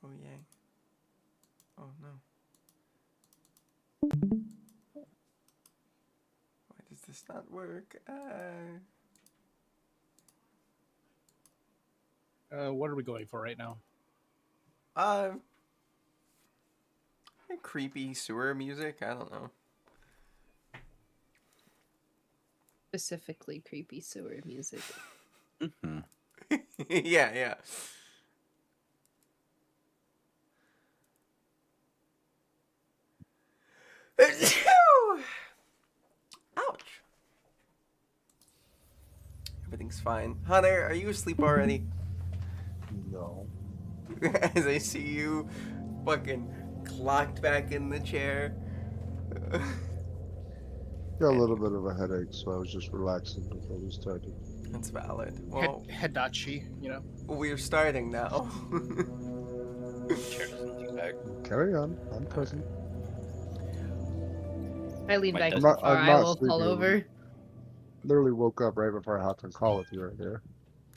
Oh, yay. Oh, no. Why does this not work? What are we going for right now? Creepy sewer music? I don't know. Specifically creepy sewer music. Mm-hmm. Yeah, yeah. Ouch. Everything's fine. Hunter, are you asleep already? No. As I see you fucking clocked back in the chair. Got a little bit of a headache, so I was just relaxing before we started. That's valid. Well, Hedachi, you know. we're starting now. Chair doesn't lean back. Carry on. I'm present. I lean My back desk- too I'm not- far, I'm I not will fall sleeping. over. Literally woke up right before I hopped on call with you right here.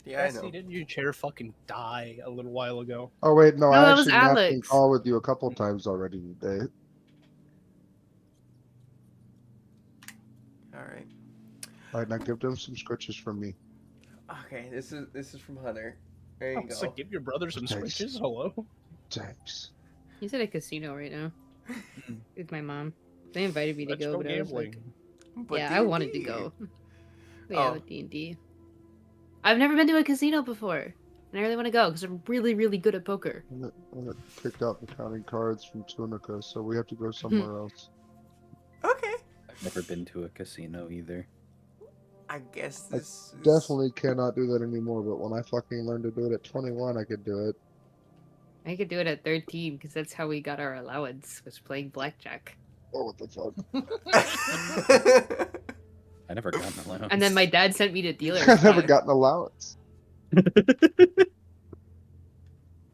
Yeah, I Bessie, know. didn't your chair fucking die a little while ago? Oh wait, no, No, I that was actually napped on Alex. call with you a couple times already today. Alright. Alright, now give them some scritches from me. Okay, this is from Hunter. There you I go. was like, give your brother some Thanks. switches. Hello. Thanks. He's at a casino right now. With my mom. They invited me to Let's go, go but I was gambling. like, But yeah, I wanted to D&D. go. Yeah, Oh. with D&D. I've never been to a casino before. And I really want to go, because I'm really, really good at poker. I'm gonna kicked out the counting cards from Tunica, so we have to go somewhere else. Okay. I've never been to a casino either. I guess I this is... Definitely cannot do that anymore, but when I fucking learned to do it at 21, I could do it. I could do it at 13, because that's how we got our allowance, was playing blackjack. Oh, what the fuck? I never got an allowance. And then my dad sent me to dealers. I never Club. got an allowance.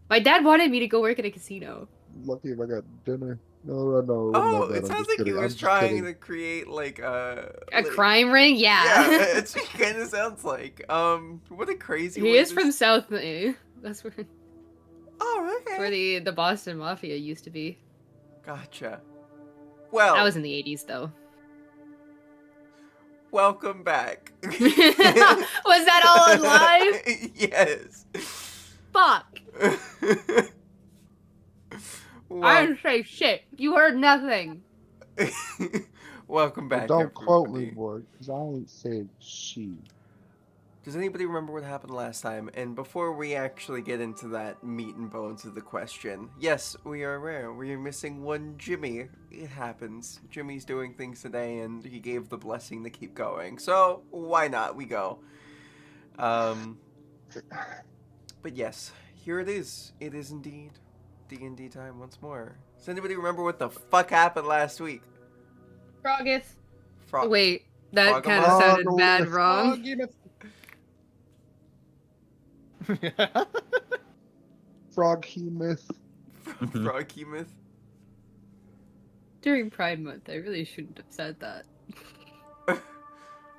My dad wanted me to go work at a casino. Lucky if I got dinner. No, no. Oh, not that. it I'm sounds just like kidding. he I'm was just trying kidding. to create like a Crime ring? Yeah, Yeah. it kind of sounds like. What a crazy. He way is to from South May. That's where, Oh, okay. where the Boston Mafia used to be. Gotcha. Well, That was in the 80s, though. welcome back. Was that all on live? Yes. Fuck. I Well, didn't say shit. You heard nothing. welcome But back. don't quote me, everybody. boy, because I ain't said she. Does anybody remember what happened last time? And before we actually get into that meat and bones of the question, yes, we are aware. We are missing one Jimmy. It happens. Jimmy's doing things today, and he gave the blessing to keep going. So, why not? We go. But yes, here it is. It is indeed D&D time once more. Does anybody remember what the fuck happened last week? Frogith. Frog. Wait, that Frog kind of Among- sounded Frog bad Among- wrong. Frog myth. Froggy myth. During Pride Month, I really shouldn't have said that.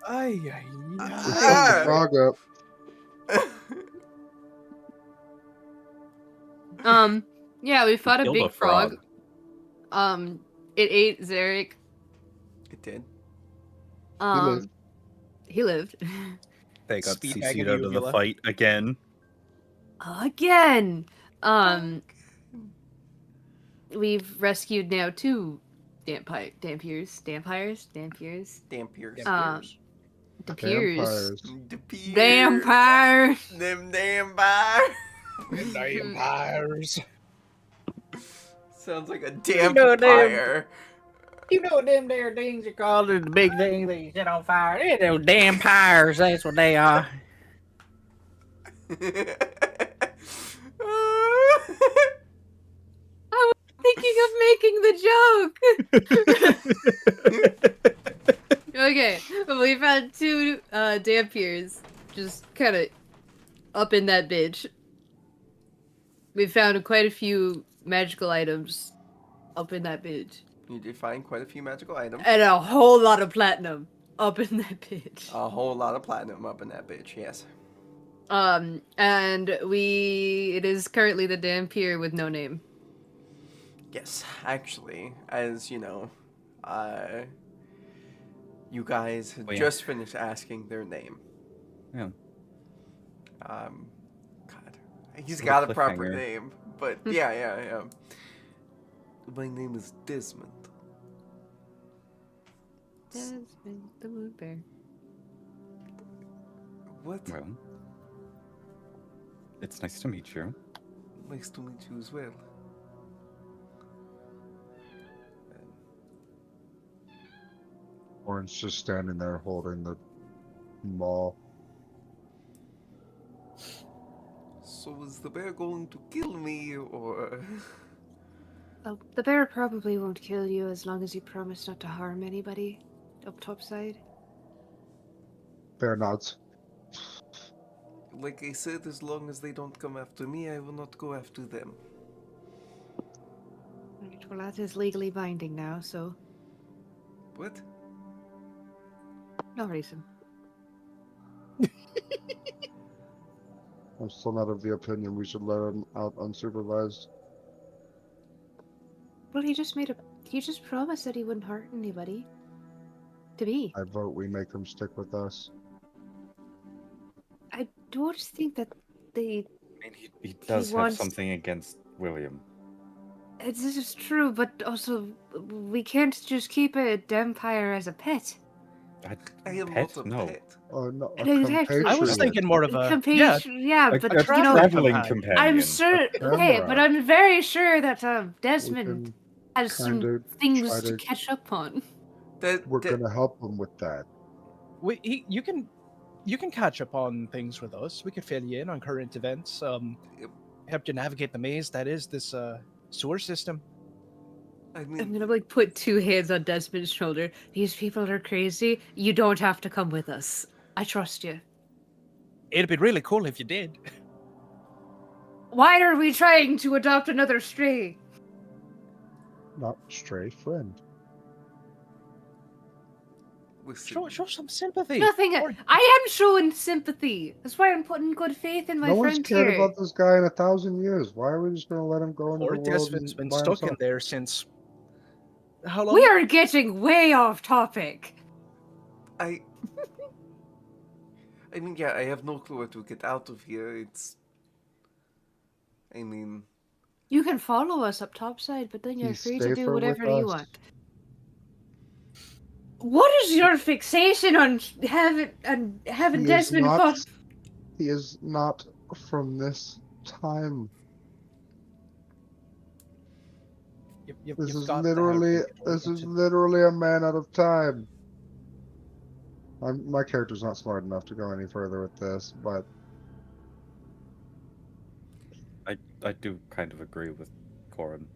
Ay, Ah. Frog up. Yeah, we fought a Killed big a frog. It ate Zarek. It did. lived. He lived. They got Speed CC'd bag and out of the uvula. fight again. Again. We've rescued now 2 Dampiers. Dampiers. Dampiers. Vampires. Depiers. Vampire. Them damn bars. Vampires. Sounds like a damn know them. fire. You know them there things are called the big things that you set on fire. They're those damn pyres, that's what they are. Thinking of making the joke. Okay, but we've had 2 Dampiers just kind of up in that bitch. We found quite a few magical items up in that bitch. You did find quite a few magical items. And a whole lot of platinum up in that bitch. A whole lot of platinum up in that bitch, yes. And it is currently the Dampier with no name. Yes, actually, as you know, you guys had Oh, yeah. just finished asking their name. Yeah. God, he's What a got a proper cliffhanger. name, but yeah. My name is Desmond. Desmond the Moon Bear. What? Well, it's nice to meet you. Nice to meet you as well. Orange just standing there holding the maul. So is the bear going to kill me, or? Oh, the bear probably won't kill you as long as you promise not to harm anybody up topside. Bear nods. Like I said, as long as they don't come after me, I will not go after them. Right, well, that is legally binding now, so What? no reason. I'm still not of the opinion we should let him out unsupervised. Well, he just promised that he wouldn't hurt anybody. To me. I vote we make him stick with us. I don't think that they... I mean, he does have wants- something against William. This is true, but also, we can't just keep a Dampire as a pet. I am Pet? not a No. pet. Oh no, a Exactly. compatriot. I was thinking more of a Yeah, A, but, a you know, traveling I'm companion. I'm sure... Okay, camera. but I'm very sure that We Desmond can has some kinda things try to to- catch up on. We're gonna help him with that. You can catch up on things with us. We can fill you in on current events. Help you navigate the maze that is this sewer system. I I'm mean, gonna put two hands on Desmond's shoulder. These people are crazy. You don't have to come with us. I trust you. It'd be really cool if you did. Why are we trying to adopt another stray? Not stray friend. listen, Show some sympathy. Nothing. Or- I am showing sympathy. That's why I'm putting good faith in my No one's friend cared here. about this guy in 1,000 years. Why are we just gonna let him go into Or the world Desmond's been by stuck in himself? there since how long? We are getting way off topic. I mean, yeah, I have no clue how to get out of here. I mean, You can follow us up topside, but then you're He's free to do safer with whatever you us. want. What is your fixation on having He is Desmond not- call? He is not from this time. This is literally a man out of time. My character's not smart enough to go any further with this, but I do kind of agree with Corin.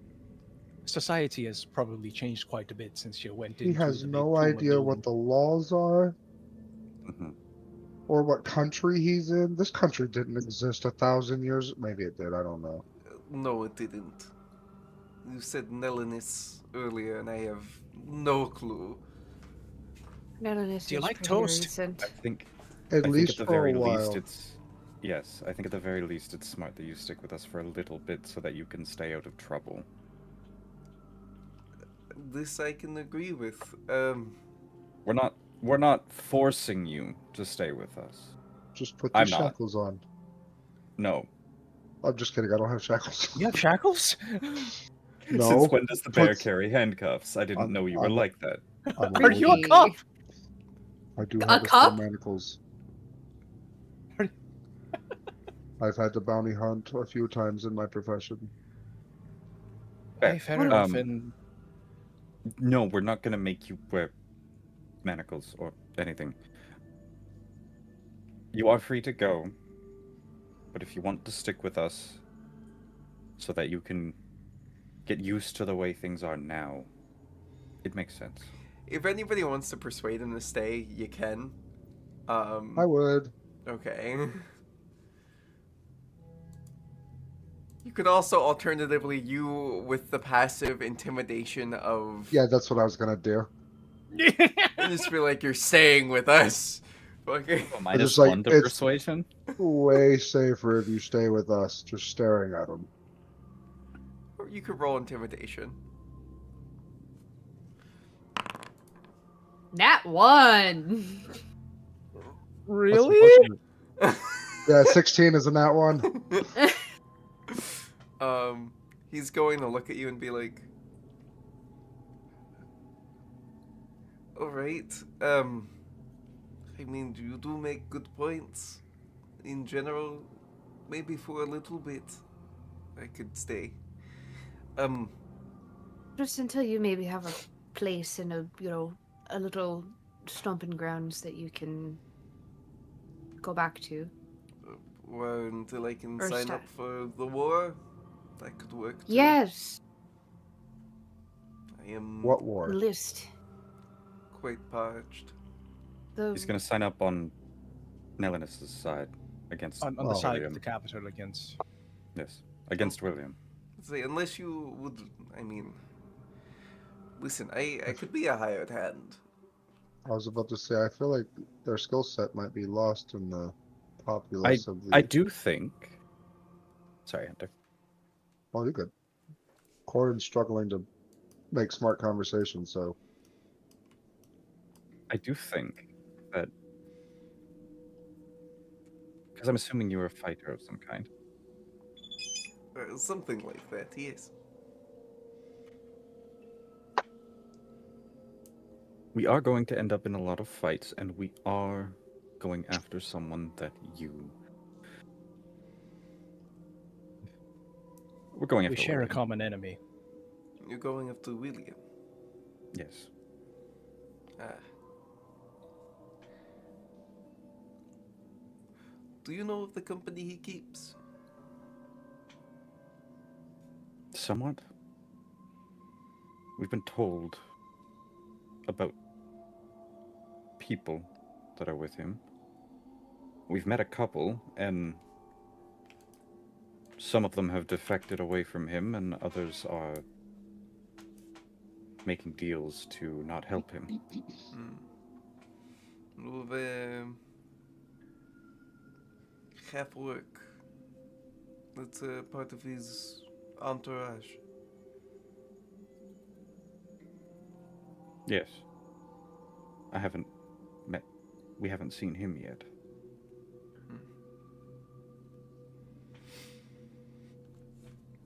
Society has probably changed quite a bit since you went in. he has no idea what the laws are Hmm. or what country he's in. This country didn't exist 1,000 years. Maybe it did. I don't know. no, it didn't. You said Nelenis earlier, and I have no clue. Melanis Do you is like pretty toast? recent. I think At I least think at the for very a while. least it's yes. I think at the very least it's smart that you stick with us for a little bit so that you can stay out of trouble. This I can agree with. We're not forcing you to stay with us. Just put the I'm not. shackles on. No. I'm just kidding. I don't have shackles. You have shackles? No. Since when does the bear Puts- carry handcuffs? I didn't I'm- know you were I'm- like that. I'm Are you a Really? cop? I do A have cup? manacles. Are- I've had to bounty hunt a few times in my profession. Hey, fair What enough. Um, And No, we're not gonna make you wear manacles or anything. You are free to go, but if you want to stick with us so that you can get used to the way things are now, it makes sense. If anybody wants to persuade him to stay, you can. I would. Okay. You could also alternatively, you with the passive intimidation of Yeah, that's what I was gonna do. I just feel like you're staying with us. Okay. Oh, But minus just like, 1 to it's persuasion. way safer if you stay with us, just staring at him. Or you could roll intimidation. Nat 1. Really? Yeah, 16 isn't that one? He's going to look at you and be like, alright, I mean, you do make good points. In general, maybe for a little bit, I could stay. Just until you maybe have a place in a, a little stomping grounds that you can go back to. Well, until I can Or sign start. up for the war, that could work too. Yes. I am What war? List. quite parched. He's going to sign up on Nelinus's side against On the Oh. side of William. the capital against. Yes, against William. Say, unless you would, I mean, listen, I could be a hired hand. I was about to say, I feel like their skill set might be lost in the populace of the. I do think. Sorry, Hunter. Oh, you're good. Corin's struggling to make smart conversation, so I do think that. Because I'm assuming you're a fighter of some kind. Something like that, yes. We are going to end up in a lot of fights, and we are going after someone that you. We're going after We share a William. common enemy. You're going after William. Yes. Ah. Do you know of the company he keeps? Somewhat. We've been told about people that are with him. We've met a couple, and some of them have defected away from him, and others are making deals to not help him. Well, half work. That's part of his entourage. Yes. I haven't met. We haven't seen him yet.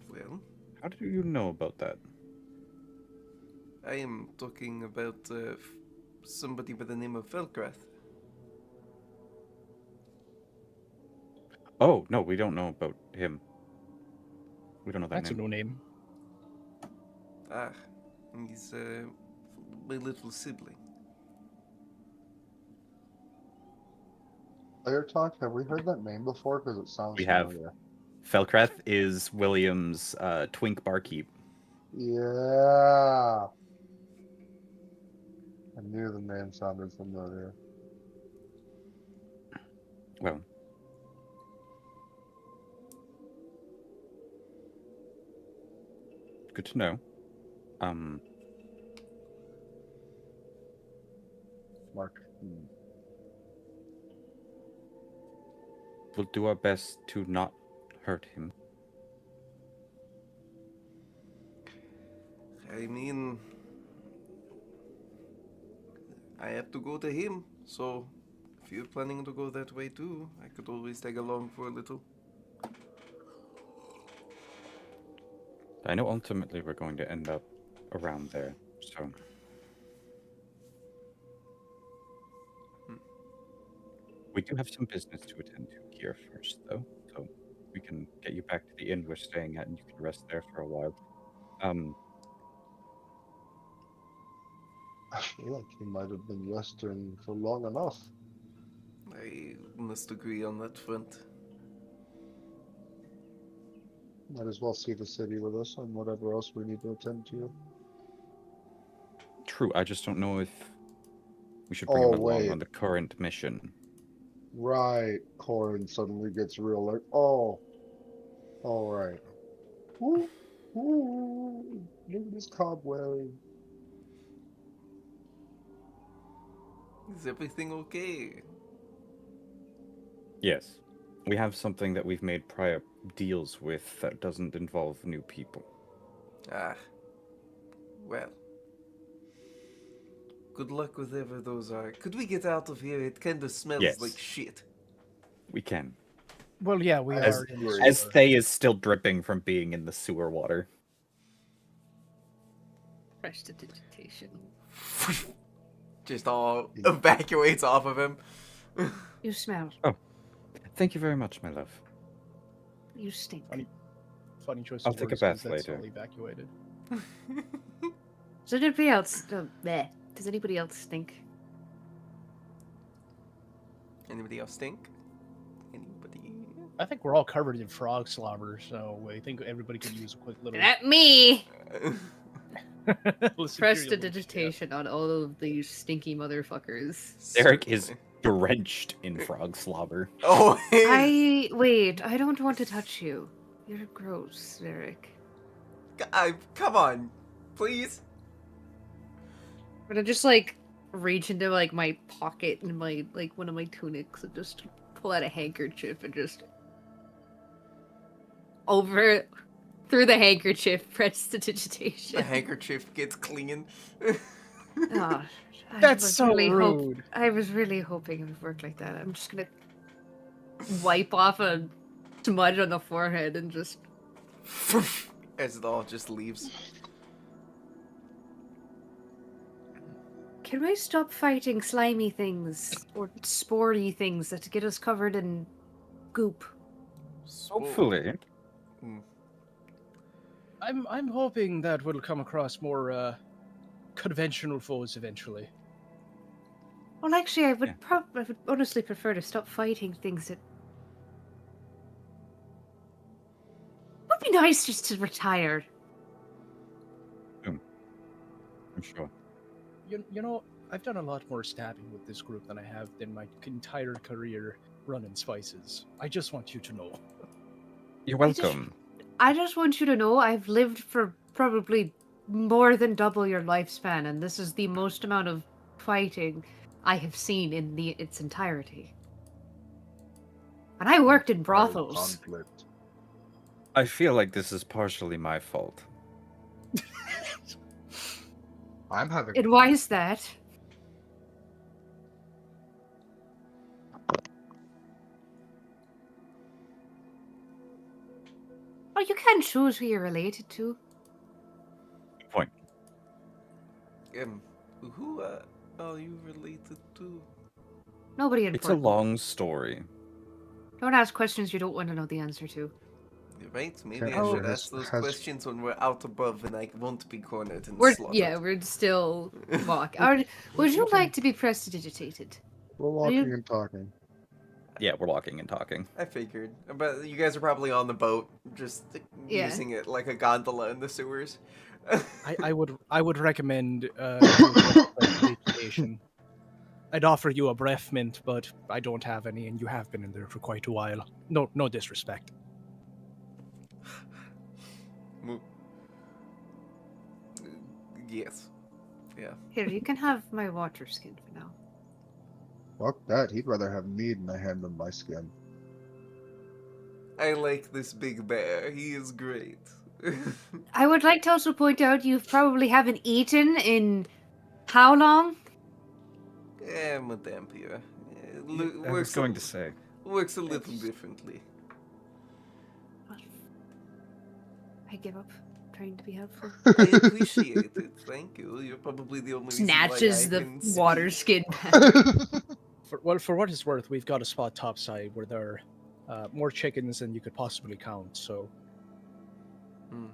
Well, How do you know about that? I am talking about somebody by the name of Felkrath. Oh, no, we don't know about him. We don't know that That's a name. no name. Ah, he's my little sibling. player talk. Have we heard that name before? Because it sounds We have. familiar. Felkreth is William's twink barkeep. Yeah. I knew the name sounded familiar. Well, good to know. Mark. We'll do our best to not hurt him. I mean, I have to go to him, so if you're planning to go that way too, I could always tag along for a little. I know ultimately we're going to end up around there, so. We do have some business to attend to here first, though, so we can get you back to the inn we're staying at, and you can rest there for a while. I feel like he might have been resting for long enough. I must agree on that front. Might as well see the city with us and whatever else we need to attend to. True, I just don't know if we should bring him along on the current mission. Right. Corin suddenly gets real like, oh. Alright. Woo, woo, look at this cobweb. Is everything okay? Yes. We have something that we've made prior deals with that doesn't involve new people. Ah. Well. Good luck with whatever those are. Could we get out of here? It kind of smells Yes. like shit. We can. Well, yeah, we As- are in the As sewer. Thay is still dripping from being in the sewer water. Prestidigitation. Just all evacuates off of him. You smell. Thank you very much, my love. You stink. Funny choice I'll of take a words, bath 'cause that's later. all evacuated. Does anybody else? Bleh. Does anybody else stink? Anybody else stink? Anybody? I think we're all covered in frog slobber, so I think everybody could use a quick little. Not me. Listen to your little chat. Prestidigitation on all of these stinky motherfuckers. Derek is Certainly. drenched in frog slobber. Oh, hey. Wait. I don't want to touch you. You're gross, Eric. Come on, please. But I just like reach into like my pocket and my like one of my tunics and just pull out a handkerchief and just over through the handkerchief prestidigitation. The handkerchief gets clean. Oh, That's so rude. I was really hoping it would work like that. I'm just gonna wipe off a smudge on the forehead and just. As it all just leaves. Can we stop fighting slimy things or sporty things that get us covered in goop? Hopefully. I'm hoping that we'll come across more conventional foes eventually. Well, actually, I would Yeah. I would honestly prefer to stop fighting things that. Would be nice just to retire. I'm sure. You know, I've done a lot more stabbing with this group than I have in my entire career running spices. I just want you to know. You're I just- welcome. I just want you to know I've lived for probably more than double your lifespan, and this is the most amount of fighting I have seen in its entirety. And I worked in brothels. Conflict. I feel like this is partially my fault. I'm having. And why is that? Oh, you can't choose who you're related to. Good point. Who are you related to? Nobody It's a important. long story. Don't ask questions you don't want to know the answer to. You're right. Maybe Okay, I oh, should has- ask those has- questions when we're out above and I won't be cornered and We're slaughtered. we're still walking. Would you like to be prestidigitated? We're walking and talking. Yeah, we're walking and talking. I figured. But you guys are probably on the boat, just Yeah. using it like a gondola in the sewers. I would recommend meditation. I'd offer you a breath mint, but I don't have any, and you have been in there for quite a while. No disrespect. Yes. Yeah. Here, you can have my water skin for now. Fuck that. He'd rather have mead and I hand him my skin. I like this big bear. He is great. I would like to also point out you probably haven't eaten in how long? I'm a vampire. I was going to say. Works a little differently. I give up trying to be helpful. I appreciate it. Thank you. You're probably the only reason why Snatches I the can water speak. skin back. For what it's worth, we've got a spot topside where there are more chickens than you could possibly count. So Hmm.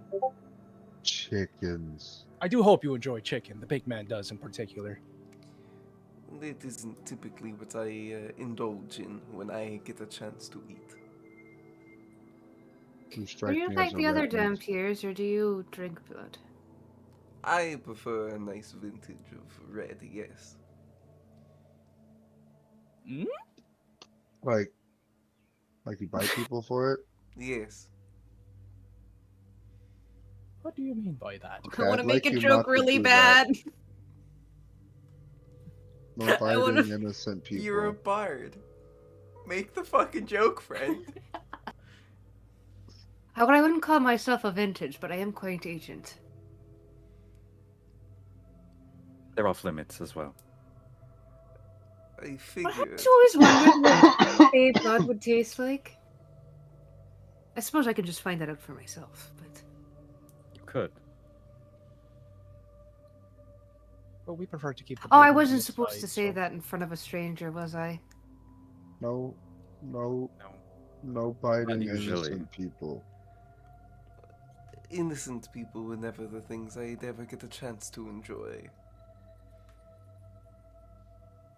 Chickens. I do hope you enjoy chicken. The big man does in particular. It isn't typically what I indulge in when I get a chance to eat. You Are strike you me like as a the other recluse. Dampiers, or do you drink blood? I prefer a nice vintage of red, yes. Like you bite people for it? Yes. What do you mean by that? Okay, I want I'd to make like a you joke not to really do that. bad. No I wanna- biting innocent people. You're a bard. Make the fucking joke, friend. I wouldn't call myself a vintage, but I am quite ancient. They're off limits as well. I But figured. I've always wondered what a blood would taste like. I suppose I could just find that out for myself, but... You could. But we prefer to keep the Oh, I burden wasn't to supposed side, to say so- that in front of a stranger, was I? No, No. biting Unusually. innocent people. Innocent people were never the things I'd ever get a chance to enjoy.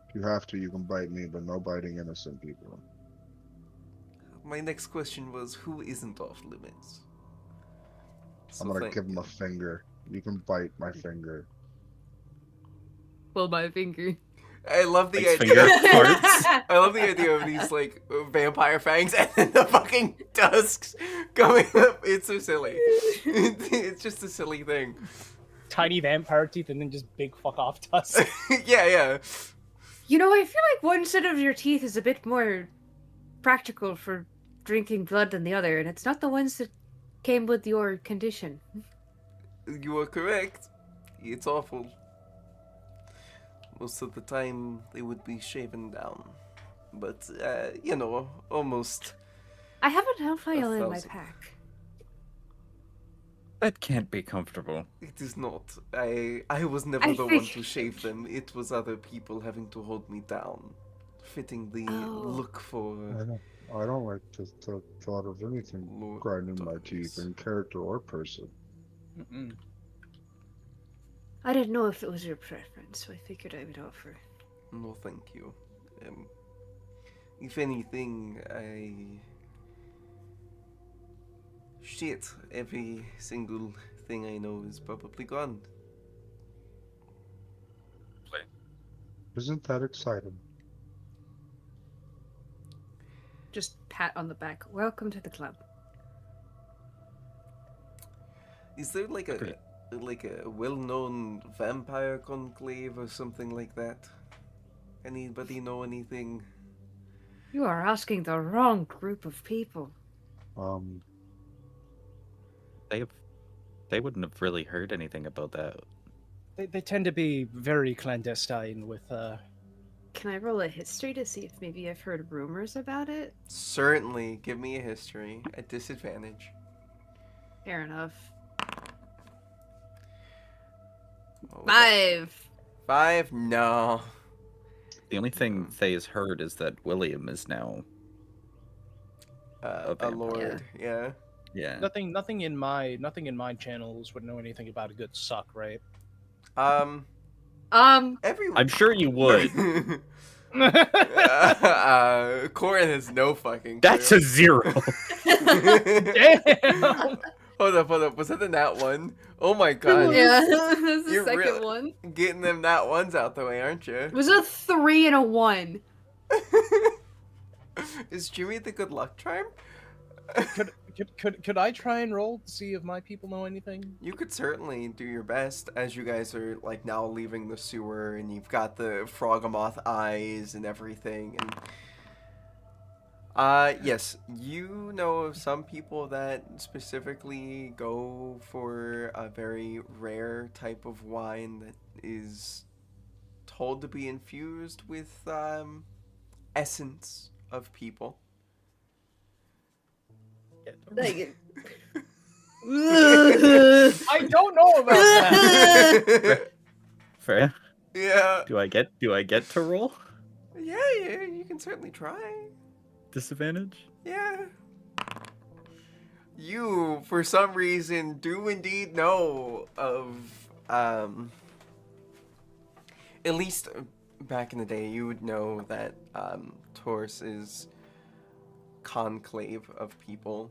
If you have to, you can bite me, but no biting innocent people. My next question was, who isn't off limits? I'm So gonna thank give him you. a finger. You can bite my finger. Well, my finger. I love the Thanks, idea. finger. Parts. I love the idea of these like vampire fangs and then the fucking tusks going up. It's so silly. It's just a silly thing. Tiny vampire teeth and then just big fuck off tusks. Yeah. You know, I feel like one set of your teeth is a bit more practical for drinking blood than the other, and it's not the ones that came with your condition. You are correct. It's awful. Most of the time, they would be shaven down. But, almost. I have a hellfire in my 1,000. pack. That can't be comfortable. It is not. I was never I the one think- to shave them. It was other people having to hold me down. Fitting the Oh. look for I don't like the thought of anything Lord grinding my Darkness. teeth in character or person. Mm-mm. I didn't know if it was your preference, so I figured I would offer. No, thank you. If anything, Shit, every single thing I know is probably gone. Isn't that exciting? Just pat on the back. Welcome to the club. Is there like Agreed. a well-known vampire conclave or something like that? Anybody know anything? You are asking the wrong group of people. They wouldn't have really heard anything about that. They tend to be very clandestine with Can I roll a history to see if maybe I've heard rumors about it? Certainly, give me a history at disadvantage. Fair enough. What was that? 5. 5? No. The only thing Thay has heard is that William is now. A vampire. lord, yeah. Yeah. nothing in my channels would know anything about a good suck, right? Everyone. I'm sure you would. Corin has no fucking. That's clue. a 0. Damn. Hold up. Was that the nat one? Oh my god. Yeah, that's the You're second real- one. Getting them nat ones out the way, aren't you? It was a 3 and a 1. Is Jimmy the good luck charm? Could I try and roll to see if my people know anything? You could certainly do your best as you guys are like now leaving the sewer and you've got the Frogamoth eyes and everything and yes, you know of some people that specifically go for a very rare type of wine that is told to be infused with essence of people. Like, I don't know about that. Fair. Yeah. Do I get to roll? Yeah, you can certainly try. Disadvantage? Yeah. You, for some reason, do indeed know of, at least back in the day, you would know that, Taurus's conclave of people,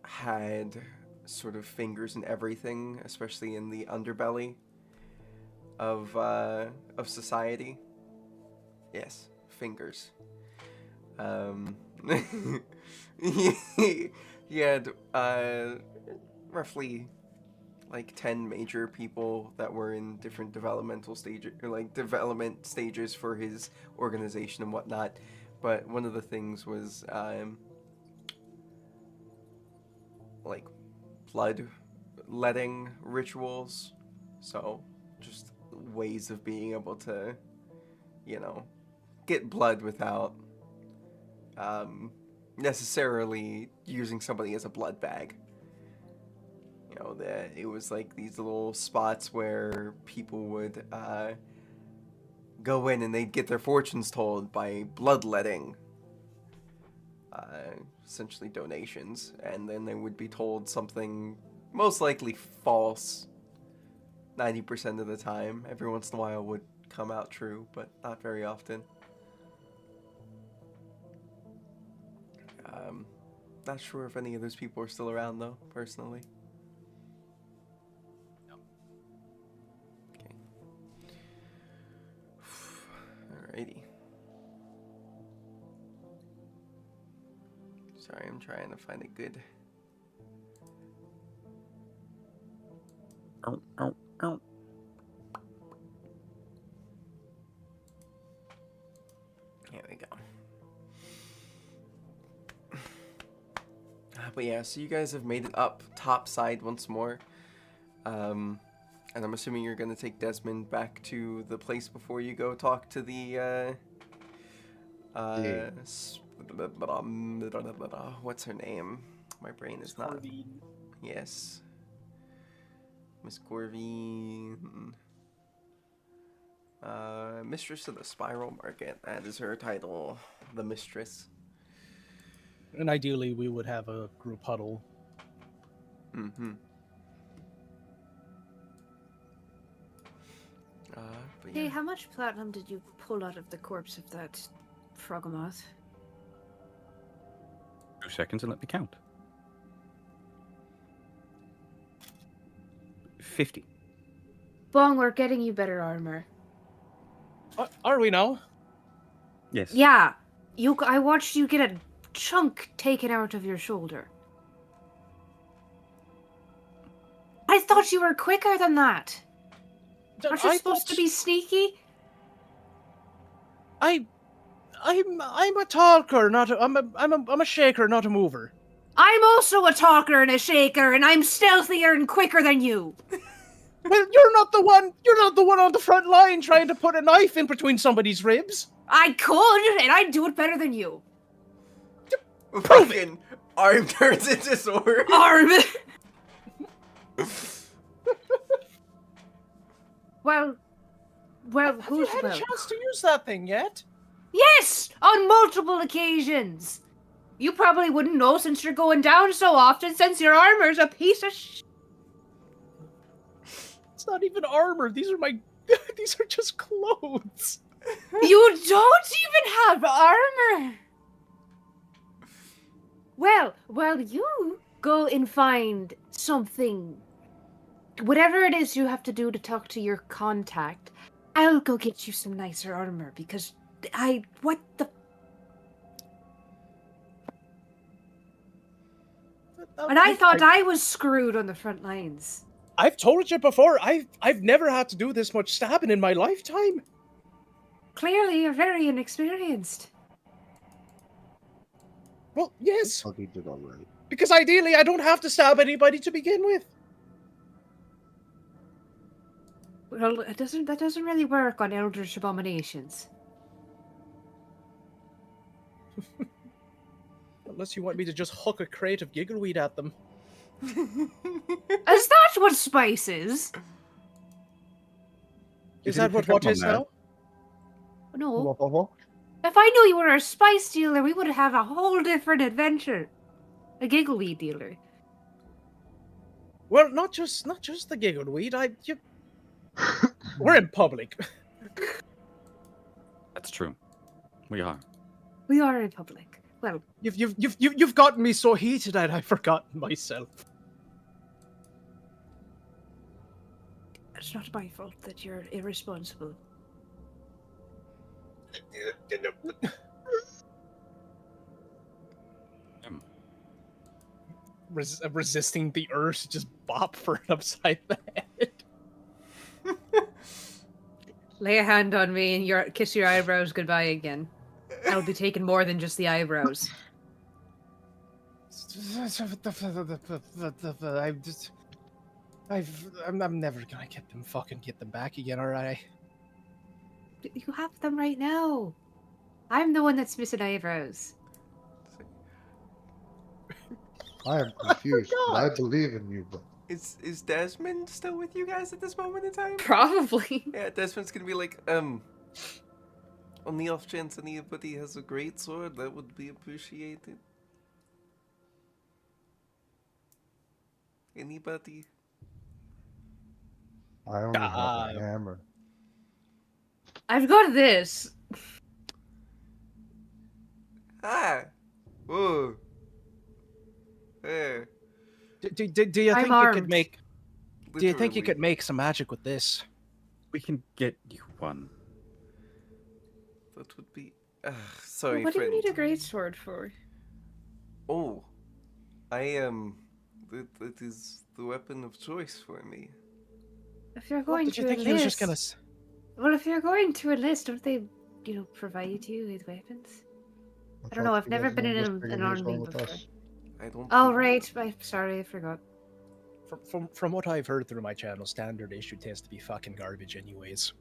had sort of fingers in everything, especially in the underbelly of society. Yes, fingers. He had roughly like 10 major people that were in different developmental stages, or like development stages for his organization and whatnot. But one of the things was like blood-letting rituals. So just ways of being able to, get blood without necessarily using somebody as a blood bag. That it was like these little spots where people would go in and they'd get their fortunes told by bloodletting, essentially donations, and then they would be told something most likely false 90% of the time. Every once in a while would come out true, but not very often. Not sure if any of those people are still around though, personally. Alrighty. Sorry, I'm trying to find a good... Ow. Here we go. But yeah, so you guys have made it up top side once more. And I'm assuming you're going to take Desmond back to the place before you go talk to the, what's her name? My brain is not... Yes. Miss Corvine. Mistress of the Spiral Market. That is her title. The Mistress. And ideally, we would have a group huddle. Mm-hmm. But Hey, yeah. how much platinum did you pull out of the corpse of that Frogamoth? 2 seconds and let me count. 50. Bong, we're getting you better armor. Are we now? Yes. Yeah, I watched you get a chunk taken out of your shoulder. I thought you were quicker than that. Aren't you supposed to be sneaky? I'm a talker, not a, I'm a shaker, not a mover. I'm also a talker and a shaker, and I'm stealthier and quicker than you. Well, you're not the one on the front line trying to put a knife in between somebody's ribs. I could, and I'd do it better than you. Fucking arm turns into sword. Arm. Well, Have you who's had a well? chance to use that thing yet? Yes, on multiple occasions. You probably wouldn't know since you're going down so often, since your armor's a piece of It's not even armor. These are these are just clothes. You don't even have armor. Well, you go and find something. Whatever it is you have to do to talk to your contact, I'll go get you some nicer armor because what the... And I thought I was screwed on the front lines. I've told you before, I've never had to do this much stabbing in my lifetime. Clearly, you're very inexperienced. Well, yes, Oh, he did already. because ideally I don't have to stab anybody to begin with. Well, that doesn't really work on Eldritch Abominations. Unless you want me to just huck a crate of giggleweed at them. Is that what spice is? Is You that didn't what pick up is on that. now? No. If I knew you were a spice dealer, we would have a whole different adventure. A giggleweed dealer. Well, not just the giggleweed. We're in public. That's true. We are. We are in public. Well, You've gotten me so heated that I've forgotten myself. it's not my fault that you're irresponsible. resisting the urge to just bop for it upside the head. Lay a hand on me and kiss your eyebrows goodbye again. I'll be taking more than just the eyebrows. I'm never gonna get them back again, alright? You have them right now. I'm the one that's missing eyebrows. I am confused, but I believe in you, but Is Desmond still with you guys at this moment in time? Probably. Yeah, Desmond's gonna be like, on the off chance anybody has a great sword, that would be appreciated. Anybody? I only have a hammer. I've got this. Ah! Whoa! Hey. Do you think you armed. could make? Do you think you Literally. could make some magic with this? We can get you one. That would be. Sorry, What do you friend. need a greatsword for? Oh, I am. That is the weapon of choice for me. If you're What, going did to you think enlist, he was just gonna? well, if you're going to enlist, don't they, provide you with weapons? I don't know. I've never been in an army before. I don't. Oh think- right, I'm sorry, I forgot. From what I've heard through my channel, standard issue tends to be fucking garbage, anyways.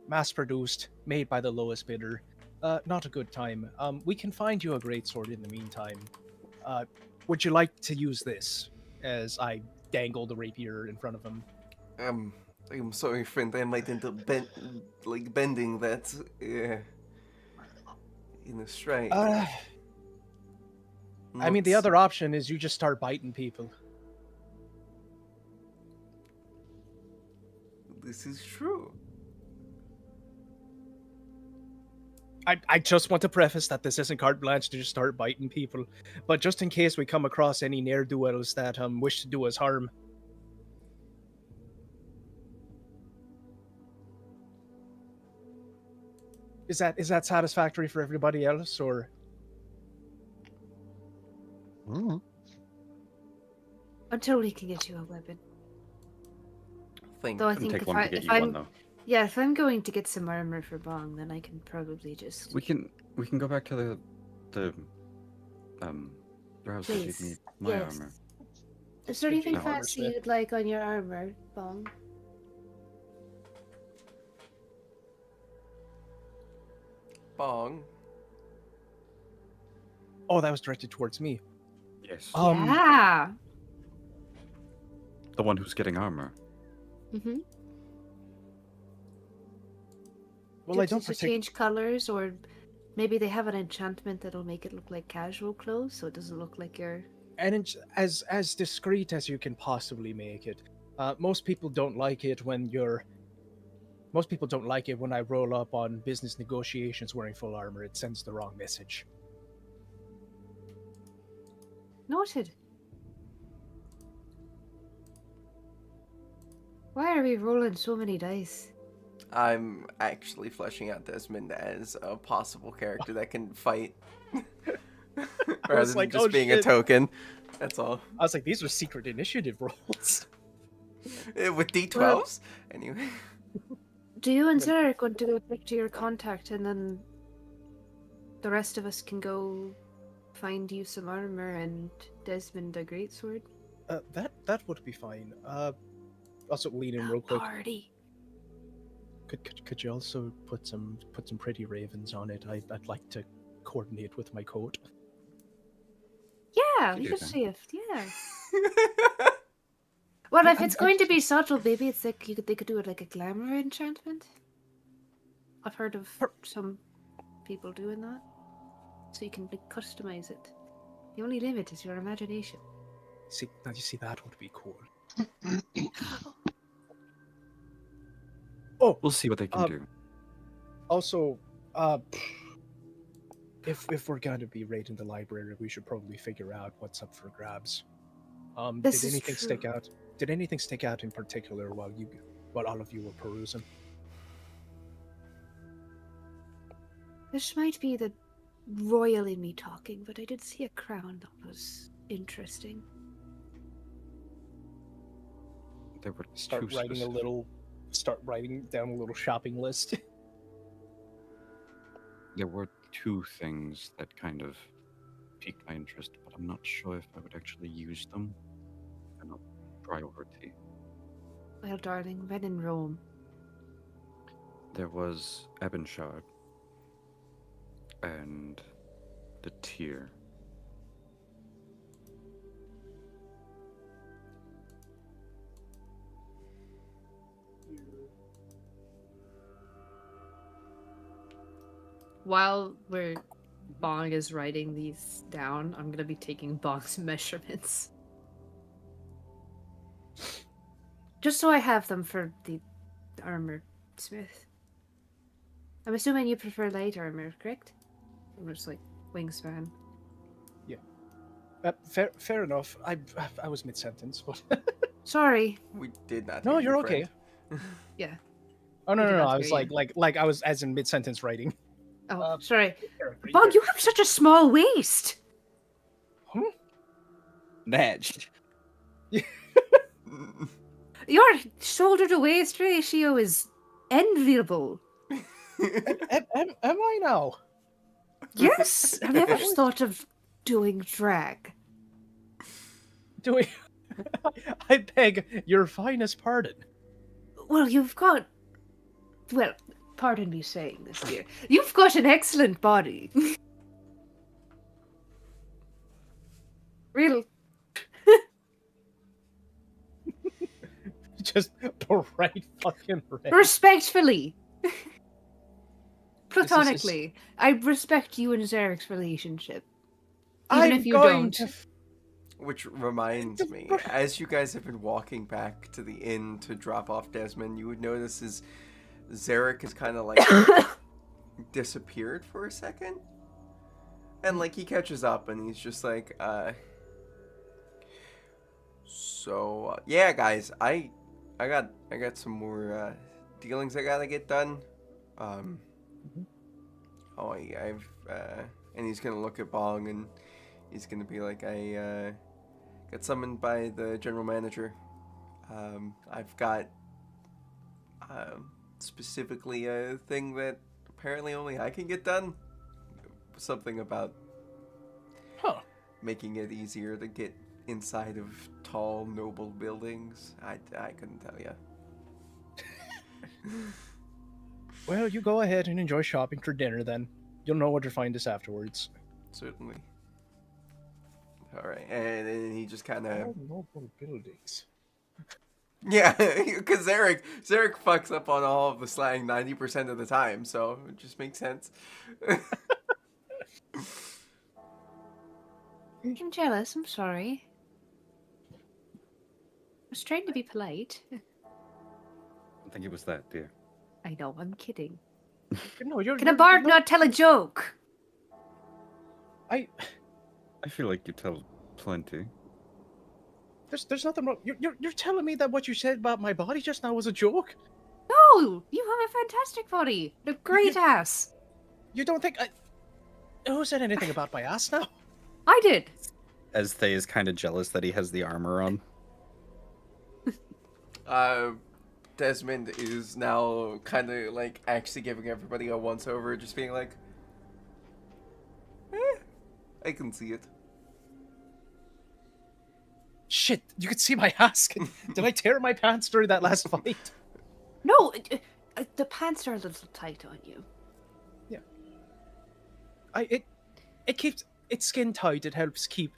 Mass produced, made by the lowest bidder. Not a good time. We can find you a greatsword in the meantime. Would you like to use this? As I dangle the rapier in front of him. I'm sorry, friend. I might end up bending that in a stride. I mean, the Not- other option is you just start biting people. This is true. I just want to preface that this isn't carte blanche to just start biting people, but just in case we come across any ne'er-do-wells that wish to do us harm. Is that satisfactory for everybody else, or? Until we can get you a weapon. Thank Though I Couldn't think take one to get if you one I'm though. if I'm going to get some armor for Bong, then I can probably just. We can go back to the browser if you Please, need my yes. armor. Is there anything No, fancy understand. you'd like on your armor, Bong? Bong. Oh, that was directed towards me. Yes. Yeah. The one who's getting armor. Mm-hmm. Well, I don't to particularly. change colors, or maybe they have an enchantment that'll make it look like casual clothes, so it doesn't look like you're. And as discreet as you can possibly make it. Most people don't like it when you're. Most people don't like it when I roll up on business negotiations wearing full armor. It sends the wrong message. Noted. Why are we rolling so many dice? I'm actually fleshing out Desmond as a possible character that can fight. Rather than like, just oh, being a shit. token. That's all. I was like, these are secret initiative rolls. With D12s? Anyway. Do you and Sarah going to go back to your contact, and then the rest of us can go find you some armor and Desmond a greatsword? That would be fine. Also lean in real quick. Party. Could you also put some pretty ravens on it? I'd like to coordinate with my coat. Yeah, Could we do could that. see if Well, if I'm it's going to be subtle, maybe it's like they could do it like a glamour enchantment. I've heard of some people doing that, so you can like customize it. The only limit is your imagination. See, now you see that would be cool. Oh, We'll see what they can do. also, if we're going to be raiding the library, we should probably figure out what's up for grabs. This Did is anything stick true. out? Did anything stick out in particular while all of you were perusing? This might be the royal in me talking, but I did see a crown that was interesting. There were Start two writing specific- start writing down a little shopping list. There were two things that kind of piqued my interest, but I'm not sure if I would actually use them. They're not priority. Well, darling, when in Rome. There was Ebonshard and the Tear. While Bong is writing these down, I'm gonna be taking Bong's measurements. Just so I have them for the armor smith. I'm assuming you prefer light armor, correct? Or just like wingspan. Fair enough. I was mid sentence, but Sorry. We did not. no, hear you're you, okay. friend. Yeah. Oh no, We no, did no! not I hear was you. like I was as in mid sentence writing. Oh, sorry. Bong, you have such a small waist. Natched. Your shoulder to waist ratio is enviable. Am I now? Yes. Have you ever thought of doing drag? Doing. I beg your finest pardon. Well, you've got. Well, pardon me saying this, dear. You've got an excellent body. Real. Just bright fucking red. Respectfully. is- Platonically. I respect you and Zarek's relationship. Even I'm if you going don't. to. Which reminds me, as you guys have been walking back to the inn to drop off Desmond, you would notice is Zarek is kind of like disappeared for a second, and like he catches up and he's just like, yeah, guys, I got some more dealings I gotta get done. I've and he's gonna look at Bong and he's gonna be like, I got summoned by the general manager. I've got specifically a thing that apparently only I can get done. Something about making it easier to get inside of tall, noble buildings. I couldn't tell you. Well, you go ahead and enjoy shopping for dinner then. You'll know where to find us afterwards. Certainly. All right, and then he just kind of Noble buildings. yeah, because Zarek fucks up on all of the slang 90% of the time, so it just makes sense. I'm jealous, I'm sorry. I was trying to be polite. I think it was that, dear. I know, I'm kidding. No, you're. Can a bard not tell a joke? I. I feel like you tell plenty. There's nothing wrong. You're telling me that what you said about my body just now was a joke? No! You have a fantastic body. A great ass. You don't think I? Who said anything about my ass now? I did. As Thay is kind of jealous that he has the armor on. Desmond is now kind of like actually giving everybody a once over, just being like, I can see it. Shit! You could see my ass. Did I tear my pants during that last fight? No, the pants are a little tight on you. It keeps it's skin tight. It helps keep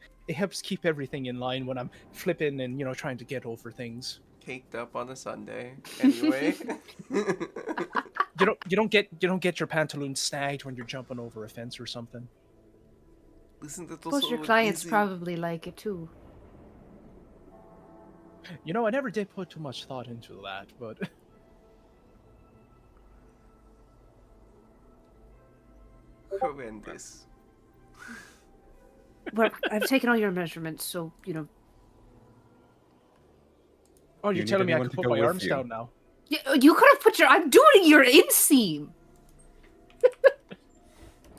everything in line when I'm flipping and trying to get over things. Caked up on a Sunday, anyway. You don't get your pantaloons snagged when you're jumping over a fence or something. Listen, that's Suppose also your clients easy. probably like it too. I never did put too much thought into that, but Horrendous. Well, I've taken all your measurements, so oh, You you're need telling me I anyone can to put go my with arms you. down now? You could have put your. I'm doing your inseam.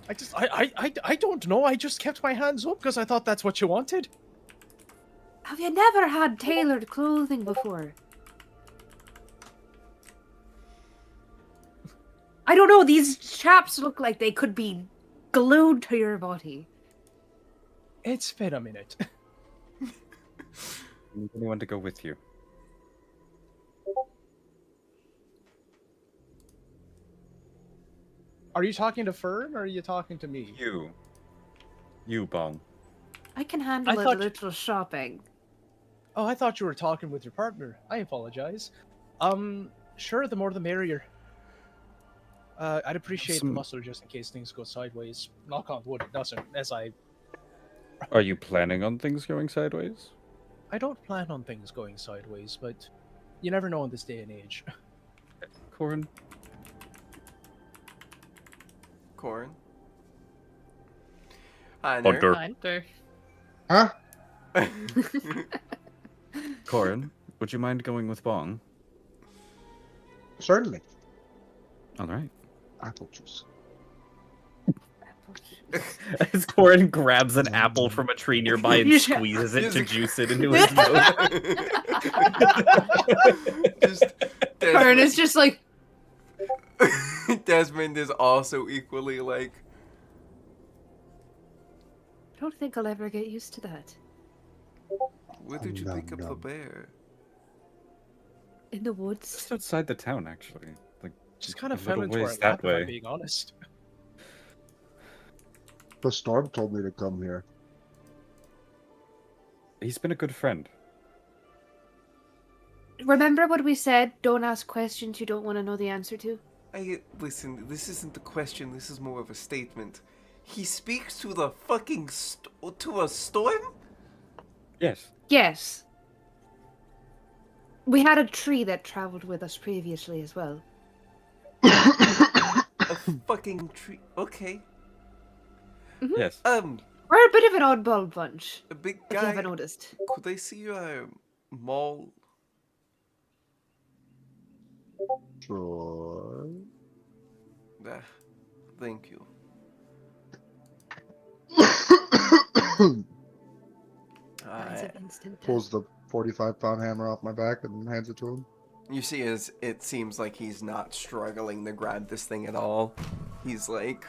I don't know. I just kept my hands up because I thought that's what you wanted. Have you never had tailored clothing before? I don't know, these chaps look like they could be glued to your body. It's been a minute. Need anyone to go with you? Are you talking to Fern or are you talking to me? You, Bong. I can handle a thought- little shopping. Oh, I thought you were talking with your partner. I apologize. Sure, the more the merrier. I'd appreciate the muscle just in case things go sideways. Knock on wood, it doesn't, as I Are you planning on things going sideways? don't plan on things going sideways, but you never know in this day and age. Corin? Corin. Hi, Hunter. Hunter. Huh? Corin, would you mind going with Bong? Certainly. All right. Apple juice. As Corin grabs an apple from a tree nearby and Yeah. squeezes it to juice it into his mouth. Just Fern is just like, Desmond is also equally like, I don't think I'll ever get used to that. where did you Nom, pick up the nom. bear? In the woods. Just outside the town, actually. Like, Just kind of a fell little into our ways lap, that if I'm way. being honest. The storm told me to come here. He's been a good friend. Remember what we said? Don't ask questions you don't want to know the answer to? Listen, this isn't a question, this is more of a statement. He speaks to the fucking to a storm? Yes. Yes. We had a tree that traveled with us previously as well. A fucking tree. Okay. Yes. We're a bit of an oddball bunch, A big if you guy. haven't noticed. Could I see your mall? Sure. Ah, thank you. Signs of instant death. Pulls the 45-pound hammer off my back and hands it to him. You see, as it seems like he's not struggling to grab this thing at all. He's like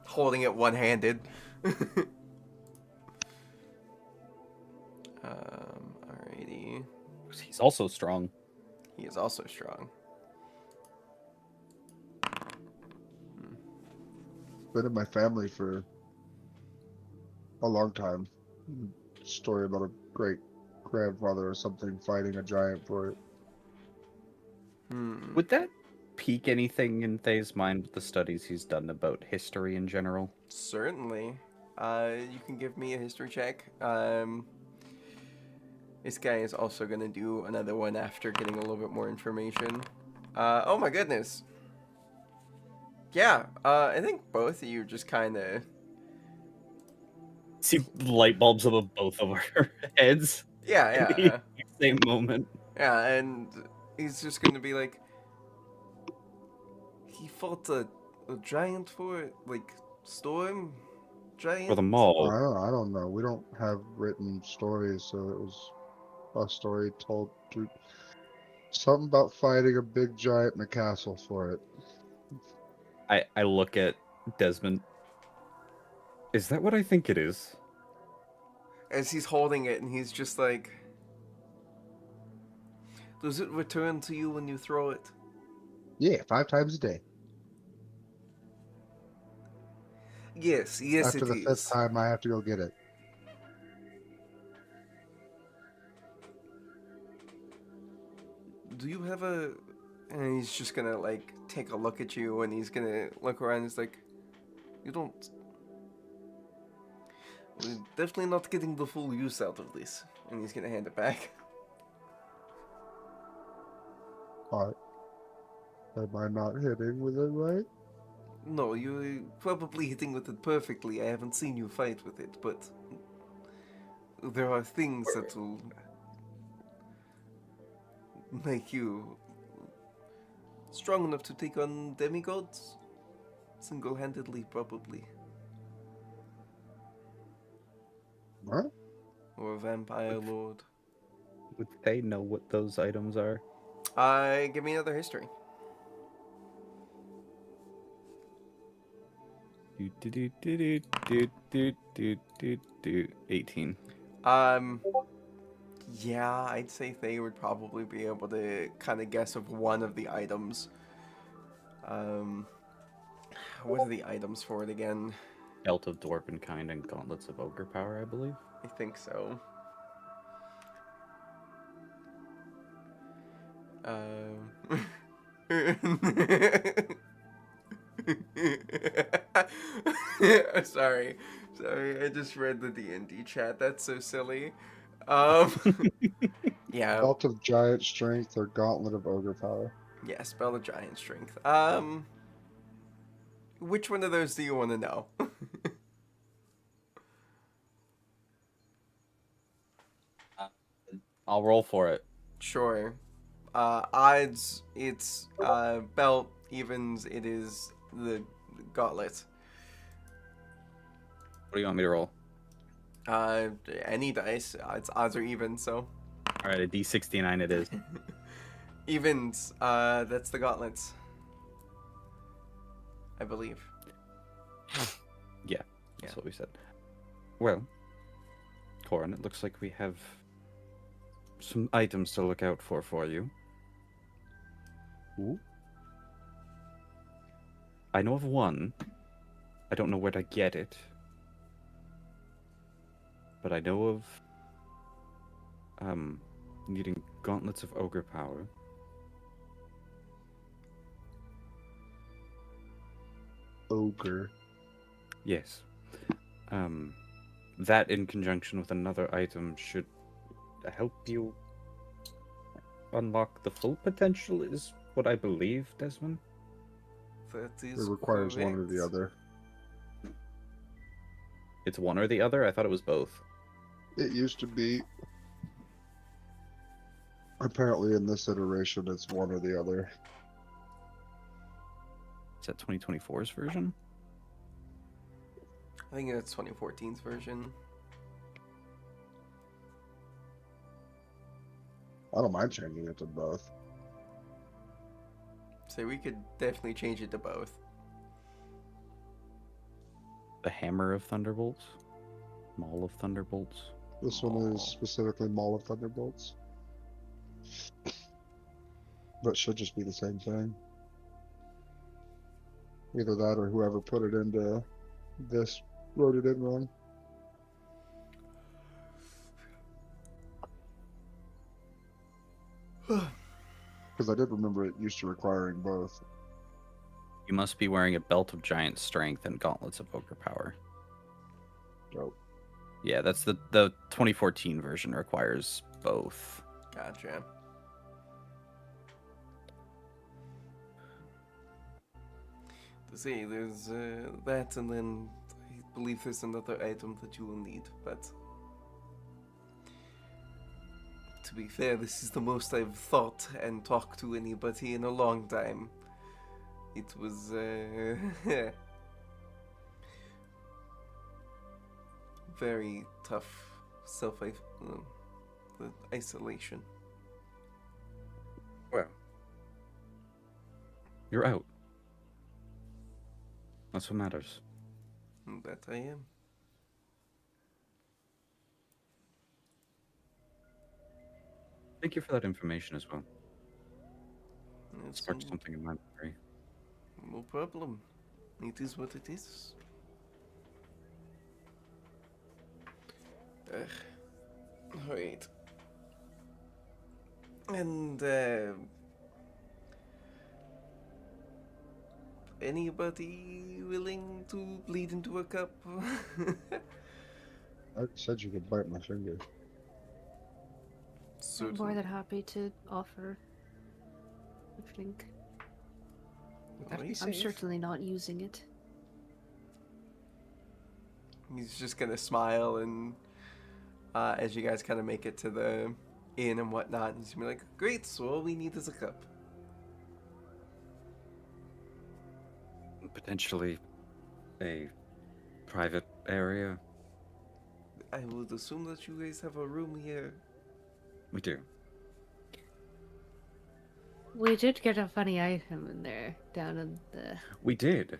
holding it one-handed. Alrighty. He's also strong. He is also strong. Been in my family for a long time. Story about a great grandfather or something fighting a giant for it. Would that pique anything in Thay's mind with the studies he's done about history in general? Certainly. You can give me a history check. This guy is also gonna do another one after getting a little bit more information. Oh my goodness. Yeah, I think both of you just kind of... See light bulbs above both of our heads. Yeah, at yeah. the same moment. Yeah, and he's just gonna be like... He fought a giant for it? Like, storm? Giant? For the mall? I don't know. We don't have written stories, so it was a story told through something about fighting a big giant in a castle for it. I look at Desmond. Is that what I think it is? As he's holding it, and he's just like... Does it return to you when you throw it? Yeah, 5 times a day. Yes, After it the is. 5th time, I have to go get it. Do you have a... And he's just gonna, like, take a look at you, and he's gonna look around, he's like... You don't... We're definitely not getting the full use out of this. And he's gonna hand it back. Alright. Am I not hitting with it right? No, you're probably hitting with it perfectly. I haven't seen you fight with it, but... There are things that will... make you... strong enough to take on demigods? Single-handedly, probably. What? Or a vampire lord. Would they know what those items are? Give me another history. Do 18. Yeah, I'd say they would probably be able to kind of guess of one of the items. What are the items for it again? Belt of Dwarven kind and gauntlets of ogre power, I believe. I think so. Sorry, I just read the D&D chat. That's so silly. Yeah. Belt of giant strength or gauntlet of ogre power. Yeah, spell of giant strength. Which one of those do you want to know? I'll roll for it. Sure. Odds, it's belt. Evens, it is the gauntlet. What do you want me to roll? Any dice. It's odds or evens, so. Alright, a D69 it is. Evens, that's the gauntlets. I believe. Yeah, that's what we said. Well, Corin, it looks like we have some items to look out for you. Ooh. I know of one. I don't know where to get it. But I know of needing gauntlets of ogre power. Ogre. Yes. That in conjunction with another item should help you unlock the full potential, is what I believe, Desmond. That It is requires one or the correct. other. It's one or the other? I thought it was both. It used to be. Apparently, in this iteration, it's one or the other. Is that 2024's version? I think it's 2014's version. I don't mind changing it to both. So we could definitely change it to both. The Hammer of Thunderbolts? Maul of Thunderbolts? This one is Aw. specifically Maul of Thunderbolts. But should just be the same thing. Either that or whoever put it into this wrote it in wrong. Because I did remember it used to requiring both. You must be wearing a belt of giant strength and gauntlets of ogre power. Dope. Yeah, that's the 2014 version requires both. Gotcha. See, there's that, and then I believe there's another item that you will need, but to be fair, this is the most I've thought and talked to anybody in a long time. It was very tough isolation. Well, you're out. That's what matters. That I am. Thank you for that information as well. It's Sparked something in my memory. no problem. It is what it is. Wait. And anybody willing to bleed into a cup? I said you could bite my finger. I'm more Certainly. than happy to offer a drink. That'd be Alright. I'm safe. certainly not using it. He's just gonna smile, and as you guys kind of make it to the inn and whatnot, he's gonna be like, "Great, so all we need is a cup." potentially a private area. I would assume that you guys have a room here. We do. We did get a funny item in there, down in the... We did.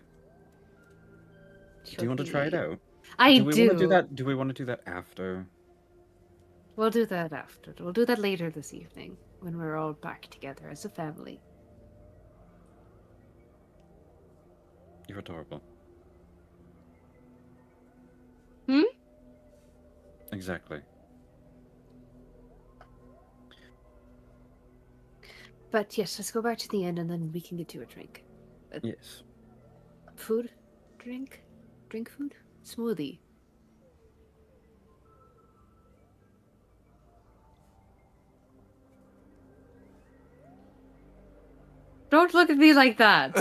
Do you want to try it out? I do. We want to do that? Do we want to do that after? We'll do that after. We'll do that later this evening, when we're all back together as a family. You're adorable. Hmm? Exactly. But yes, let's go back to the inn and then we can get you a drink. Yes. Food? Drink? Drink food? Smoothie. Don't look at me like that!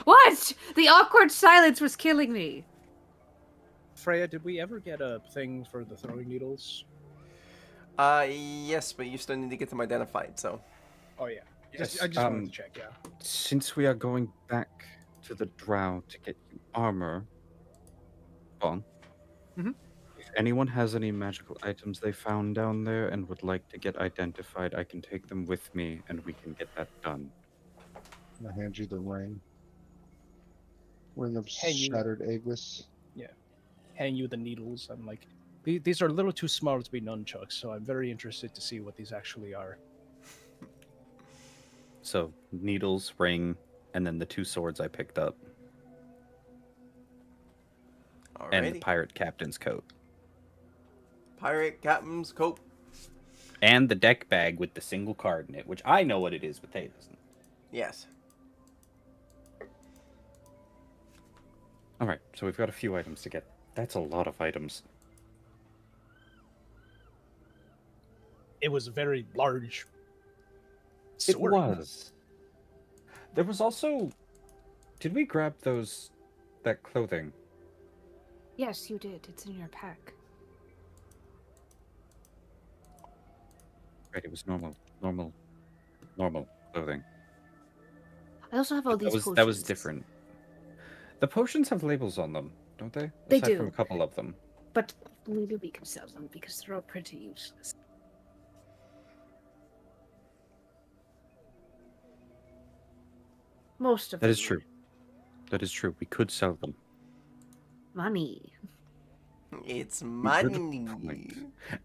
What? The awkward silence was killing me. Freya, did we ever get a thing for the throwing needles? Yes, but you still need to get them identified, so. Oh yeah. Yes, I just wanted to check, yeah. Since we are going back to the Drow to get you armor, Bon, Mhm. if anyone has any magical items they found down there and would like to get identified, I can take them with me and we can get that done. I hand you the ring. Ring of Hey, you- shattered Aegis. Hand you the needles. I'm like, these are a little too small to be nunchucks, so I'm very interested to see what these actually are. So, needles, ring, and then the 2 swords I picked up, and the Alrighty. pirate captain's coat. Pirate captain's coat. And the deck bag with the single card in it, which I know what it is, but they doesn't. Yes. Alright, so we've got a few items to get. That's a lot of items. It was a very large It sword. was. There was also... Did we grab that clothing? Yes, you did. It's in your pack. Right, it was normal clothing. I also have all But these that was potions. different. The potions have labels on them, don't they? They Aside from do. a couple of them. But maybe we can sell them because they're all pretty useless. Most of That them. is true. That is true. We could sell them. Money. It's Good money. point.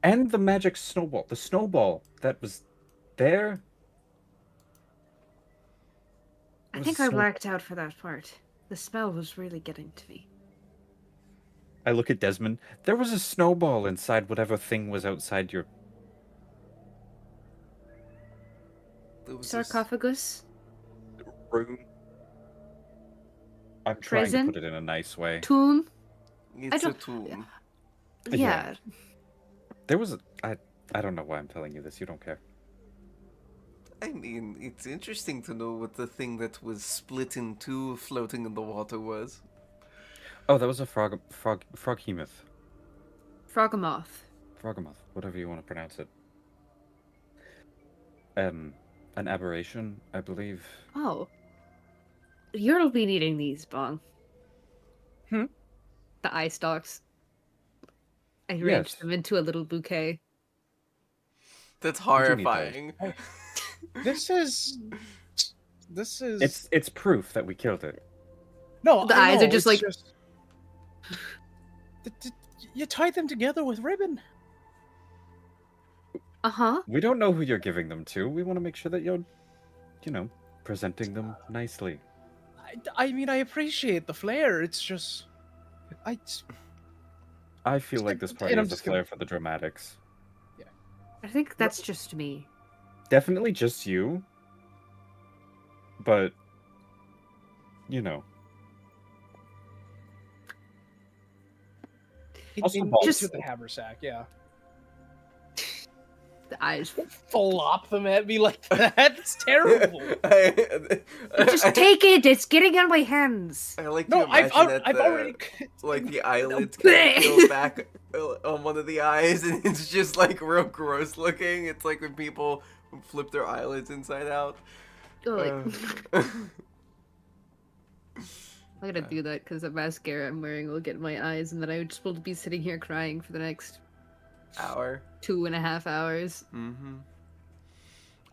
And the magic snowball. The snowball that was there. I was think I so- blacked out for that part. The smell was really getting to me. I look at Desmond. There was a snowball inside whatever thing was outside your... There was this- Sarcophagus? room. I'm trying Prison? to put it in a nice way. Tomb? It's a don't- tomb. Yeah. There was a... I don't know why I'm telling you this. You don't care. I mean, it's interesting to know what the thing that was split in two floating in the water was. Oh, that was a froghemoth. Frogamoth. Frogamoth, whatever you want to pronounce it. An aberration, I believe. Oh. You'll be needing these, Bong. Hmm? The eye stalks. I Yes. arranged them into a little bouquet. That's do need those. horrifying. This is. It's proof that we killed it. No, The I eyes know, are just it's like- You tied them together with ribbon. Uh-huh. We don't know who you're giving them to. We want to make sure that you're, presenting them nicely. I mean, I appreciate the flair. It's just, I feel like this party And I'm has a just gonna- flair for the dramatics. I think that's just me. Definitely just you. But, Also balls. just Just- the haversack, yeah. The eyes. Flop them at me like that. It's terrible. Just take it! It's getting on my hands! I like to No, imagine that I've the, already. like the eyelids kind of peel back on one of the eyes, and it's just like real gross looking. It's like when people flip their eyelids inside out. Oh, like, I'm gonna do that because the mascara I'm wearing will get in my eyes, and then I would just will be sitting here crying for the next Hour. 2.5 hours. Mm-hmm.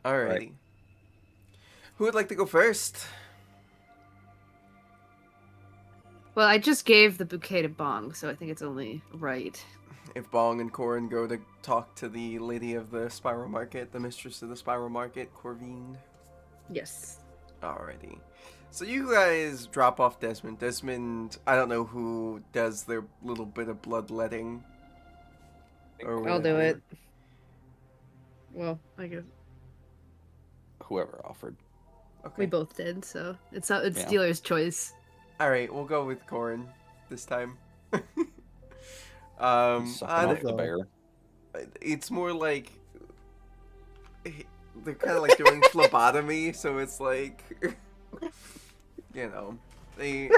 Alrighty. Right. Who would like to go first? Well, I just gave the bouquet to Bong, so I think it's only right. If Bong and Corin go to talk to the lady of the Spiral Market, the mistress of the Spiral Market, Corvine. Yes. Alrighty. So you guys drop off Desmond. Desmond, I don't know who does their little bit of bloodletting. Or I'll do whatever. it. Well, I guess Whoever offered. Okay. we both did, so it's Yeah. dealer's choice. Alright, we'll go with Corin this time. Sucking I- off the bear. it's more like they're kind of like doing phlebotomy, so it's like, you know, they.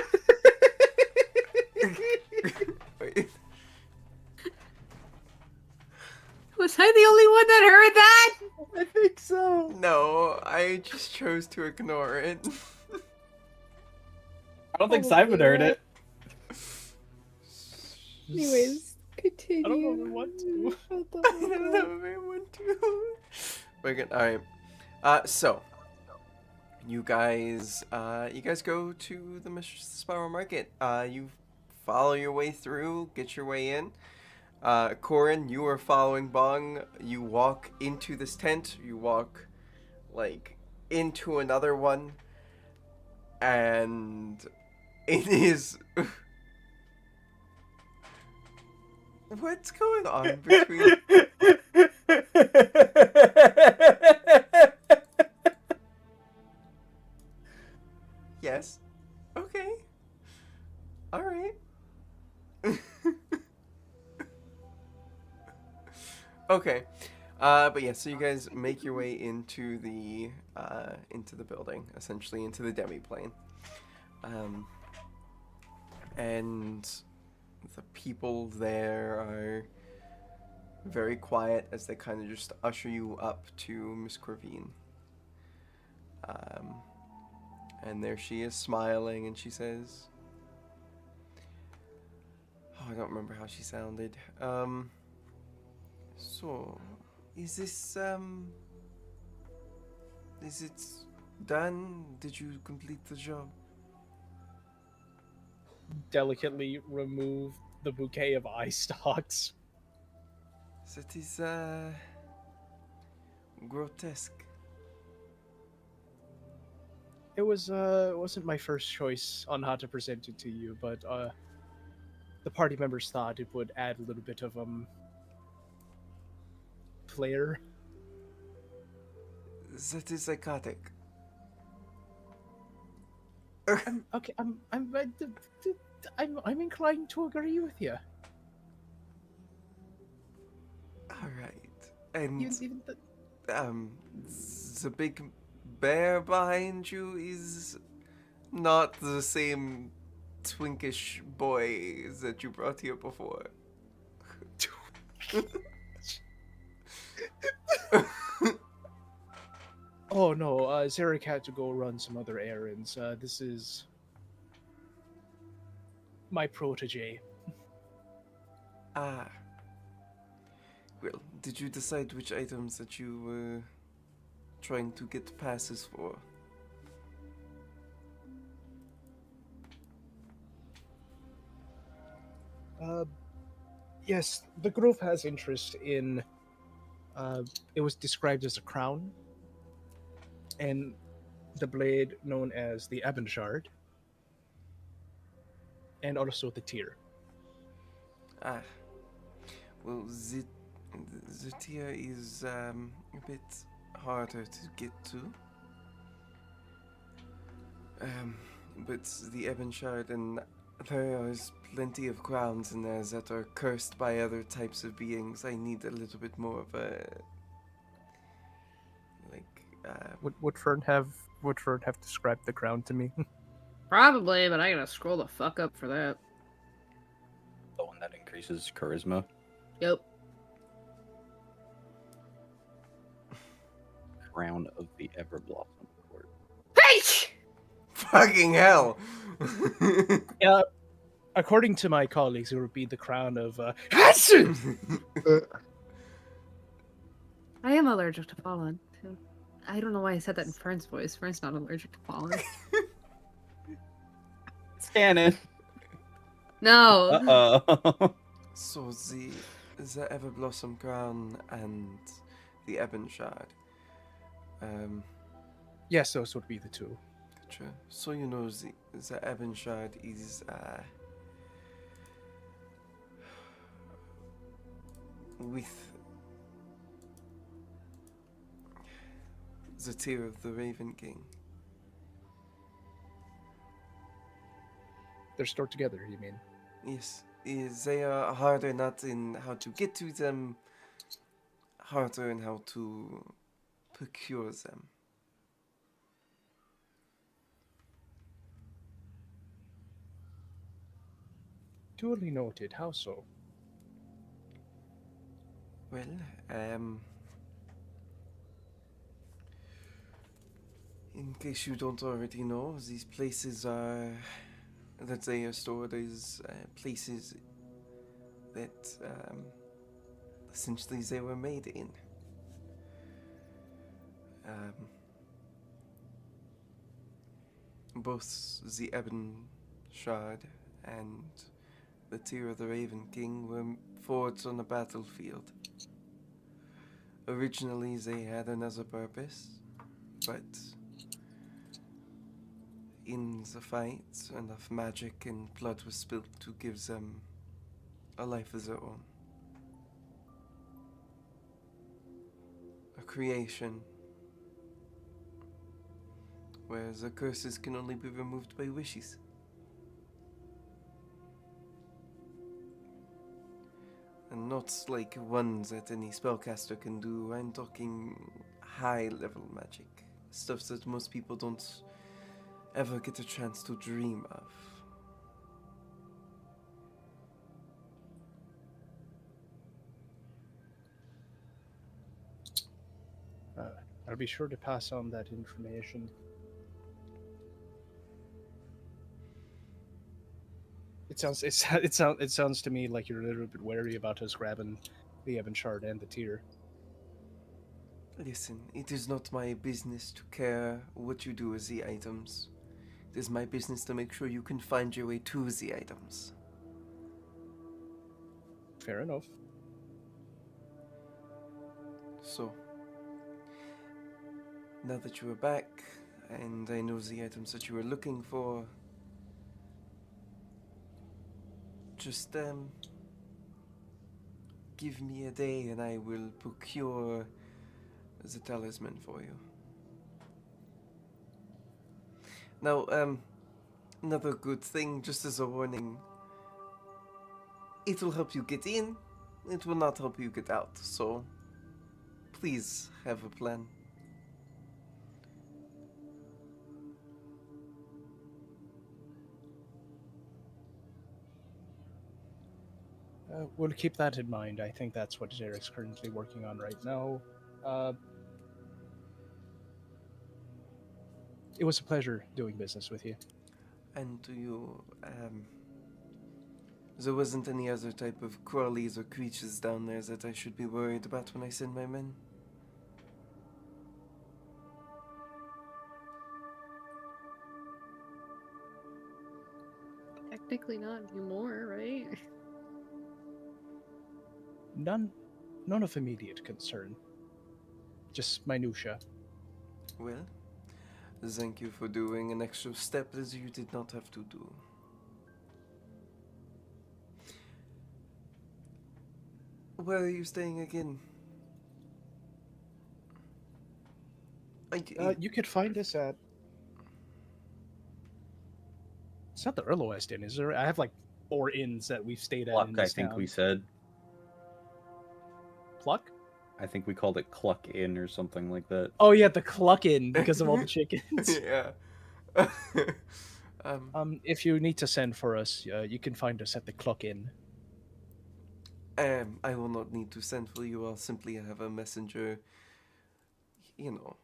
Wait. Was I the only one that heard that? I think so. No, I just chose to ignore it. I don't think Simon heard it. Anyways, continue. I don't know if I want to. I don't know if I want to. We're good. All right. So you guys go to the Mistress of the Spiral Market. You follow your way through, get your way in. Corin, you are following Bong. You walk into this tent. You walk, like, into another one, and it is. What's going on between? Yes. Okay. All right. Okay. But yeah, so you guys make your way into the building, essentially into the demi-plane. And the people there are very quiet as they kind of just usher you up to Miss Corvine. And there she is smiling, and she says, oh, I don't remember how she sounded. So, is it done? Did you complete the job? Delicately remove the bouquet of eye stalks. That is, grotesque. It wasn't my first choice on how to present it to you, but the party members thought it would add a little bit of flair. That is psychotic. Okay, I'm inclined to agree with you. Alright. And, Even the, the big bear behind you is not the same twinkish boy that you brought here before. oh no, Zarek had to go run some other errands. This is my protege. Ah. Well, did you decide which items that you were trying to get passes for? Yes, the Grove has interest in. It was described as a crown, and the blade known as the Ebon Shard, and also the tear. Ah. Well, the tier is a bit harder to get to. But the Ebon Shard, and there is plenty of crowns in there that are cursed by other types of beings. I need a little bit more of a Would Fern have described the crown to me? Probably, but I gotta scroll the fuck up for that. The one that increases charisma. Yep. Crown of the Everblossom Court. Hey! fucking hell. According to my colleagues, it would be the crown of Hansen. I am allergic to pollen. Too. I don't know why I said that in Fern's voice. Fern's not allergic to pollen. Scanning. No. Uh-oh. So the Everblossom Crown and the Ebon Shard. Yes, those would be the two. Gotcha. So you know the Ebon Shard is with the tear of the Raven King. They're stored together, you mean? Yes, they are harder not in how to get to them, harder in how to procure them. Duly noted. How so? Well, in case you don't already know, these places that they are stored as places that essentially they were made in. Both the Ebon Shard and the Tear of the Raven King were forged on a battlefield. Originally, they had another purpose, but in the fight, enough magic and blood was spilled to give them a life of their own. A creation where the curses can only be removed by wishes. And not like ones that any spellcaster can do. I'm talking high level magic. Stuff that most people don't ever get a chance to dream of. I'll be sure to pass on that information. It sounds to me like you're a little bit wary about us grabbing the Ebon Shard and the Tear. Listen, it is not my business to care what you do with the items. It is my business to make sure you can find your way to the items. Fair enough. So, now that you are back, and I know the items that you were looking for, just give me a day and I will procure the talisman for you. Now, another good thing, just as a warning, it will help you get in, it will not help you get out, so please have a plan. We'll keep that in mind. I think that's what Derek's currently working on right now. It was a pleasure doing business with you. And do you, there wasn't any other type of crawlies or creatures down there that I should be worried about when I send my men? Technically not anymore, right? None of immediate concern. Just minutia. Well, thank you for doing an extra step that you did not have to do. Where are you staying again? You could find us at. It's not the Earl West Inn, is there? I have like 4 inns that we've stayed at in Cluck, I this think town. we said. Pluck? I think we called it Cluck Inn or something like that. Oh yeah, the Cluck Inn because of all the chickens. Yeah. If you need to send for us, you can find us at the Cluck Inn. I will not need to send for you. I'll simply have a messenger,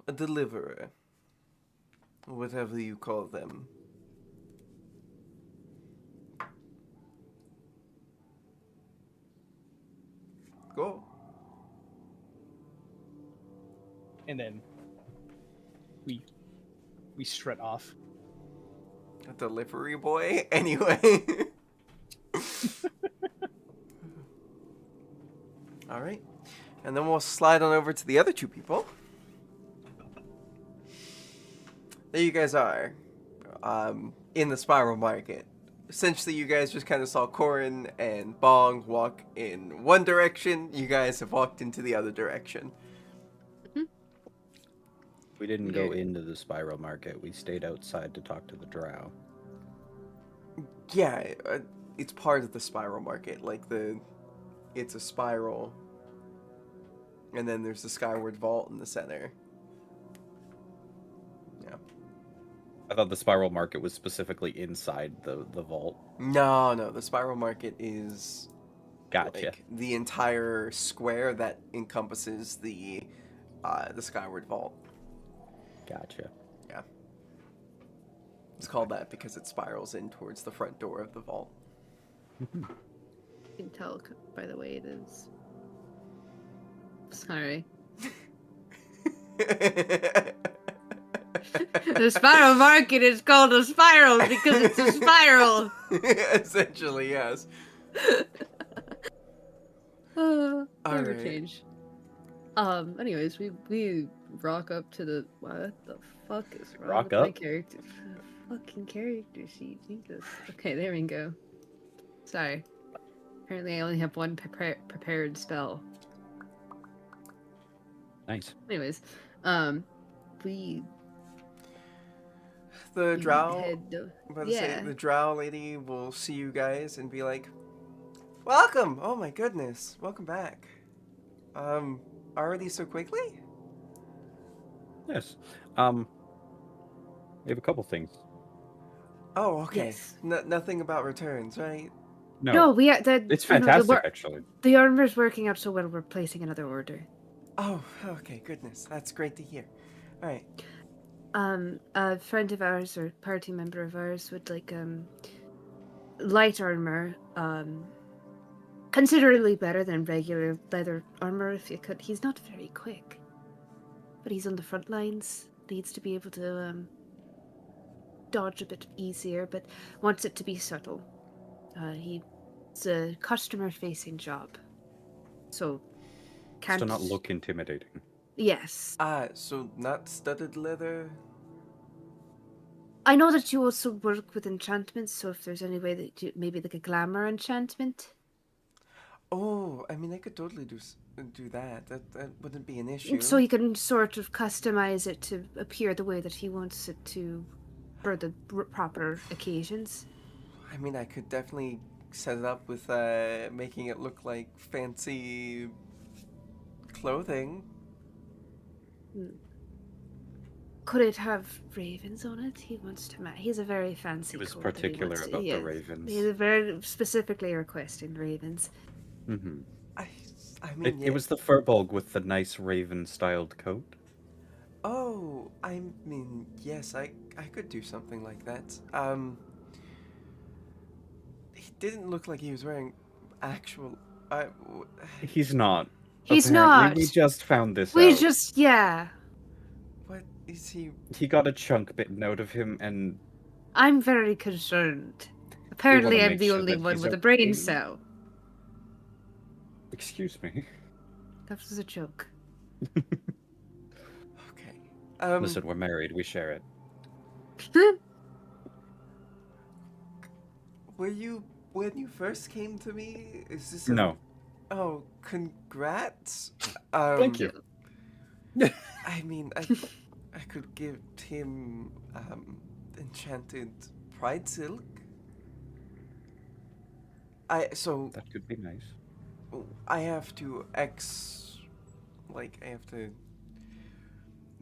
a deliverer, whatever you call them. Go. And then we strut off. A delivery boy? Anyway. Alright. And then we'll slide on over to the other two people. There you guys are. In the Spiral Market. Essentially, you guys just kind of saw Corin and Bong walk in one direction. You guys have walked into the other direction. We didn't go into the Spiral Market. We stayed outside to talk to the drow. Yeah, it's part of the Spiral Market. Like, it's a spiral. And then there's the Skyward Vault in the center. Yeah. I thought the Spiral Market was specifically inside the vault. No, the Spiral Market is Gotcha. like the entire square that encompasses the Skyward Vault. Gotcha. Yeah. It's called that because it spirals in towards the front door of the vault. You can tell by the way it is. Sorry. The Spiral Market is called a spiral because it's a spiral. Essentially, yes. Never Alright. change. Anyways, we rock up to the what the fuck is wrong Rock with my up? character? Fucking character sheet. Jesus. Okay, there we go. Sorry. Apparently, I only have one prepared spell. Nice. Anyways, we The drow, head. I'm about to say, Yeah. the drow lady will see you guys and be like, "Welcome! Oh my goodness, welcome back. Already so quickly?" Yes. We have a couple things. Oh, okay. Yes. Nothing about returns, right? No, we are. It's fantastic, actually. The armor's working out so well. We're placing another order. Oh, okay, goodness. That's great to hear. Alright. A friend of ours or party member of ours would like light armor, considerably better than regular leather armor if you could. He's not very quick, but he's on the front lines. Needs to be able to dodge a bit easier, but wants it to be subtle. It's a customer-facing job, so can't. To not look intimidating. Yes. So not studded leather? I know that you also work with enchantments, so if there's any way that you, maybe like a glamour enchantment. Oh, I mean, I could totally do that. That wouldn't be an issue. So he can sort of customize it to appear the way that he wants it to for the proper occasions. I mean, I could definitely set it up with making it look like fancy clothing. Could it have ravens on it? He wants to. He's a very fancy. He was coat that particular wants to- about yeah. the ravens. He's very specifically requesting ravens. Mm-hmm. I mean, It was the Furbolg with the nice raven-styled coat. Oh, I mean, yes, I could do something like that. He didn't look like he was wearing actual. He's not. He's Apparently. not. We just found this We out. just yeah. What is he? He got a chunk bitten out of him, and I'm very concerned. Apparently, I'm make the sure only that one he's with a okay. brain cell. excuse me. That was a joke. Okay. Listen, we're married. We share it. Were you when you first came to me? Is this? No. Oh, congrats. Thank you. I mean, I could give him enchanted pride silk. That could be nice. I have to I have to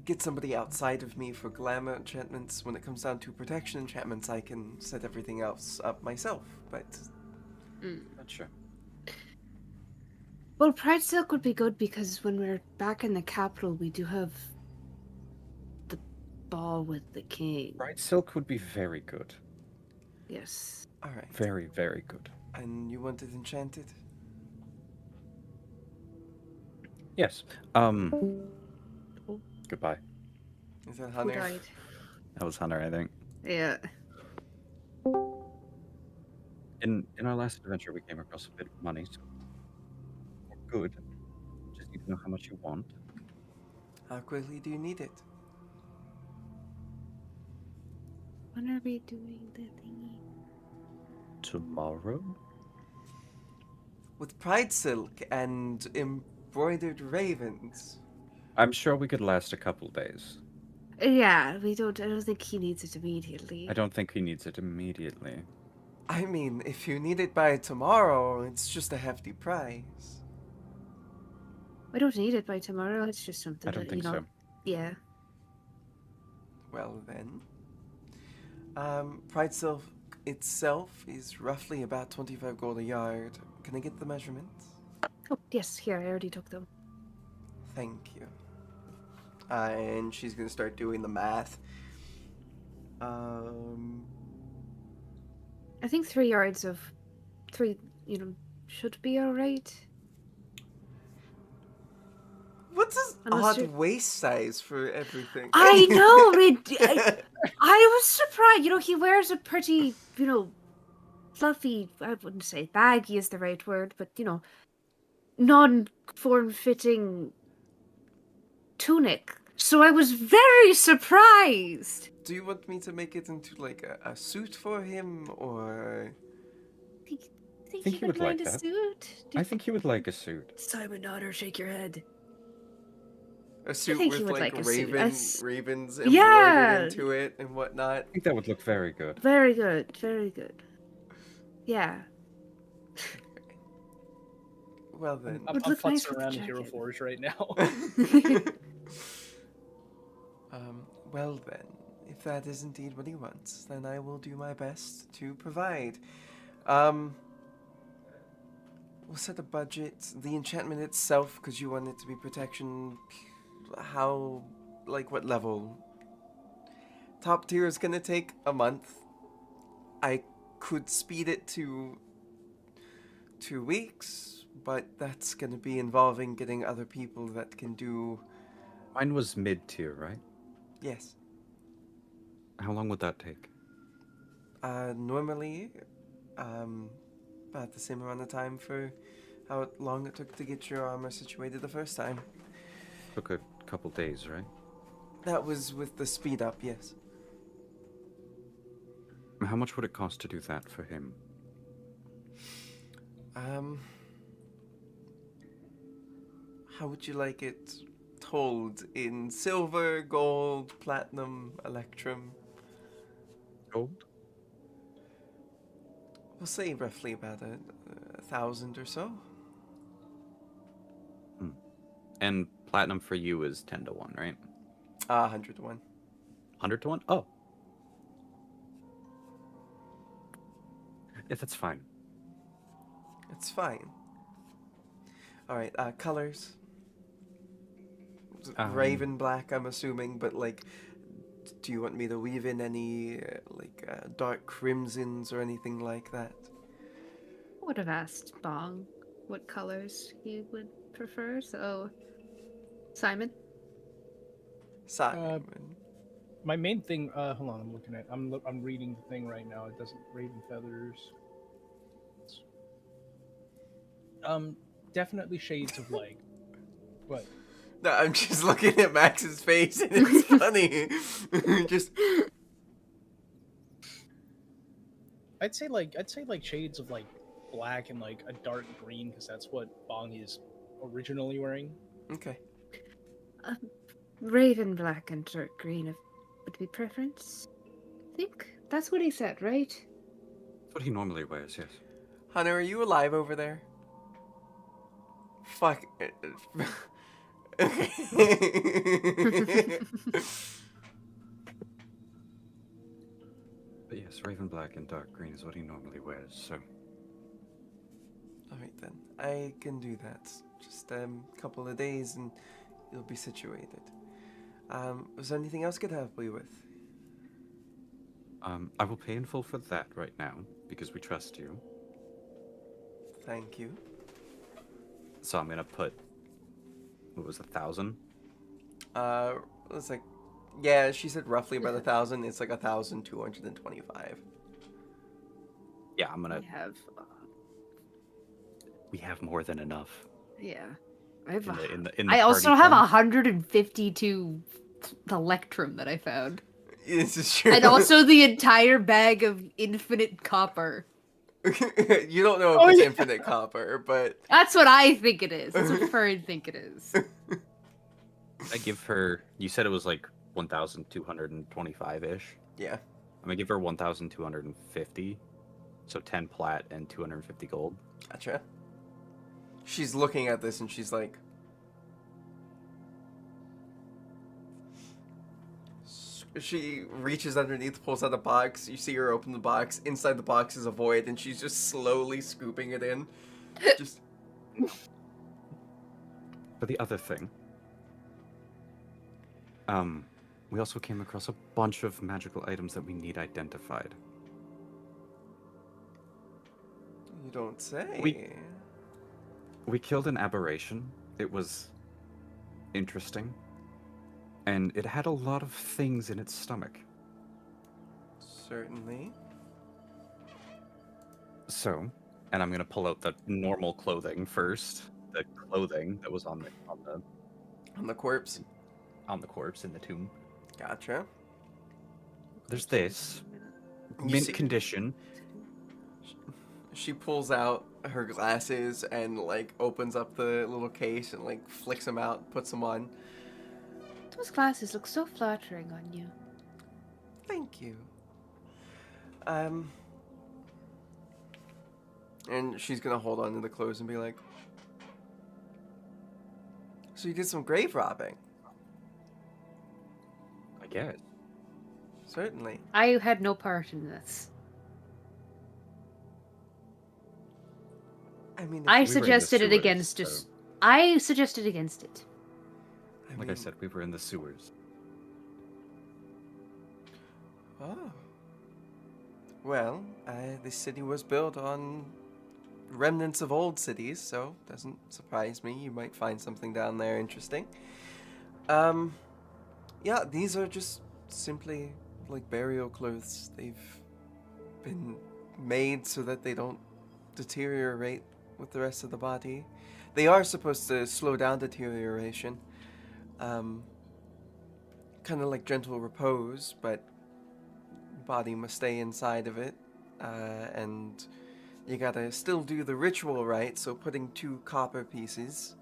get somebody outside of me for glamour enchantments. When it comes down to protection enchantments, I can set everything else up myself. But Not sure. Well, Pride Silk would be good because when we're back in the capital, we do have the ball with the king. Bright silk would be very good. Yes. all right. Very, very good. And you want it enchanted? Yes. Goodbye. Is that Who Hunter? died? That was Hunter, I think. Yeah. In our last adventure, we came across a bit of money, so we're good. Just need to know how much you want. How quickly do you need it? When are we doing the thingy? Tomorrow? With pride silk and embroidered ravens. I'm sure we could last a couple days. Yeah, I don't think he needs it immediately. I don't think he needs it immediately. I mean, if you need it by tomorrow, it's just a hefty price. I don't need it by tomorrow. It's just something I don't that, think you know. so. Yeah. Well then. Pride silk itself is roughly about 25 gold a yard. Can I get the measurements? Oh, yes, here, I already took them. Thank you. And she's gonna start doing the math. I think 3 yards of 3, should be alright. What's this Unless odd you're- waist size for everything? I know! I was surprised. He wears a pretty, fluffy, I wouldn't say baggy is the right word, but, non-form-fitting tunic. So I was very surprised. Do you want me to make it into like a suit for him, or Think Think he he would would like mind a that. suit? I think he would like a suit. Simon Otter, shake your head. a suit think he with would like like a suit. ravens embroidered Yeah. into it and whatnot? I think that would look very good. Very good, very good. Yeah. Well then. I'm Would look nice futzing with the around in Hero jacket. Forge right now. Well then, if that is indeed what he wants, then I will do my best to provide. We'll set a budget. The enchantment itself, because you want it to be protection, how, like what level? Top tier is gonna take a month. I could speed it to 2 weeks, but that's gonna be involving getting other people that can do. Mine was mid-tier, right? Yes. How long would that take? Normally, about the same amount of time for how long it took to get your armor situated the first time. Took a couple days, right? That was with the speed up, yes. How much would it cost to do that for him? How would you like it told? In silver, gold, platinum, electrum? Gold? We'll say roughly about 1,000 or so. And platinum for you is 10 to 1, right? 100 to 1. 100 to 1? Oh. Yeah, that's fine. It's fine. Alright, colors. Raven black, I'm assuming, but like, do you want me to weave in any dark crimsons or anything like that? I would have asked Bong what colors he would prefer, so Simon? Simon. My main thing. Hold on, I'm looking at. I'm reading the thing right now. It doesn't raven feathers. Definitely shades of like. What? No, I'm just looking at Max's face and it's funny. Just I'd say like shades of like black and like a dark green because that's what Bong is originally wearing. okay. Raven black and dark green would be preference. I think that's what he said, right? That's what he normally wears, yes. Hunter, are you alive over there? Fuck. Okay. But yes, raven black and dark green is what he normally wears, so... Alright then. I can do that. Just a couple of days and you'll be situated. Was there anything else I could help you with? I will pay in full for that right now, because we trust you. Thank you. So I'm gonna put What was 1,000? It's like, yeah, she said roughly about 1,000. It's like 1,225. Yeah, I'm I gonna. have, We have more than enough. yeah. I have. In the I also party have fund. 152 electrum that I found, This is true. and also the entire bag of infinite copper. You don't know if Oh, it's yeah. infinite copper, but That's what I think it is. That's what Fern think it is. I give her. You said it was like 1,225 ish. yeah. I'm gonna give her 1,250. So 10 plat and 250 gold. Gotcha. She's looking at this and she's like, she reaches underneath, pulls out a box. You see her open the box. Inside the box is a void, and she's just slowly scooping it in. Just For the other thing, we also came across a bunch of magical items that we need identified. you don't say. We killed an aberration. It was interesting. And it had a lot of things in its stomach. Certainly. So, and I'm gonna pull out the normal clothing first. The clothing that was on the On the corpse. corpse in the tomb. Gotcha. There's this You mint see- condition. She pulls out her glasses and like opens up the little case and like flicks them out, puts them on. Those glasses look so flattering on you. Thank you. And she's gonna hold on to the clothes and be like, so you did some grave robbing? I guess. Certainly. I had no part in this. I mean, I if- We were in the suggested it sewers, against so- just. I suggested against it. Like I said, we were in the sewers. Oh. Well, this city was built on remnants of old cities, so doesn't surprise me. You might find something down there interesting. Yeah, these are just simply like burial clothes. They've been made so that they don't deteriorate with the rest of the body. They are supposed to slow down deterioration. Kind of like gentle repose, but body must stay inside of it. And you gotta still do the ritual right, so putting 2 copper pieces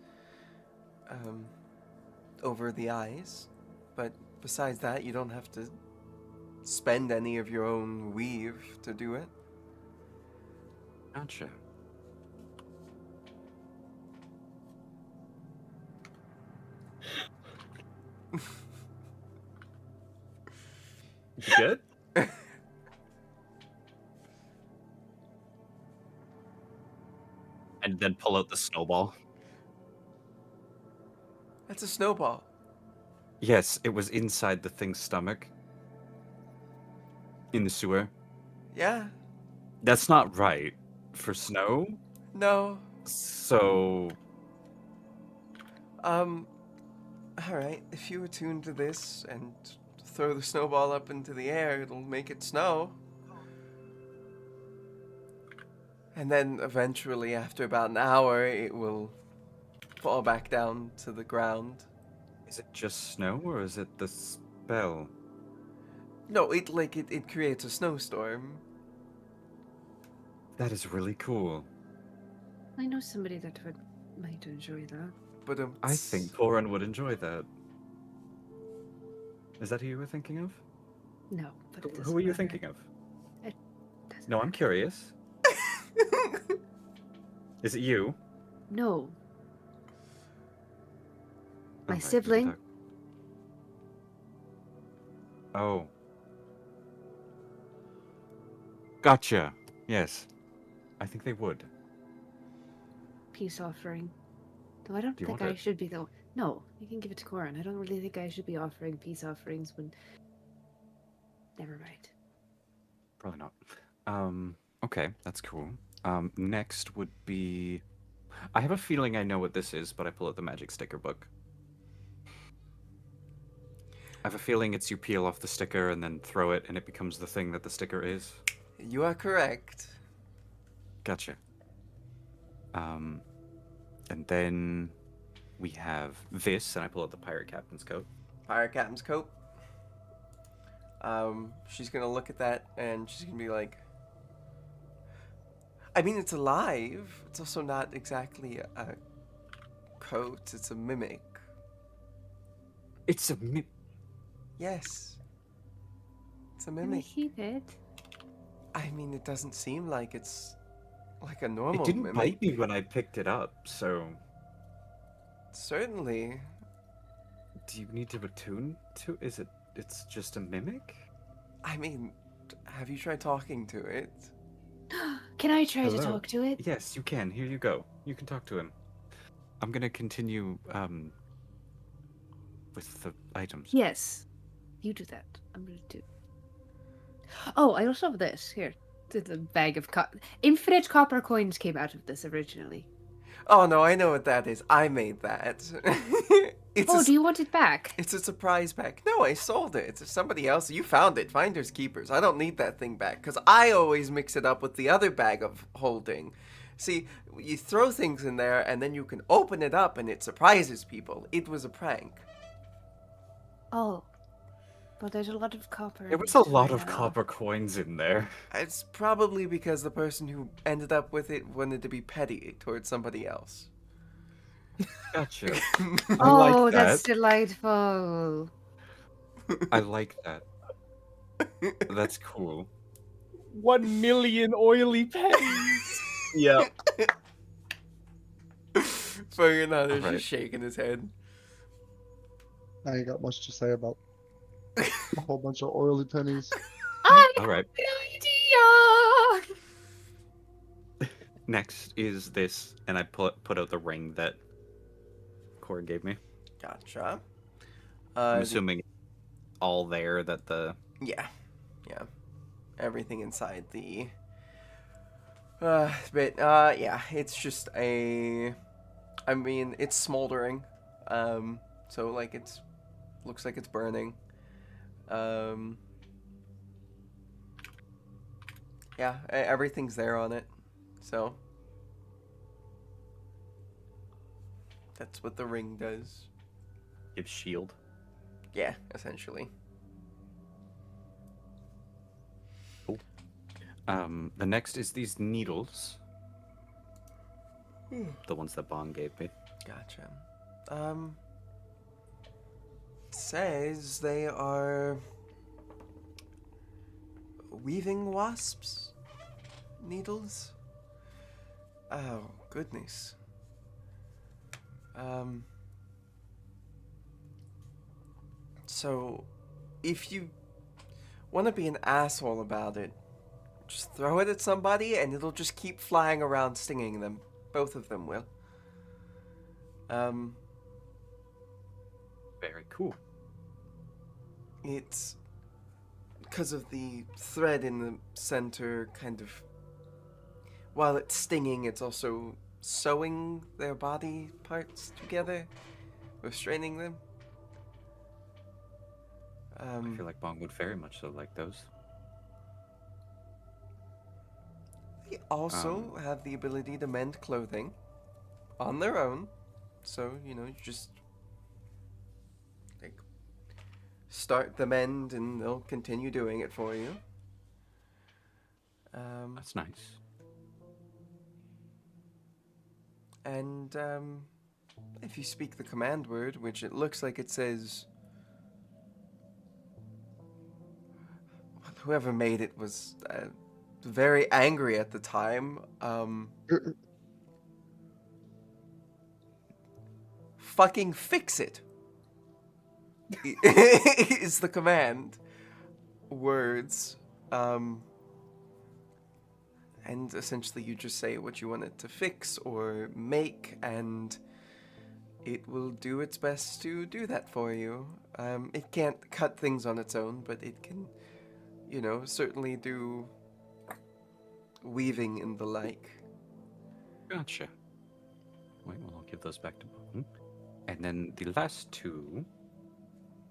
over the eyes. But besides that, you don't have to spend any of your own weave to do it. Gotcha. You good? And then pull out the snowball. That's a snowball. Yes, it was inside the thing's stomach. In the sewer. Yeah. That's not right for snow. No. So Alright, if you attune to this and throw the snowball up into the air, it'll make it snow. And then eventually, after about an hour, it will fall back down to the ground. is it just snow or is it the spell? No, it creates a snowstorm. That is really cool. I know somebody that might enjoy that. But I think Corin would enjoy that. Is that who you were thinking of? No, but it Who doesn't were you matter. thinking of? It doesn't No, I'm matter. curious. Is it you? No, Oh, My right, we can sibling? talk. Oh. Gotcha. Yes. I think they would. peace offering. Though I don't Do you think want I it? should be though. No, you can give it to Corin. I don't really think I should be offering peace offerings when. Never mind. Probably not. Okay, that's cool. Next would be... I have a feeling I know what this is, but I pull out the magic sticker book. I have a feeling it's you peel off the sticker and then throw it, and it becomes the thing that the sticker is. You are correct. Gotcha. And then we have this, and I pull out the pirate captain's coat. Pirate captain's coat. She's gonna look at that and she's gonna be like, I mean, it's alive. It's also not exactly a coat. It's a mimic. It's a Yes. It's a Can we mimic. keep it? I mean, it doesn't seem like it's like a normal It didn't mimic. bite me when I picked it up, so Certainly. do you need to attune to? It's just a mimic? I mean, have you tried talking to it? Can I try to Hello? talk to it? Yes, you can. Here you go. You can talk to him. I'm gonna continue with the items. Yes. You do that. I'm gonna do. Oh, I also have this here. The bag of infinite copper coins came out of this originally. Oh no, I know what that is. I made that. Do you want it back? It's a surprise pack. No, I sold it. It's somebody else. You found it. Finders keepers. I don't need that thing back because I always mix it up with the other bag of holding. See, you throw things in there and then you can open it up and it surprises people. It was a prank. Oh. But there's a lot of copper. There was in a it lot right of now. copper coins in there. It's probably because the person who ended up with it wanted to be petty towards somebody else. Gotcha. Oh, I like that's that. delightful. I like that. That's cool. 1 million oily pennies. Yeah. Fucking Hunter's Alright. just shaking his head. I ain't got much to say about a whole bunch of oily pennies. I All right. have an idea. Next is this, and I put out the ring that Cora gave me. Gotcha. I'm assuming all there that the Yeah. Everything inside the yeah, it's just I mean, it's smoldering. So like looks like it's burning. Yeah, everything's there on it. So that's what the ring does. gives shield. Yeah, essentially. The next is these needles. The ones that Bong gave me. Gotcha. Says they are weaving wasps needles. Oh goodness. So if you want to be an asshole about it, just throw it at somebody and it'll just keep flying around stinging them. Both of them will. Very cool. It's because of the thread in the center, kind of. While it's stinging, it's also sewing their body parts together, restraining them. I feel like Bong would very much so like those. They also have the ability to mend clothing on their own. So, you just like start the mend and they'll continue doing it for you. That's nice. And if you speak the command word, which it looks like it says, whoever made it was very angry at the time. Fucking fix it is the command words. And essentially you just say what you want it to fix or make, and it will do its best to do that for you. It can't cut things on its own, but it can, certainly do weaving and the like. Gotcha. Wait, well, I'll give those back to Bong. And then the last two.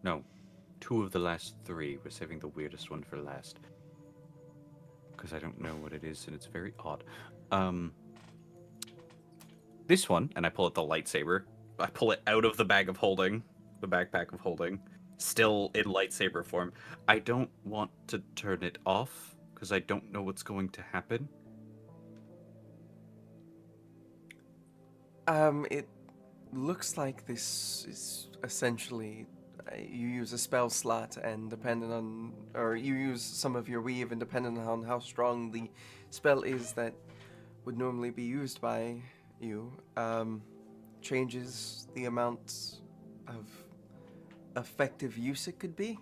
No, 2 of the last 3. We're saving the weirdest one for last. Because I don't know what it is, and it's very odd. This one, and I pull out the lightsaber. I pull it out of the bag of holding, the backpack of holding, still in lightsaber form. I don't want to turn it off, because I don't know what's going to happen. It looks like this is essentially you use a spell slot, and depending on, or you use some of your weave, and depending on how strong the spell is that would normally be used by you, changes the amount of effective use it could be.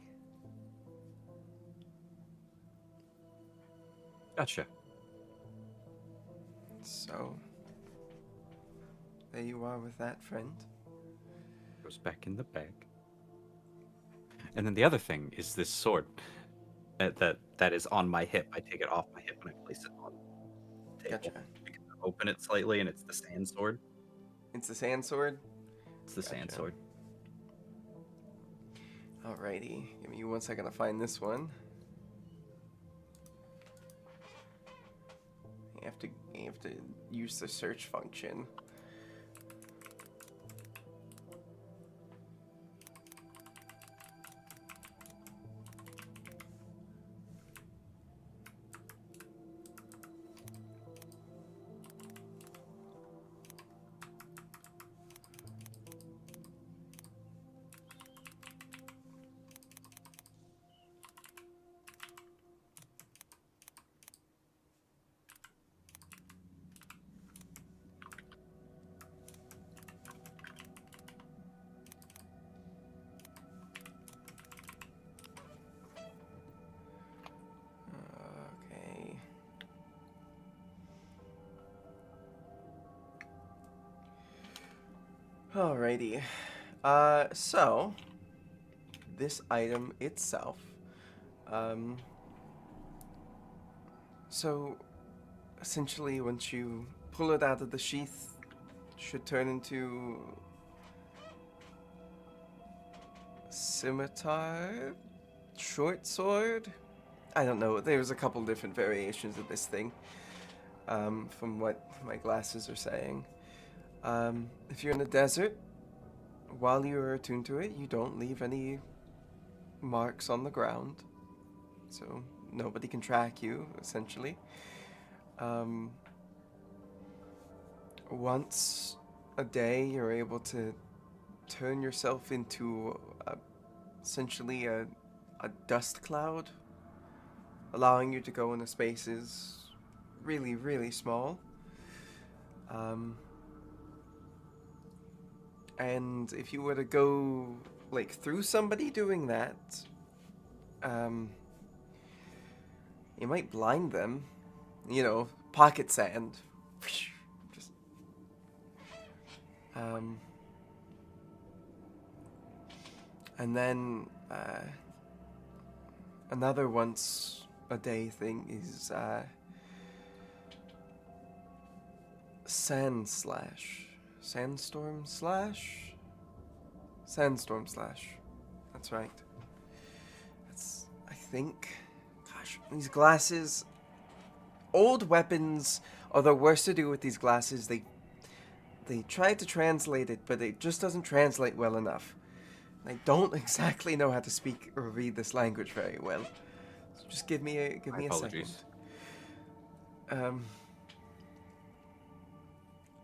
Gotcha. So, there you are with that, friend. Goes back in the bag. And then the other thing is this sword that is on my hip. I take it off my hip and I place it on the table. Gotcha. I can open it slightly, and it's the sand sword. It's the sand sword? It's the sand Gotcha. sword. Alrighty, give me 1 second to find this one. You have to use the search function. Okay. Alrighty. So this item itself. So essentially, once you pull it out of the sheath, it should turn into scimitar, short sword. I don't know. There's a couple different variations of this thing, from what my glasses are saying. If you're in the desert, while you're attuned to it, you don't leave any marks on the ground, so nobody can track you, essentially. Once a day, you're able to turn yourself into essentially a dust cloud, allowing you to go into spaces really, really small. And if you were to go, like, through somebody doing that, you might blind them. You know, pocket sand. Just, and then, another once a day thing is, Sandstorm slash? Sandstorm slash. That's right. That's, I think. Gosh, these glasses. Old weapons are the worst to do with these glasses. They tried to translate it, but it just doesn't translate well enough. I don't exactly know how to speak or read this language very well. So just give me a second. Apologies.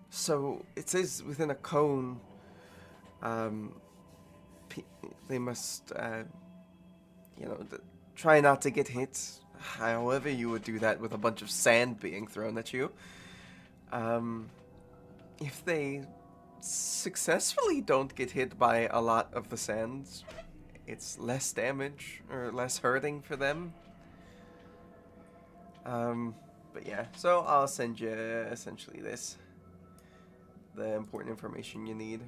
So it says within a cone, they must, try not to get hit. However, you would do that with a bunch of sand being thrown at you. If they successfully don't get hit by a lot of the sands, it's less damage or less hurting for them. But yeah, so I'll send you essentially this. The important information you need.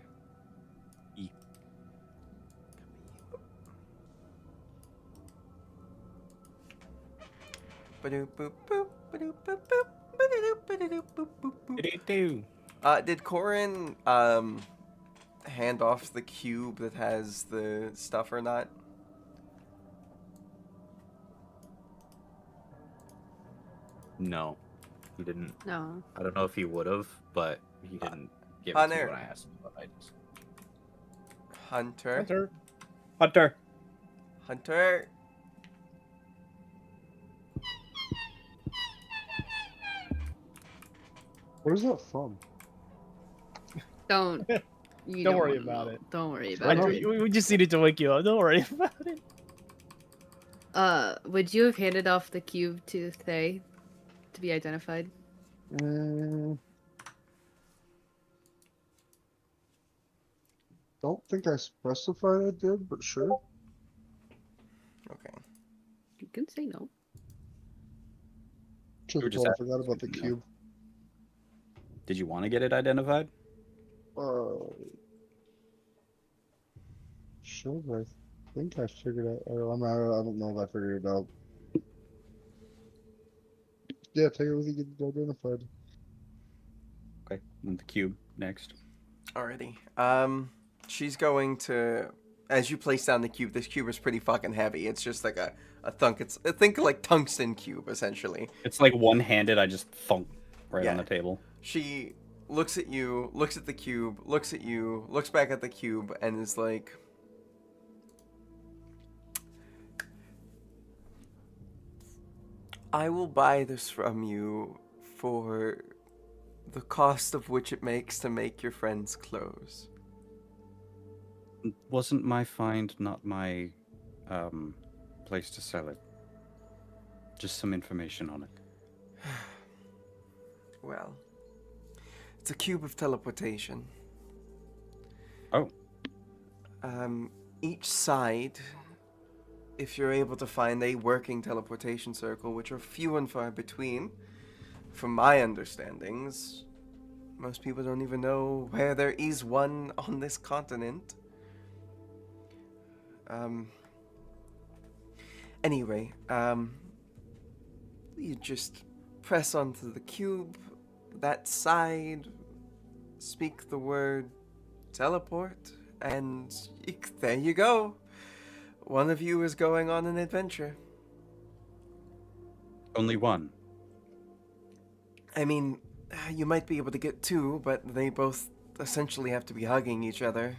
Did Corin hand off the cube that has the stuff or not? No, he didn't. No. I don't know if he would have, but he didn't give it to me Hunter. when I asked him. But I just... Hunter. Hunter. Hunter. Hunter. Where's that from? Don't. You Don't worry wanna about know. it. Don't worry I about know. it. We just needed to wake you up. Don't worry about it. Would you have handed off the cube to Thay to be identified? Don't think I specified I did, but sure. Okay. You can say no. Just, were just I asking forgot about the something, cube. Did you want to get it identified? Sure, but I think I figured it. I don't know if I figured it out. Yeah, take it with you, get it identified. Okay, and the cube next. Alrighty. She's going to, as you place down the cube, this cube is pretty fucking heavy. It's just like a thunk. It's think like tungsten cube essentially. It's like one-handed. I just thunk right Yeah. on the table. She looks at you, looks at the cube, looks at you, looks back at the cube, and is like, I will buy this from you for the cost of which it makes to make your friends' clothes. Wasn't my find not my place to sell it? Just some information on it. Well, it's a cube of teleportation. Oh. Each side, if you're able to find a working teleportation circle, which are few and far between, from my understandings, most people don't even know where there is one on this continent. Anyway, you just press onto the cube, that side, speak the word teleport, and there you go. One of you is going on an adventure. Only one. I mean, you might be able to get two, but they both essentially have to be hugging each other.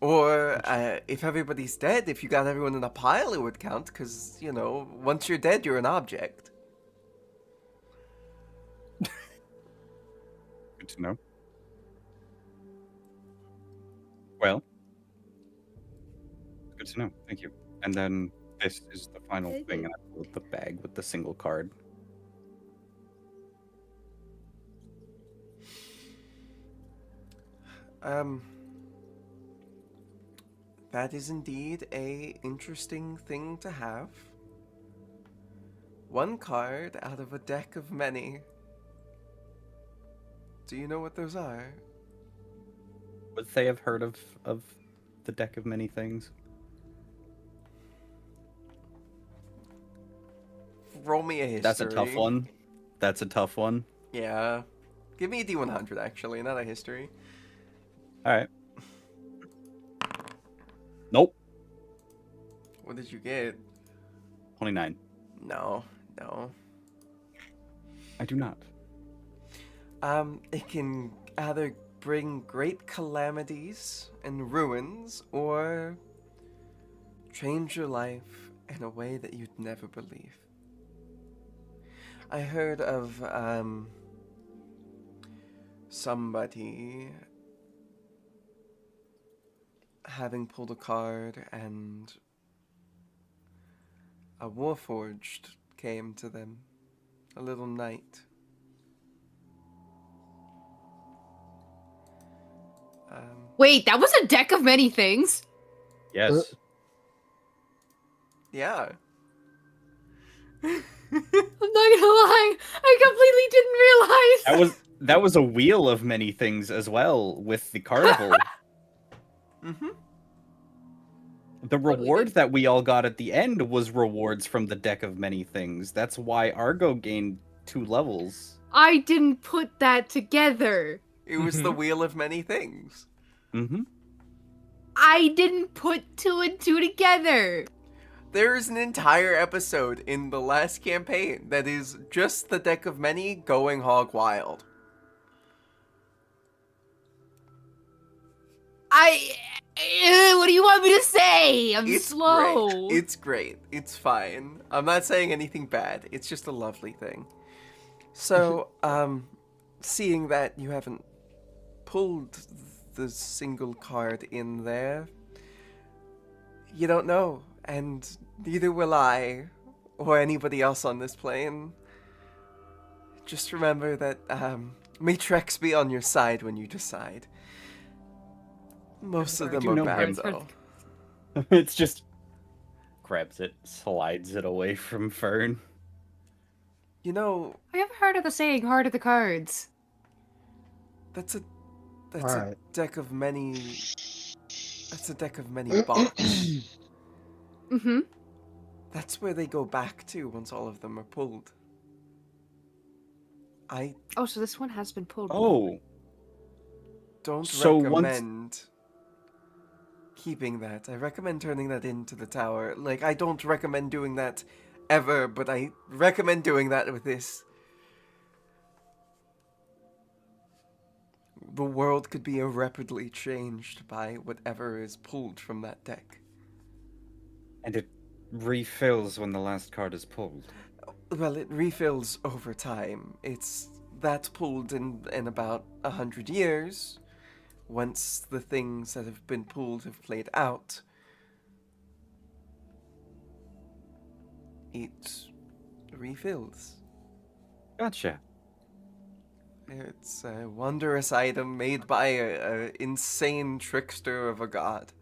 Or, if everybody's dead, if you got everyone in a pile, it would count, because, you know, once you're dead, you're an object. Good to know. Well, good to know. Thank you. And then this is the final Thank thing, you. and I pull the bag with the single card. That is indeed a interesting thing to have. One card out of a deck of many. Do you know what those are? Would they have heard of the deck of many things? Roll me a history. That's a tough one. That's a tough one. Yeah. Give me a D100, actually, not a history. All right. Nope. What did you get? 29. No. I do not. It can either bring great calamities and ruins, or change your life in a way that you'd never believe. I heard of, somebody having pulled a card and a warforged came to them. A little knight. Wait, that was a deck of many things? Yes. Yeah. I'm not gonna lie, I completely didn't realize. That was a wheel of many things as well with the carnival. Mm-hmm. The reward that we all got at the end was rewards from the deck of many things. That's why Argo gained 2 levels. I didn't put that together. It was the wheel of many things. Mm-hmm. I didn't put 2 and 2 together. There is an entire episode in the last campaign that is just the deck of many going hog wild. What do you want me to say? I'm It's slow. great. It's great. It's fine. I'm not saying anything bad. It's just a lovely thing. So, seeing that you haven't pulled the single card in there, you don't know, and neither will I, or anybody else on this plane. Just remember that, may Trex be on your side when you decide. Most of I them do are know bad, him. though. It's just grabs it, slides it away from Fern. You know, I ever heard of the saying "heart of the cards"? that's a Alright. deck of many. That's a deck of many box. Mm-hmm. That's where they go back to once all of them are pulled. I Oh, so this one has been pulled. Oh, don't So once- recommend keeping that. I recommend turning that into the tower. Like, I don't recommend doing that ever, but I recommend doing that with this. The world could be irreparably changed by whatever is pulled from that deck. and it refills when the last card is pulled. Well, it refills over time. That's pulled in about 100 years. Once the things that have been pulled have played out, it refills. Gotcha. It's a wondrous item made by a insane trickster of a god.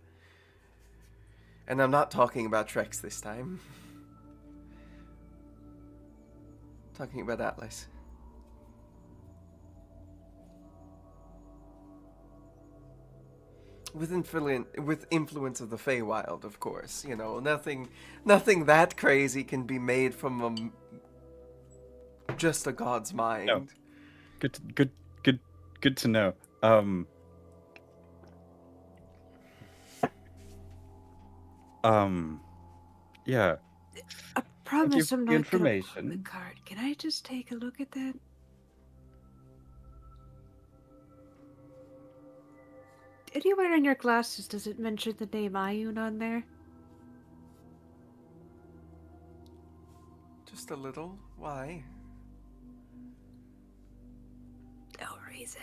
And I'm not talking about Trex this time. Talking about Atlas. With influence of the Feywild, of course. You know, nothing that crazy can be made from just a god's mind. No. Good to know. Yeah. I promise you I'm for not the gonna pull the information. card. Can I just take a look at that? Anywhere in your glasses does it mention the name Ayun on there? Just a little. Why? No reason.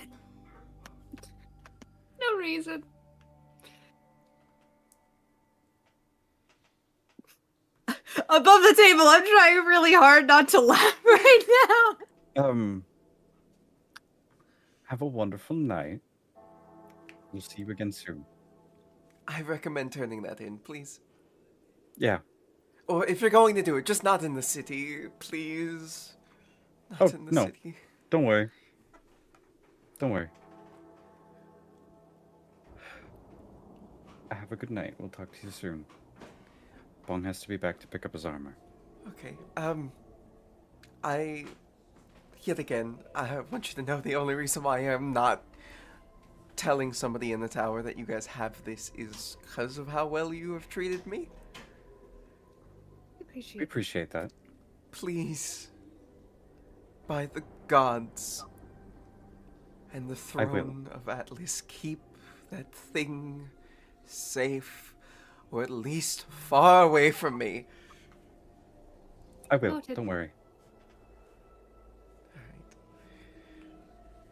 No reason. Above the table, I'm trying really hard not to laugh right now. Have a wonderful night. We'll see you again soon. I recommend turning that in, please. Yeah. Or if you're going to do it, just not in the city, please. Not Oh, in the no. city. Don't worry. Don't worry. Have a good night. We'll talk to you soon. Bong has to be back to pick up his armor. Okay, yet again, I want you to know the only reason why I'm not telling somebody in the tower that you guys have this is because of how well you have treated me. We appreciate that. Please, by the gods and the I will. throne of Atlas, keep that thing safe, or at least far away from me. I will. Noted. Don't worry.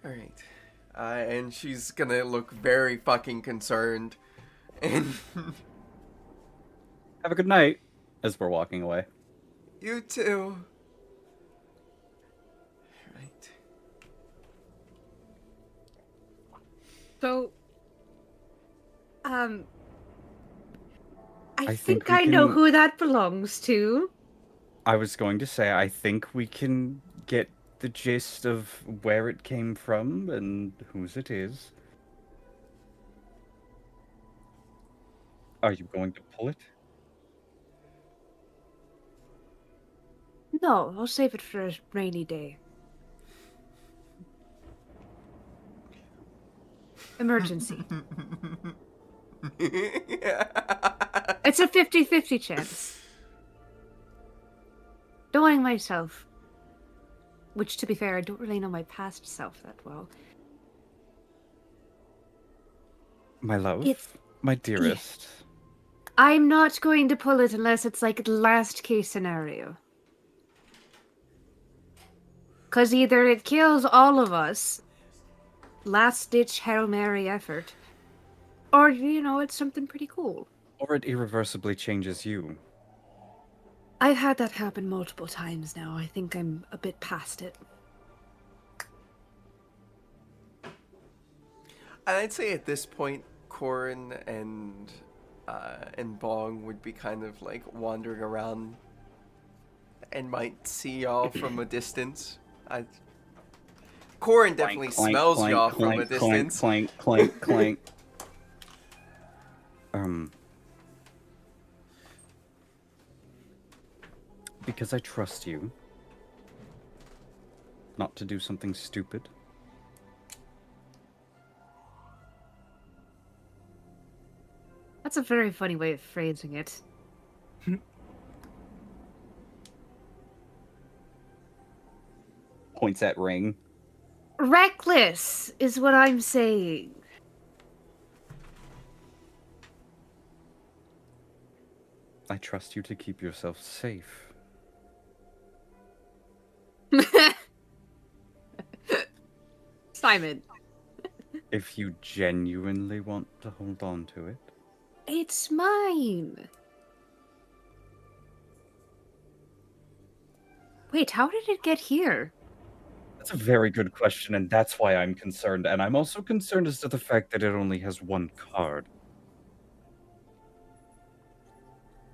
Alright. And she's gonna look very fucking concerned. And Have a good night. As we're walking away. you too. Right. So, I I think think we I know can- who that belongs to. I was going to say, I think we can get the gist of where it came from and whose it is. Are you going to pull it? No, I'll save it for a rainy day. Emergency. It's a 50-50 chance. knowing myself, which to be fair, I don't really know my past self that well. My love, It's my dearest. I'm not going to pull it unless it's like the last case scenario. Because either it kills all of us, last ditch Hail Mary effort, or, you know, it's something pretty cool. Or it irreversibly changes you. I've had that happen multiple times now. I think I'm a bit past it. I'd say at this point, Corin and Bong would be kind of like wandering around and might see y'all from a distance. Corin definitely smells y'all from a distance. Clank, clank, clank. Because I trust you not to do something stupid. That's a very funny way of phrasing it. Points at Ring. Reckless is what I'm saying. I trust you to keep yourself safe. Simon. If you genuinely want to hold on to it. It's mine. Wait, how did it get here? That's a very good question, and that's why I'm concerned. And I'm also concerned as to the fact that it only has one card.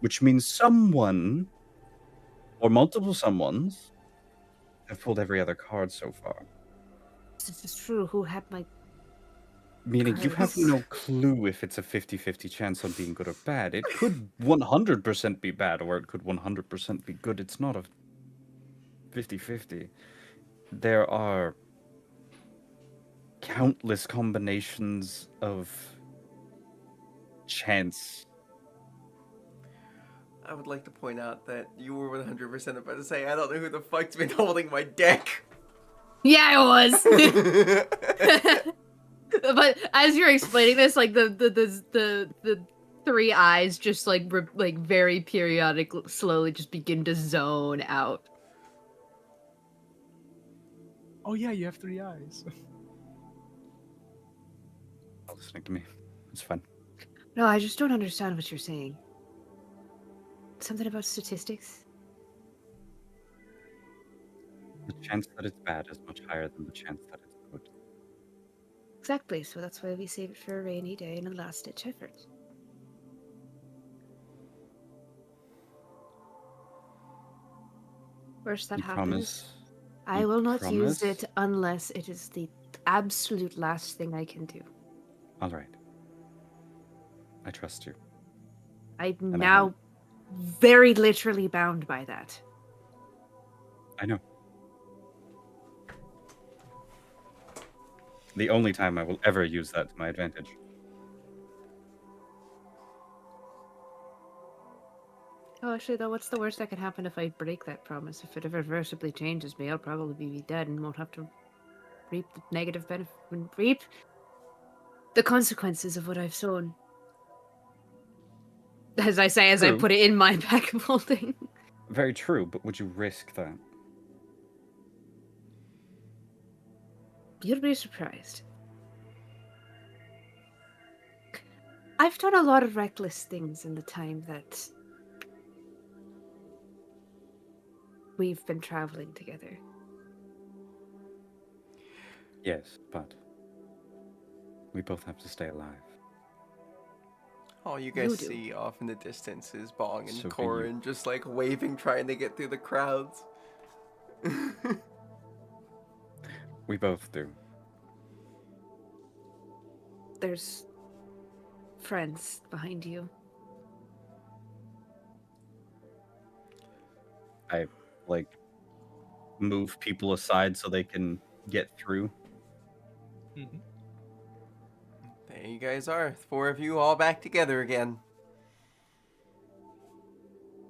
Which means someone, or multiple someones, have pulled every other card so far. This is true. Who had my... Meaning you have no clue if it's a 50-50 chance on being good or bad. It could 100% be bad, or it could 100% be good. It's not a 50-50. There are countless combinations of chance. I would like to point out that you were 100% about to say, I don't know who the fuck's been holding my deck. Yeah, I was. But as you're explaining this, like the three eyes just like very periodic, slowly just begin to zone out. Oh yeah, you have 3 eyes. Listening to me. It's fun. No, I just don't understand what you're saying. Something about statistics? The chance that it's bad is much higher than the chance that it's good. Exactly, so that's why we save it for a rainy day and a last-ditch effort. Worst that You happens, promise? I You will not use promise? it unless it is the absolute last thing I can do. All right. I trust you. I'm And I now won't. very literally bound by that. I know. The only time I will ever use that to my advantage. Oh, actually, though, what's the worst that could happen if I break that promise? If it irreversibly changes me, I'll probably be dead and won't have to reap the negative benefit, reap the consequences of what I've sown. As I say, as I True. put it in my bag of holding. Very true, but would you risk that? You'd be surprised. I've done a lot of reckless things in the time that we've been traveling together. Yes, but we both have to stay alive. All you guys You do. see off in the distance is Bong and So do you. Corin just like waving, trying to get through the crowds. We both do. There's friends behind you. I like move people aside so they can get through. Mhm. There you guys are, 4 of you all back together again.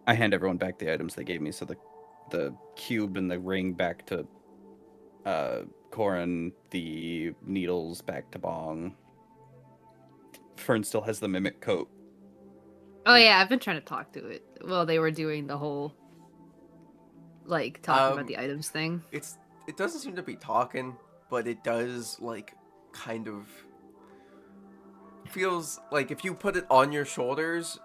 I hand everyone back the items they gave me so the the cube and the ring back to Corin, the needles back to Bong. Fern still has the mimic coat. Oh yeah, I've been trying to talk to it. Well, they were doing the whole like talking about the items thing. It doesn't seem to be talking, but it does like kind of feels like if you put it on your shoulders,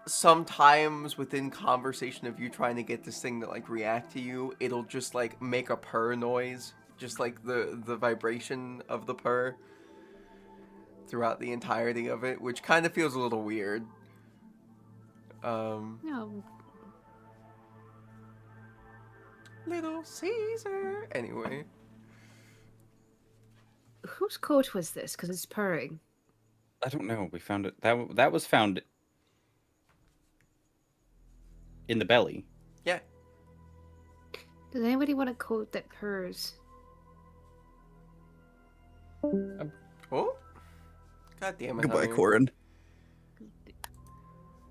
sometimes within conversation of you trying to get this thing to like react to you, it'll just like make a purr noise, just like the vibration of the purr throughout the entirety of it, which kind of feels a little weird. No. Little Caesar. Anyway, Whose coat was this? Because it's purring. I don't know. We found it. That was found in the belly. yeah. Does anybody want a coat that purrs? Oh, god damn it! Goodbye, Hunter. Corin.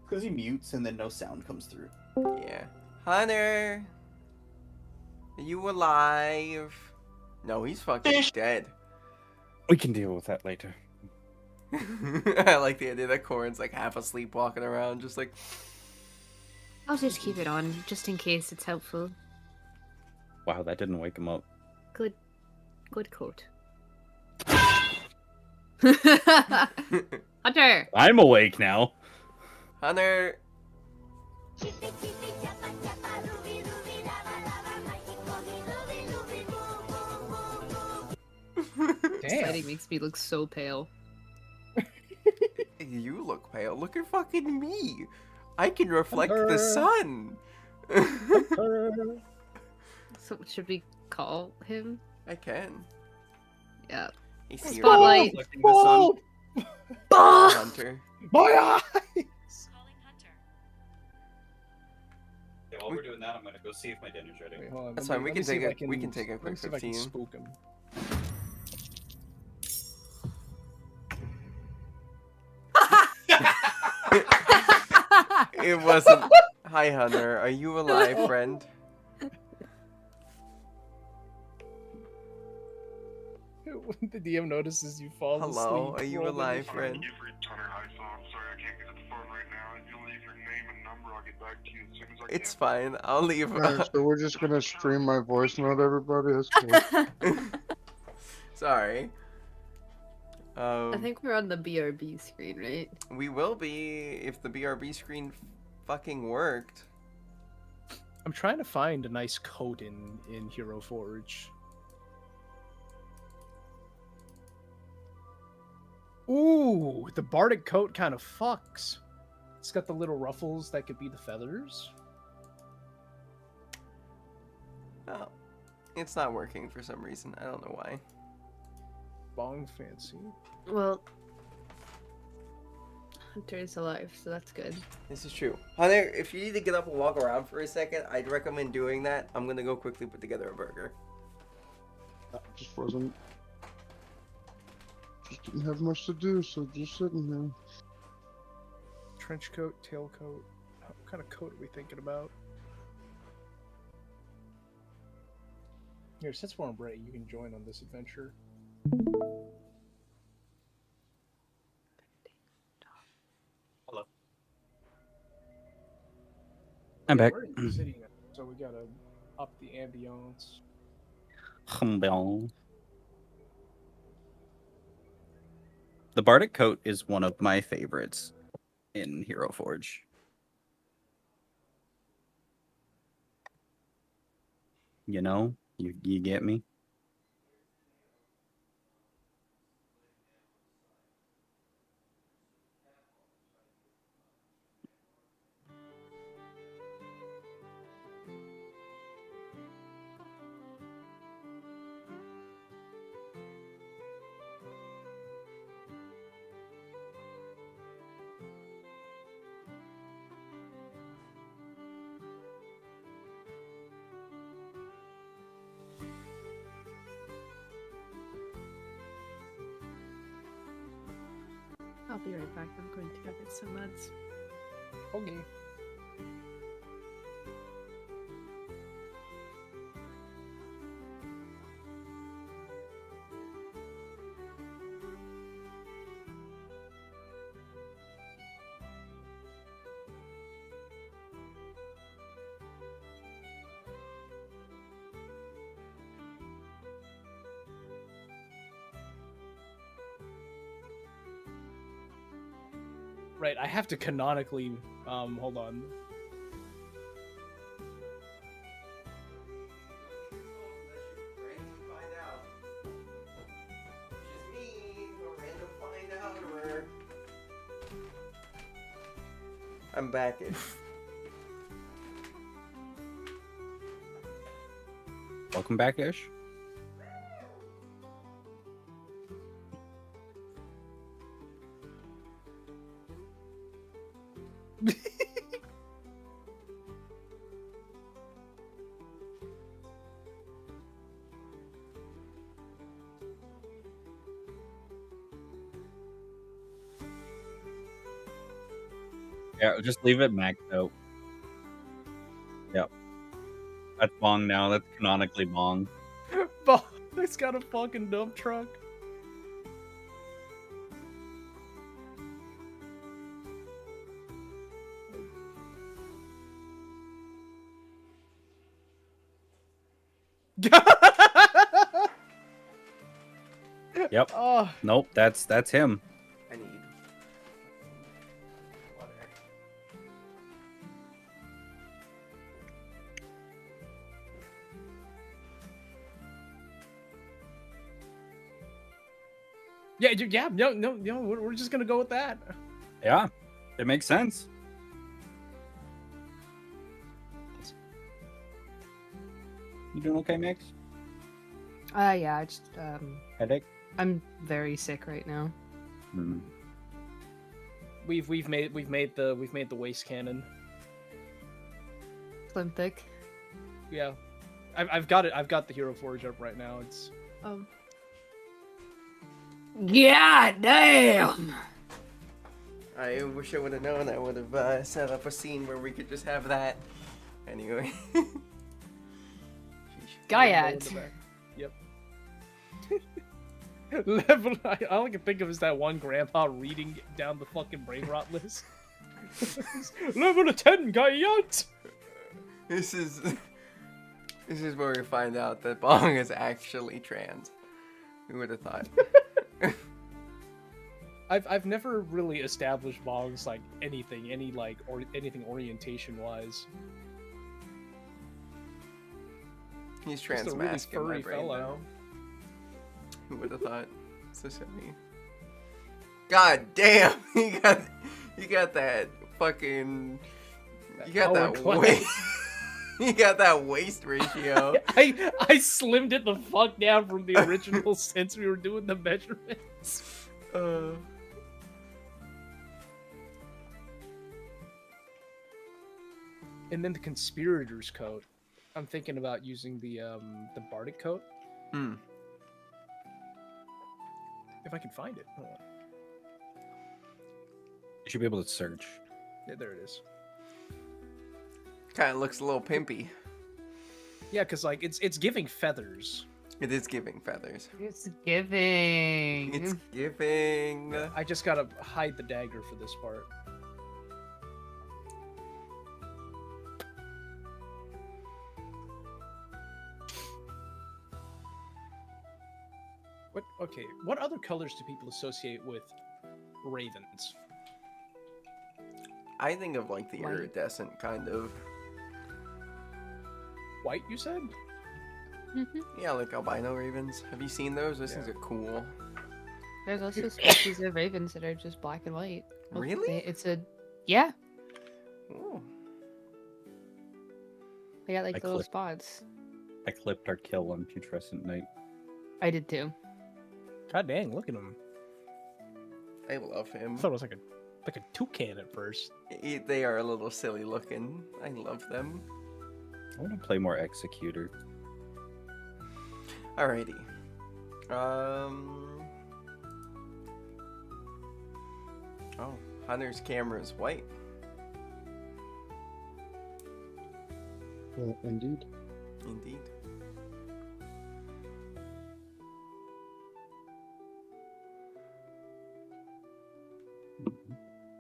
Because he mutes and then no sound comes through. Yeah, Hunter, are you alive? No, he's fucking dead. We can deal with that later. I like the idea that Corin's like half asleep walking around, just like. I'll just keep it on, just in case it's helpful. Wow, that didn't wake him up. Good coat. Hunter! I'm awake now. Hunter. This Damn. lighting makes me look so pale. You look pale. Look at fucking me. I can reflect the Hunter. sun. So should we call him? I can. Yeah. He's here. Spotlight. Reflecting the sun. Bah! Hunter. My eyes! Yeah, while we're doing that, I'm gonna go see if my dinner's ready. Wait, hold on. That's let fine, we let can see take if a- I we can take a let quick me see if I can 15. spook him. It wasn't. Hi, Hunter. Are you alive, friend? The DM notices you fall Hello, asleep. are you roll in alive, the- friend? Hunter, hi, so I'm sorry I can't get to the phone right now. If you leave your name and number, I'll get back to you as soon as I It's can. fine. I'll leave. Alright, so we're just gonna stream my voice note, everybody. That's cool. Sorry. I think we're on the BRB screen, right? We will be if the BRB screen fucking worked. I'm trying to find a nice coat in Hero Forge. Ooh, the Bardic coat kind of fucks. It's got the little ruffles that could be the feathers. Oh, it's not working for some reason. I don't know why. Bong fancy. Well, Hunter is alive, so that's good. This is true. Hunter, if you need to get up and walk around for a second, I'd recommend doing that. I'm gonna go quickly put together a burger. Just wasn't. Just didn't have much to do, so just sitting here. Trench coat, tailcoat. What kind of coat are we thinking about? Here, since we're on break, you can join on this adventure. Hello. I'm Yeah, back. We're in the city now, so we gotta up the ambiance. The Bardic coat is one of my favorites in Hero Forge. You know, you get me. I'll be right back. I'm going to go get some meds. Okay. Right, I have to canonically. Hold on. I'm back-ish. Welcome back, Ish. Yeah, just leave it maxed out. Yep. That's Bong now. That's canonically Bong. It's got a fucking dump truck. Yep. Oh, Nope, that's him. I need water. yeah. No. We're just gonna go with that. Yeah, it makes sense. You doing okay, Mix? Yeah, I just Headache? I'm very sick right now. Hmm. We've made the waste cannon. Slim thick. Yeah, I've got it. I've got the Hero Forge up right now. It's God damn! I wish I would have known. I would have set up a scene where we could just have that. Anyway. Gaiad. Yep. Level. All I can think of is that one grandpa reading down the fucking brain rot list. Level 10, Gaiad. This is where we find out that Bong is actually trans. Who would have thought? I've never really established Bong's like anything, anything orientation wise. He's Just a trans really mask in my furry brain fellow. now. Who would have thought? So silly. God damn! You got that fucking. You got Howard that Klein. waist. You got that waist ratio. I slimmed it the fuck down from the original since we were doing the measurements. And then the conspirator's coat. I'm thinking about using the bardic coat. Hmm. If I can find it. Hold on. You should be able to search. Yeah, there it is. Kind of looks a little pimpy. Yeah, cause like it's giving feathers. It is giving feathers. It's giving. It's giving. I just gotta hide the dagger for this part. What other colors do people associate with ravens? I think of like the White. iridescent kind of. White, you said? Yeah, like albino ravens. Have you seen those? Those things Yeah. are cool. There's also species of ravens that are just black and white. Really? Yeah. Ooh. They got like I little clicked. spots. I clipped our kill on Putrescent Night. I did too. God dang, look at him. I love him. I thought it was like a toucan at first. They are a little silly looking. I love them. I want to play more Executor. Alrighty. Oh, Hunter's camera is white. Indeed. Indeed.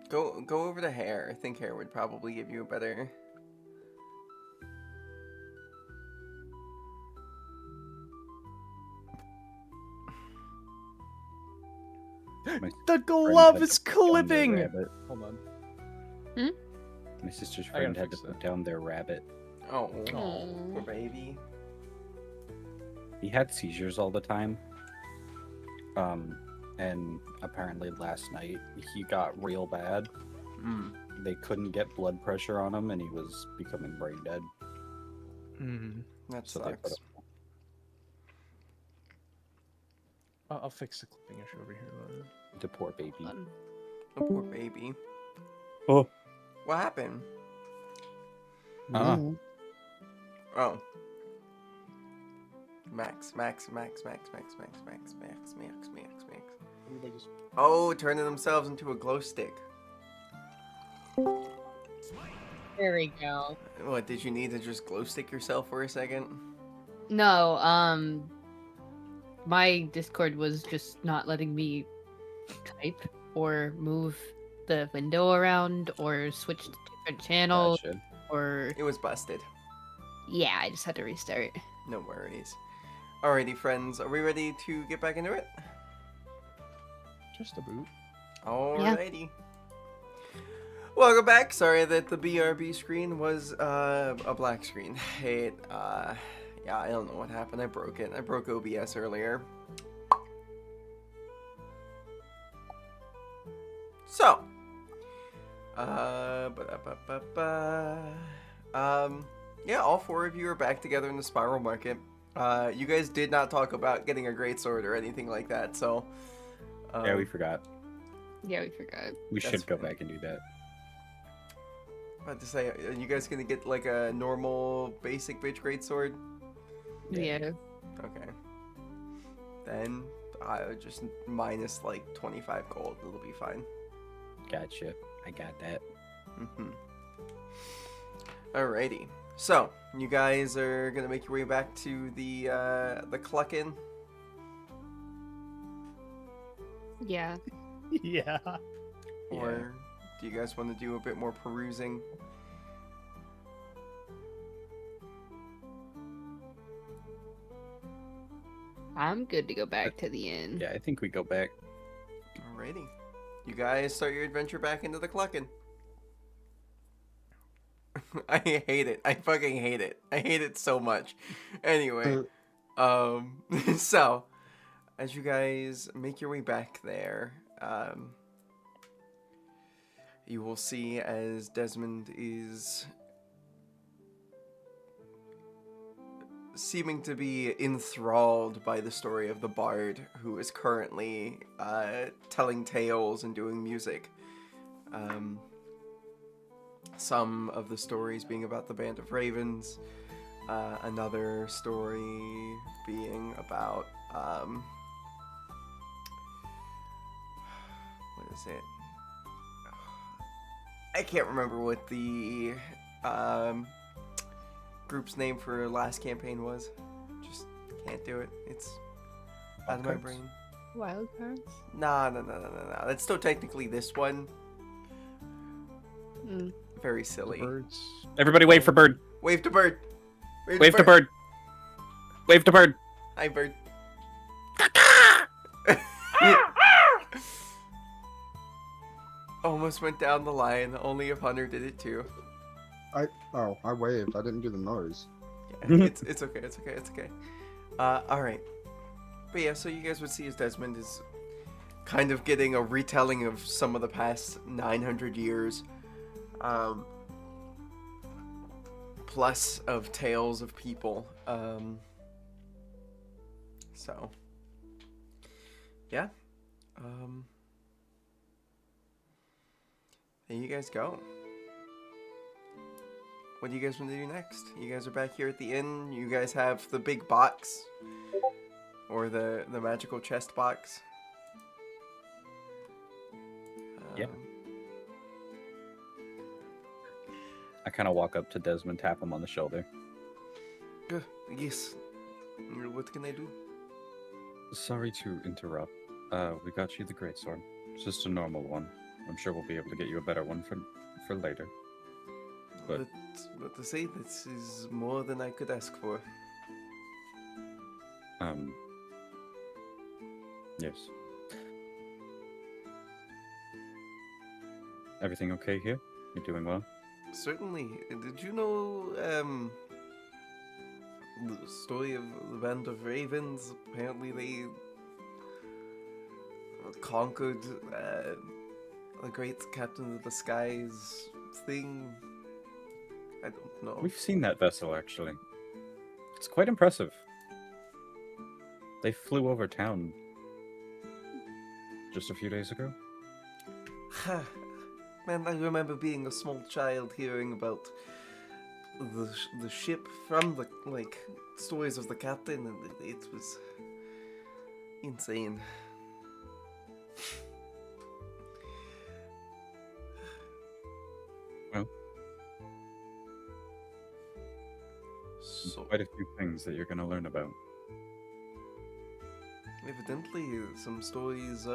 Go over to hair. I think hair would probably give you a better. My The friend glove had is to put down their clipping! rabbit. Hold on. My sister's I gotta friend had to fix put that. down their rabbit. Oh, Aw. poor baby. He had seizures all the time. And apparently last night he got real bad. Mm. They couldn't get blood pressure on him, and he was becoming brain dead. Hmm. That So they put sucks. him. I'll fix the clipping issue over here. The poor baby. Fun. Oh, poor baby. Oh. What happened? Mm. Oh. Max, Max, Max, Max, Max, Max, Max, Max, Max, Max, Max. Everybody just... Oh, turning themselves into a glow stick. There we go. What, did you need to just glow stick yourself for a second? No, my Discord was just not letting me type or move the window around or switch to different channels Gotcha. or It was busted. yeah, I just had to restart. No worries. Alrighty, friends, are we ready to get back into it? Just a boot. Alrighty. Welcome back. Sorry that the BRB screen was a black screen. It yeah, I don't know what happened. I broke it. I broke OBS earlier. So, yeah, all four of you are back together in the Spiral Market. You guys did not talk about getting a greatsword or anything like that, so. Yeah, we forgot. Yeah, we forgot. We That's should go fine. back and do that. About to say, are you guys gonna get like a normal basic bitch greatsword? Yeah. Okay. Then I just minus like 25 gold. It'll be fine. Gotcha. I got that. Mm-hmm. Alrighty. So you guys are gonna make your way back to the Cluckin. Yeah. Yeah. Or do you guys want to do a bit more perusing? I'm good to go back to the inn. Yeah, I think we go back. Alrighty. You guys start your adventure back into the Cluckin. I hate it. I fucking hate it. I hate it so much. Anyway, so as you guys make your way back there, you will see as Desmond is seeming to be enthralled by the story of the bard who is currently telling tales and doing music. Some of the stories being about the Band of Ravens, another story being about what is it? I can't remember what the group's name for last campaign was. Just can't do it. It's out of my Wildcards? brain. Wild cards? Nah. That's still technically this one. Mm. Very silly. Birds. Everybody wave for Bird. Wave to bird. Wave to Bird. Wave to Bird. Hi, bird. Almost went down the line. Only if Hunter did it too. I waved. I didn't do the noise. Yeah, it's okay. It's okay. All right. But yeah, so you guys would see as Desmond is kind of getting a retelling of some of the past 900 years, plus of tales of people. So yeah. There you guys go. What do you guys want to do next? You guys are back here at the inn. You guys have the big box. Or the magical chest box. Yeah. Um, I kind of walk up to Desmond, tap him on the shoulder. Yes. What can I do? Sorry to interrupt. We got you the greatsword. It's just a normal one. I'm sure we'll be able to get you a better one for later. But- But to say this is more than I could ask for. Yes. Everything okay here? You're doing well? Certainly. Did you know the story of the band of ravens? Apparently, they conquered the great captain of the skies thing. I don't know. We've seen that vessel, actually. It's quite impressive. They flew over town just a few days ago. Man, I remember being a small child hearing about the ship from the stories of the captain, and it was insane. Well, So quite a few things that you're going to learn about. evidently, some stories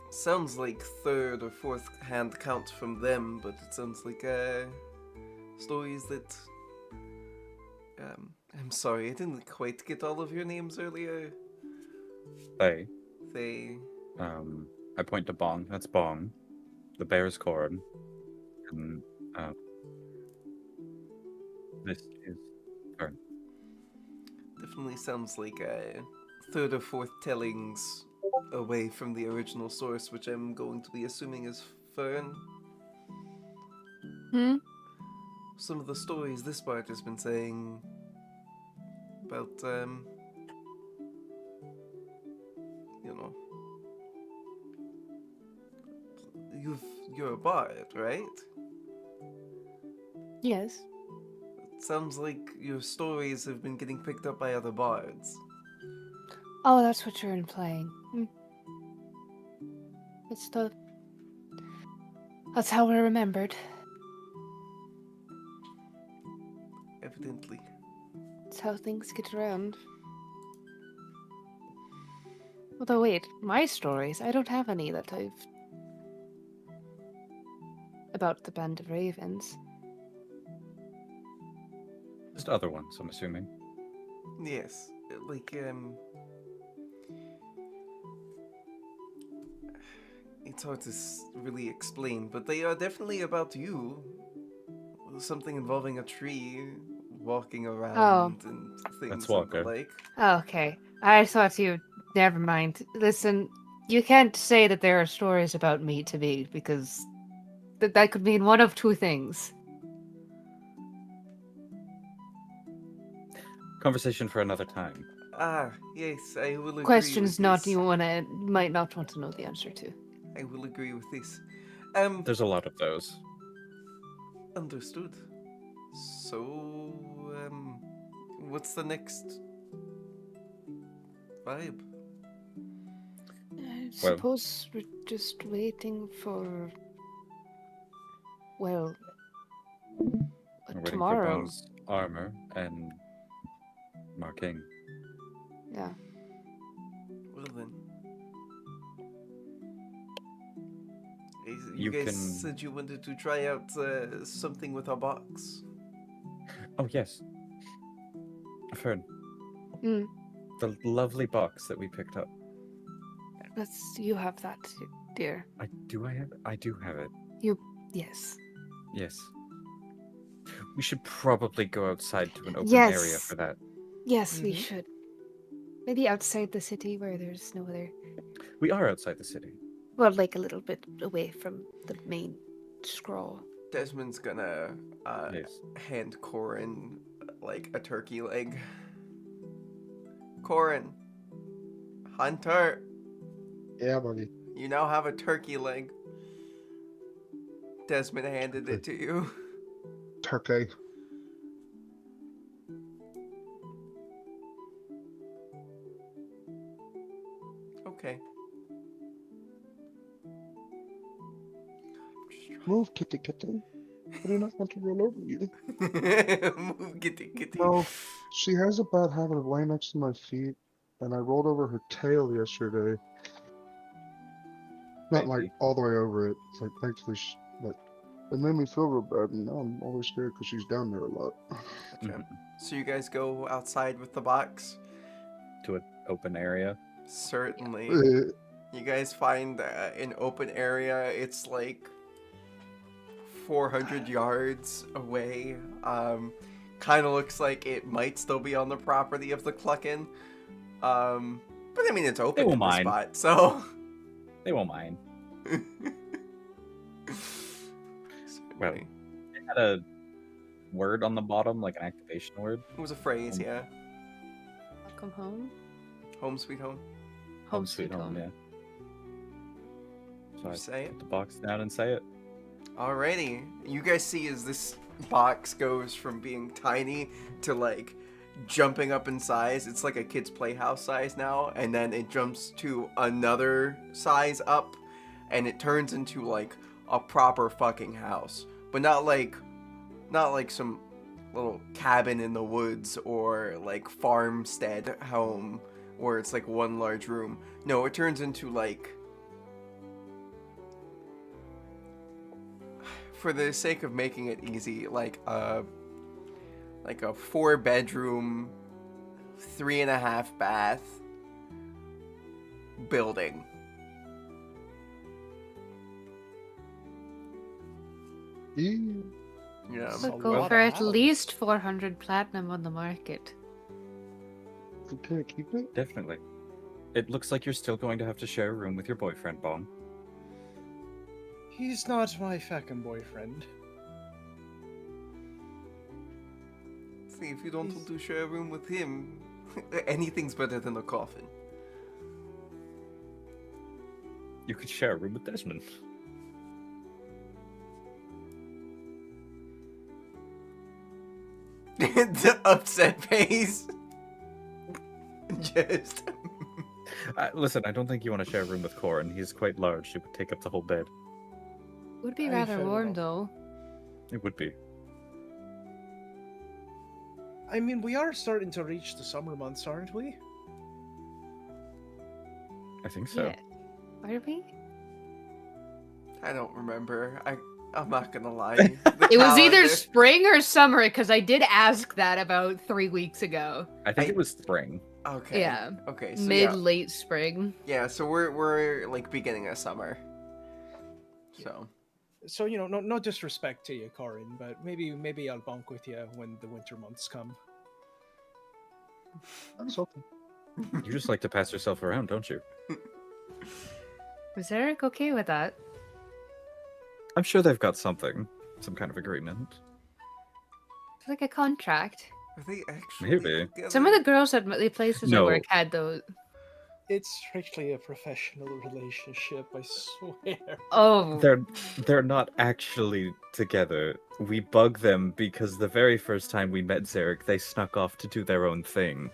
sounds like third or fourth hand count from them, but it sounds like stories that I'm sorry, I didn't quite get all of your names earlier. They, They I point to Bong. That's Bong. The bear's corn. And this is Fern. definitely sounds like third or fourth tellings away from the original source, which I'm going to be assuming is Fern. Hmm? Some of the stories this part has been saying about you know, you're a bard, right? Yes. It sounds like your stories have been getting picked up by other bards. Oh, that's what you're implying. That's how we're remembered. Evidently. That's how things get around. Although, wait, my stories, I don't have any that I've... about the Band of Ravens. Just other ones, I'm assuming. Yes, like it's hard to really explain, but they are definitely about you. Something involving a tree, walking around, and things That's of the Walker. like. Oh, okay. I thought you... Never mind. Listen, you can't say that there are stories about me to me, because that could mean one of two things. Conversation for another time. Ah, yes, I will agree Questions with not this. you might not want to know the answer to. I will agree with this. There's a lot of those. Understood. So, what's the next vibe? I Well- suppose we're just waiting for... Well... We're waiting for tomorrow. Bong's armor and Marking. Yeah. Well then. You You guys can- said you wanted to try out something with our box. Oh, yes. Fern. Mm. The lovely box that we picked up. You have that, dear. I do have it. Yes. Yes. We should probably go outside to an open Yes. area for that. Yes, we Mhm. should. Maybe outside the city where there's no other... We are outside the city. Well, like a little bit away from the main scroll. Desmond's gonna Yes. hand Corin like a turkey leg. Corin, Hunter, Yeah, buddy. you now have a turkey leg. Desmond handed it to you. Turkey. Okay. Move, kitty, kitty. I do not want to roll over you. Move, kitty, kitty. No, she has a bad habit of laying next to my feet, and I rolled over her tail yesterday. Not like Baby. all the way over it. It's like thankfully, but it made me feel real bad, and now I'm always scared because she's down there a lot. Gotcha. Mhm. So you guys go outside with the box? To an open area. Certainly. You guys find an open area. It's like 400 yards away. Kind of looks like it might still be on the property of the Cluckin. But I mean, it's open won't in the mind. spot, so. They won't mind. Well, Certainly. It had a word on the bottom, like an activation word. It was a phrase, yeah. Welcome home. Home sweet home. Home sweet home. yeah. So I Say it. put the box down and say it. Alrighty. You guys see as this box goes from being tiny to like jumping up in size. It's like a kid's playhouse size now, and then it jumps to another size up, and it turns into like a proper fucking house. But not like some little cabin in the woods or like farmstead home where it's like one large room. No, it turns into like, for the sake of making it easy, like a 4-bedroom, 3.5 bath building. Ew. Yeah. So We'll go what for at house? least 400 platinum on the market. Can I keep it? Definitely. It looks like you're still going to have to share a room with your boyfriend, Bong. He's not my fucking boyfriend. See, if you don't want to share a room with him, anything's better than a coffin. You could share a room with Desmond. The upset face. Just. Listen, I don't think you want to share a room with Corin. He's quite large. It would take up the whole bed. Would be I rather fair warm enough. though. It would be. I mean, we are starting to reach the summer months, aren't we? I think so. Yeah. Are we? I don't remember. I'm not gonna lie. It was either spring or summer because I did ask that about 3 weeks ago. I think it was spring. Okay. Yeah. Okay. So Mid yeah. late spring. Yeah. So we're like beginning of summer. So. So no disrespect to you, Corin, but maybe I'll bunk with you when the winter months come. That's okay. You just like to pass yourself around, don't you? Was Eric okay with that? I'm sure they've got something. Some kind of agreement. It's like a contract. Are they actually Maybe. together? Some of the girls at the places I No. work had those. It's strictly a professional relationship, I swear. Oh, They're not actually together. We bug them because the very first time we met Zarek, they snuck off to do their own thing.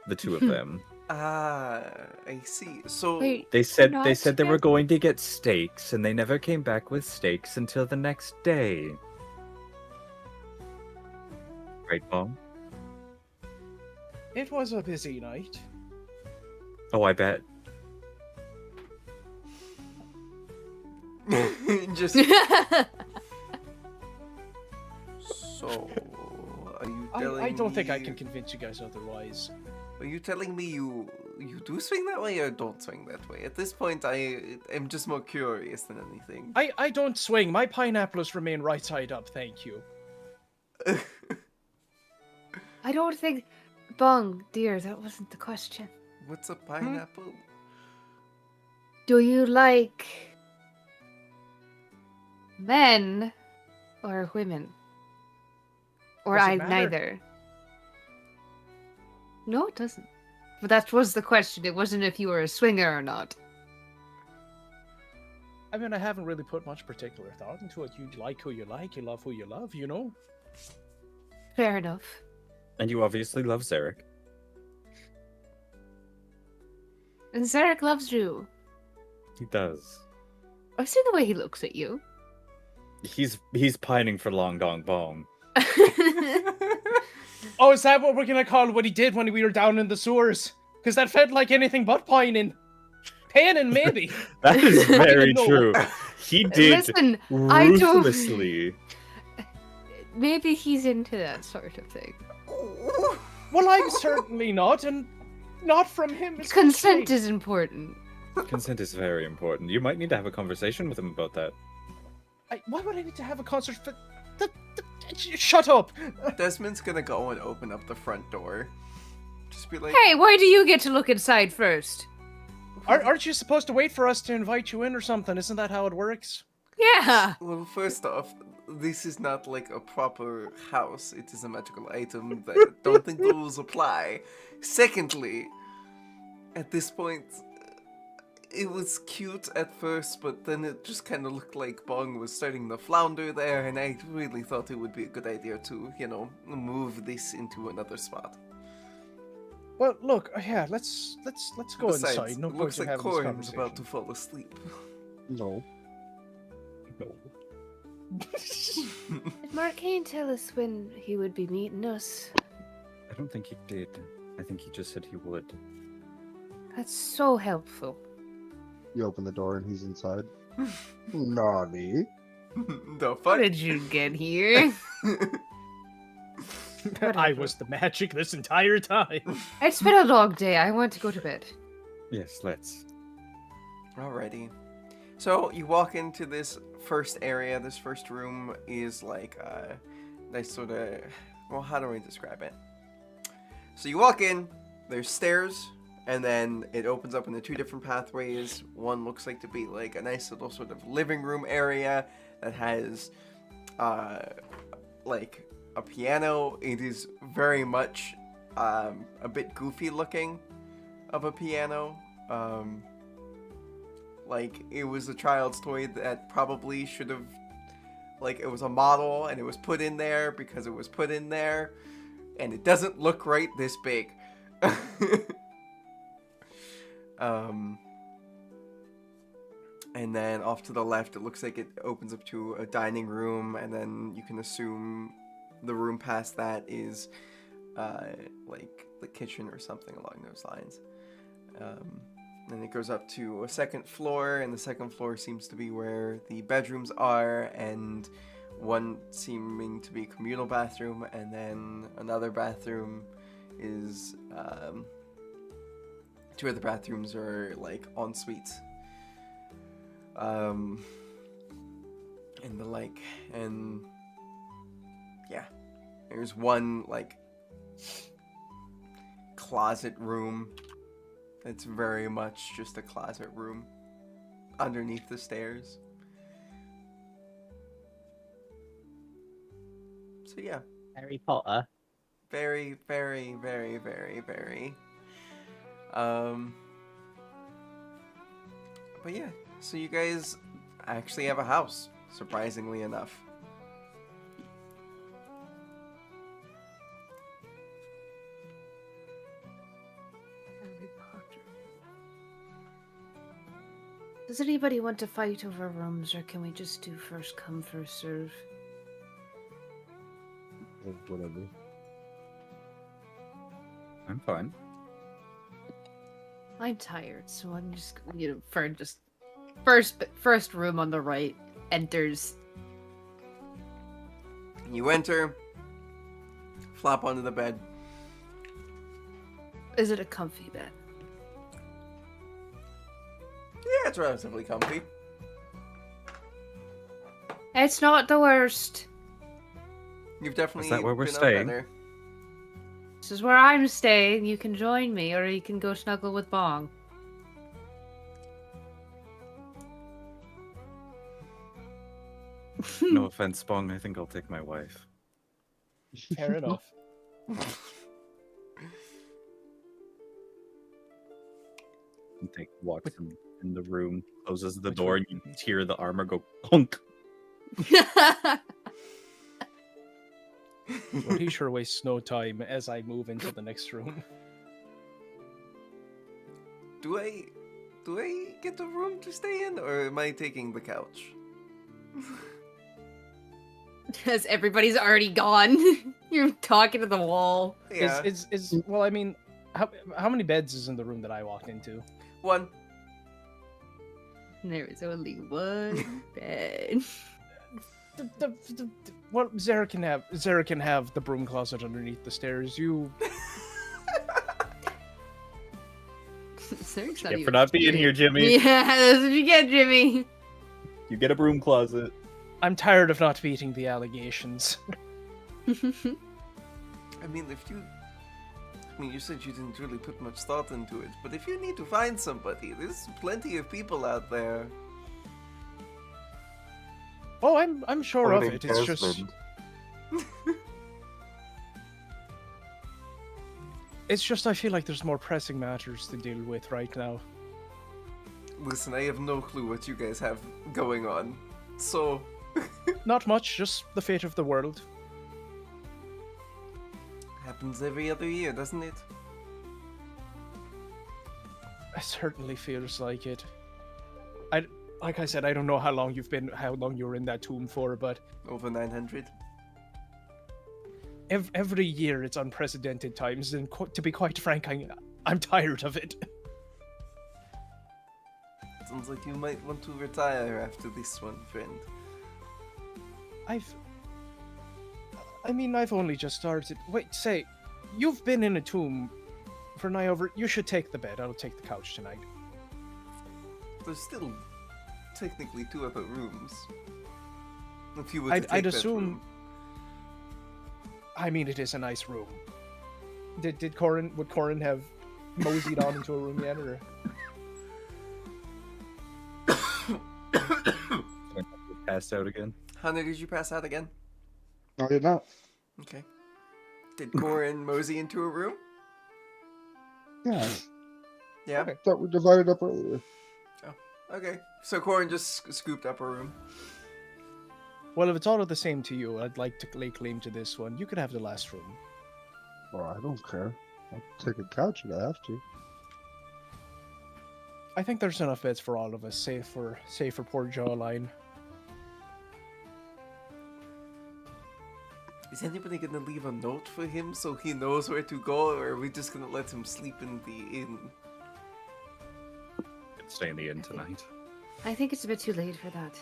The two of them. Ah, I see. So wait. They said not they said they were together? going to get steaks, and they never came back with steaks until the next day. Right, Bong? It was a busy night. Oh, I bet. just so. Are you telling I don't think I me- can convince you guys otherwise. Are you telling me you do swing that way or don't swing that way? At this point, I am just more curious than anything. I don't swing. My pineapples remain right side up, thank you. I don't think. Bong, dear, that wasn't the question. What's a pineapple? Do you like men or women? Or Does it matter? neither? No, it doesn't. But that was the question. It wasn't if you were a swinger or not. I mean, I haven't really put much particular thought into it. You like who you like, you love who you love, you know? Fair enough. And you obviously love Zarek. And Zarek loves you. He does. I've seen the way he looks at you. He's pining for Long Dong Bong. Oh, is that what we're gonna call what he did when we were down in the sewers? Because that felt like anything but pining. Paining, maybe. That is very No. true. He did Listen, I don't- ruthlessly. Maybe he's into that sort of thing. Well, I'm certainly not, and not from him. Consent especially. is important. Consent is very important. You might need to have a conversation with him about that. Why would I need to have a concert for... Shut up! Desmond's gonna go and open up the front door. Just be like, Hey, why do you get to look inside first? Aren't you supposed to wait for us to invite you in or something? Isn't that how it works? Yeah. well, first off, this is not like a proper house. It is a magical item that I don't think the rules apply. Secondly, at this point, it was cute at first, but then it just kind of looked like Bong was starting to flounder there, and I really thought it would be a good idea to, move this into another spot. Well, look, yeah, let's go Besides, inside. No it looks point like in having this Corin's about to conversation. fall asleep. No. No. Did Marcane tell us when he would be meeting us? I don't think he did. I think he just said he would. That's so helpful. You open the door and he's inside. Nani? The How fuck? did you get here? I was the magic this entire time. It's been a long day. I want to go to bed. Yes, let's. Alrighty. So you walk into this first area. This first room is like a nice sort of... Well, how do I describe it? So you walk in, there's stairs, and then it opens up into two different pathways. One looks like to be like a nice little sort of living room area that has like a piano. It is very much a bit goofy looking of a piano. Like, it was a child's toy that probably should have, like, it was a model and it was put in there because it was put in there, and it doesn't look right this big. And then off to the left, it looks like it opens up to a dining room, and then you can assume the room past that is, like, the kitchen or something along those lines. And it goes up to a second floor, and the second floor seems to be where the bedrooms are, and one seeming to be a communal bathroom, and then another bathroom is, two other bathrooms are, like, en suites. And the like, and yeah, there's one, like, closet room. It's very much just a closet room underneath the stairs. So yeah, Harry Potter. very, very, very, very, very. But yeah, so you guys actually have a house, surprisingly enough. Harry Potter. Does anybody want to fight over rooms, or can we just do first come, first serve? Whatever. I'm fine. I'm tired, so I'm just for just first room on the right enters. You enter, flop onto the bed. Is it a comfy bed? Yeah, it's relatively comfy. It's not the worst. You've definitely Is that where we're been up staying? better. This is where I'm staying. You can join me, or you can go snuggle with Bong. No offense, Bong. I think I'll take my wife. Fair enough. And take walks in the room, closes the door, and you hear the armor go clunk. Well, he sure wastes no time as I move into the next room. Do I get the room to stay in, or am I taking the couch? Because everybody's already gone. You're talking to the wall. Yeah, Well, I mean, how many beds is in the room that I walked into? one. There is only one bed. Well, Zara can have the broom closet underneath the stairs. You Zerg's not Yeah, even for not being here, Jimmy. Yeah, that's what you get, Jimmy. You get a broom closet. I'm tired of not beating the allegations. I mean, you said you didn't really put much thought into it, but if you need to find somebody, there's plenty of people out there. Oh, I'm sure of Owning it. It's just Desmond. I feel like there's more pressing matters to deal with right now. Listen, I have no clue what you guys have going on, so Not much, just the fate of the world. happens every other year, doesn't it? It certainly feels like it. Like I said, I don't know how long you were in that tomb for, but Over 900. every year it's unprecedented times, and to be quite frank, I'm tired of it. Sounds like you might want to retire after this one, friend. I've only just started. Wait, say, you've been in a tomb for nigh over. You should take the bed. I'll take the couch tonight. There's still technically 2 other rooms. If you were to take I'd that assume. room. I mean, it is a nice room. Would Corin have moseyed on into a room yet, or? Passed out again. Hunter, did you pass out again? No, I did not. Okay. Did Corin mosey into a room? Yeah, Yeah? Okay. I thought we divided up earlier. Okay. So Corin just scooped up a room. Well, if it's all the same to you, I'd like to lay claim to this one. You could have the last room. Well, I don't care. I'll take a couch if I have to. I think there's enough beds for all of us, save for poor Jawline. Is anybody gonna leave a note for him so he knows where to go, or are we just gonna let him sleep in the inn? Stay in the inn tonight. I think it's a bit too late for that.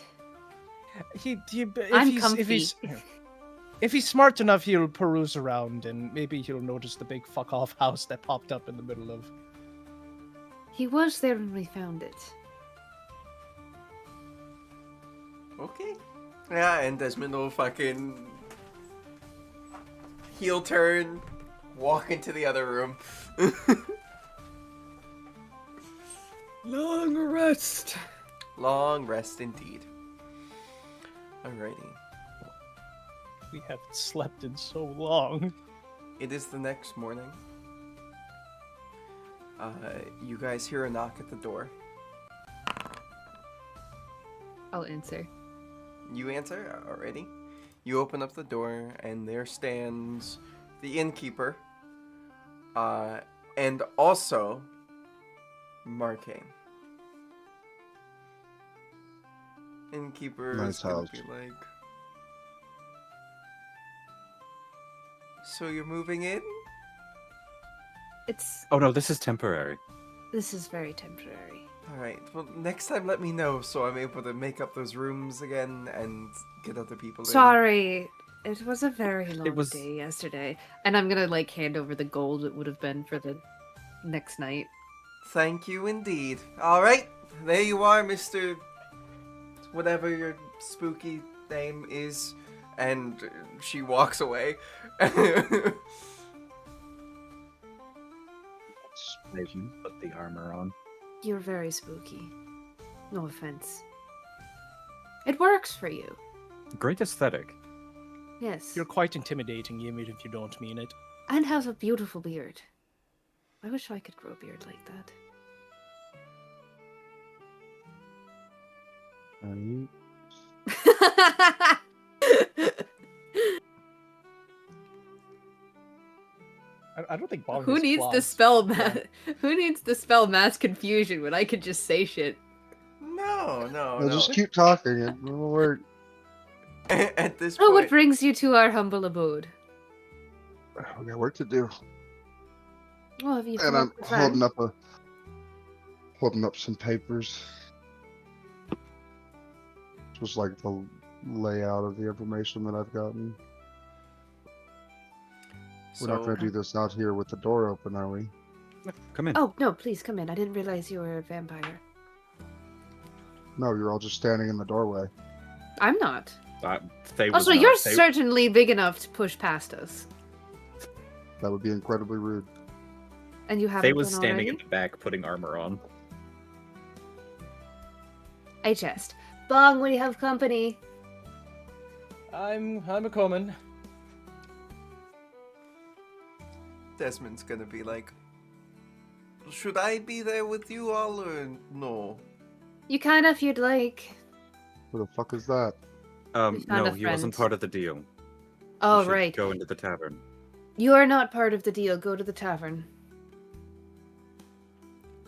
If he's smart enough, he'll peruse around and maybe he'll notice the big fuck off house that popped up in the middle of. He was there when we found it. Okay. Yeah, and Desmond will fucking heel turn, walk into the other room. Long rest. Long rest indeed. Alrighty. We haven't slept in so long. It is the next morning. You guys hear a knock at the door. I'll answer. You answer already. You open up the door, and there stands the innkeeper, and also Markane. Innkeeper is Nice gonna house. be like, so you're moving in? Oh no, this is temporary. This is very temporary. Alright, well, next time let me know so I'm able to make up those rooms again and get other people in. Sorry. It was a very long was- day yesterday. And I'm gonna hand over the gold it would have been for the next night. Thank you indeed. Alright, there you are, Mr. Whatever your spooky name is. And she walks away. Put the armor on. You're very spooky. No offense. It works for you. Great aesthetic. Yes. You're quite intimidating, Ymir, if you don't mean it. And has a beautiful beard. I wish I could grow a beard like that. I don't think Bong Who has needs to claws. spell Who needs to spell mass confusion when I could just say shit? No, Well, just keep talking. It will work. At this Oh, what point, brings you to our humble abode? We got work to do. Oh, have you And come I'm up with fun? holding up some papers. Just like the layout of the information that I've gotten. We're not so going to do this out here with the door open, are we? Come in. Oh, no, please come in. I didn't realize you were a vampire. No, you're all just standing in the doorway. I'm not. Faye was Also, not. you're Faye- certainly big enough to push past us. That would be incredibly rude. And you haven't Faye was done standing already? in the back putting armor on. I jest. Bong, we have company. I'm a coming. Desmond's gonna be like, should I be there with you all or no? You can if you'd like. Who the fuck is that? We found No, a he wasn't friend. part of the deal. Oh, You should right. Go into the tavern. You are not part of the deal. Go to the tavern.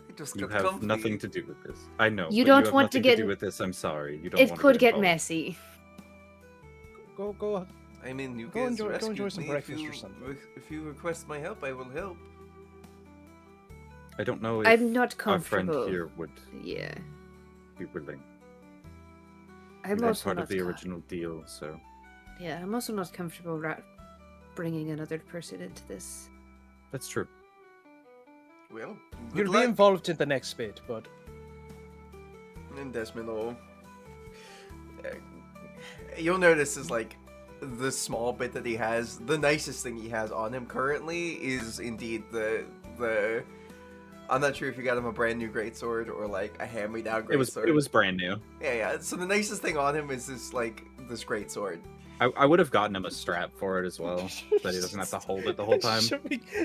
I just You got have comfy. nothing to do with this. I know. You but don't have want to nothing get- do with this. I'm sorry. You don't. It want could to get involved. messy. Go. I mean, you Go guys enjoy rescued some me. breakfast if you, or something. If you request my help, I will help. I don't know if I'm not our friend comfortable. here would Yeah. be willing. I'm That's also part not of the co- original deal, so Yeah, I'm also not comfortable bringing another person into this. that's true. Well, good You'll be luck. involved in the next bit, but And Desmond will... You'll notice is like the small bit that he has, the nicest thing he has on him currently is indeed the I'm not sure if you got him a brand new greatsword or like a hand-me-down greatsword. It was brand new. Yeah. So the nicest thing on him is this greatsword. I would have gotten him a strap for it as well, so that he doesn't have to hold it the whole time.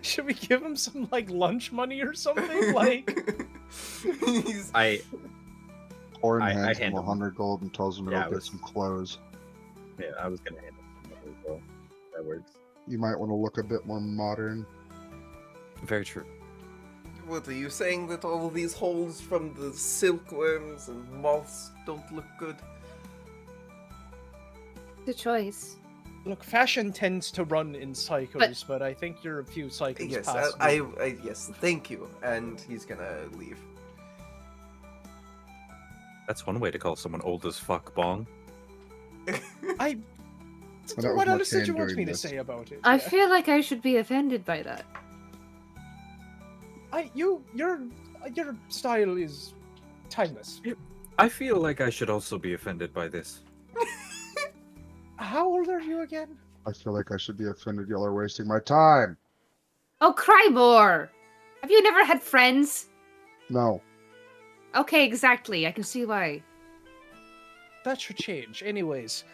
Should we give him some like lunch money or something? Like He's... Orin I hands him hand him- 100 gold and tells him to Yeah, go I get was- some clothes. Yeah, I was gonna hand it to him as well. That works. You might want to look a bit more modern. Very true. What are you saying, that all of these holes from the silkworms and moths don't look good? The choice. look, fashion tends to run in cycles, but I think you're a few cycles Yes, past. yes, thank you. And he's gonna leave. That's one way to call someone old as fuck, Bong. I. Well, that was What Mark else did you Hand want doing me to this. say about it? I feel like I should be offended by that. Your style is timeless. I feel like I should also be offended by this. How old are you again? I feel like I should be offended. Y'all are wasting my time. Oh, cry more! Have you never had friends? No. Okay, exactly. I can see why. That should change. Anyways,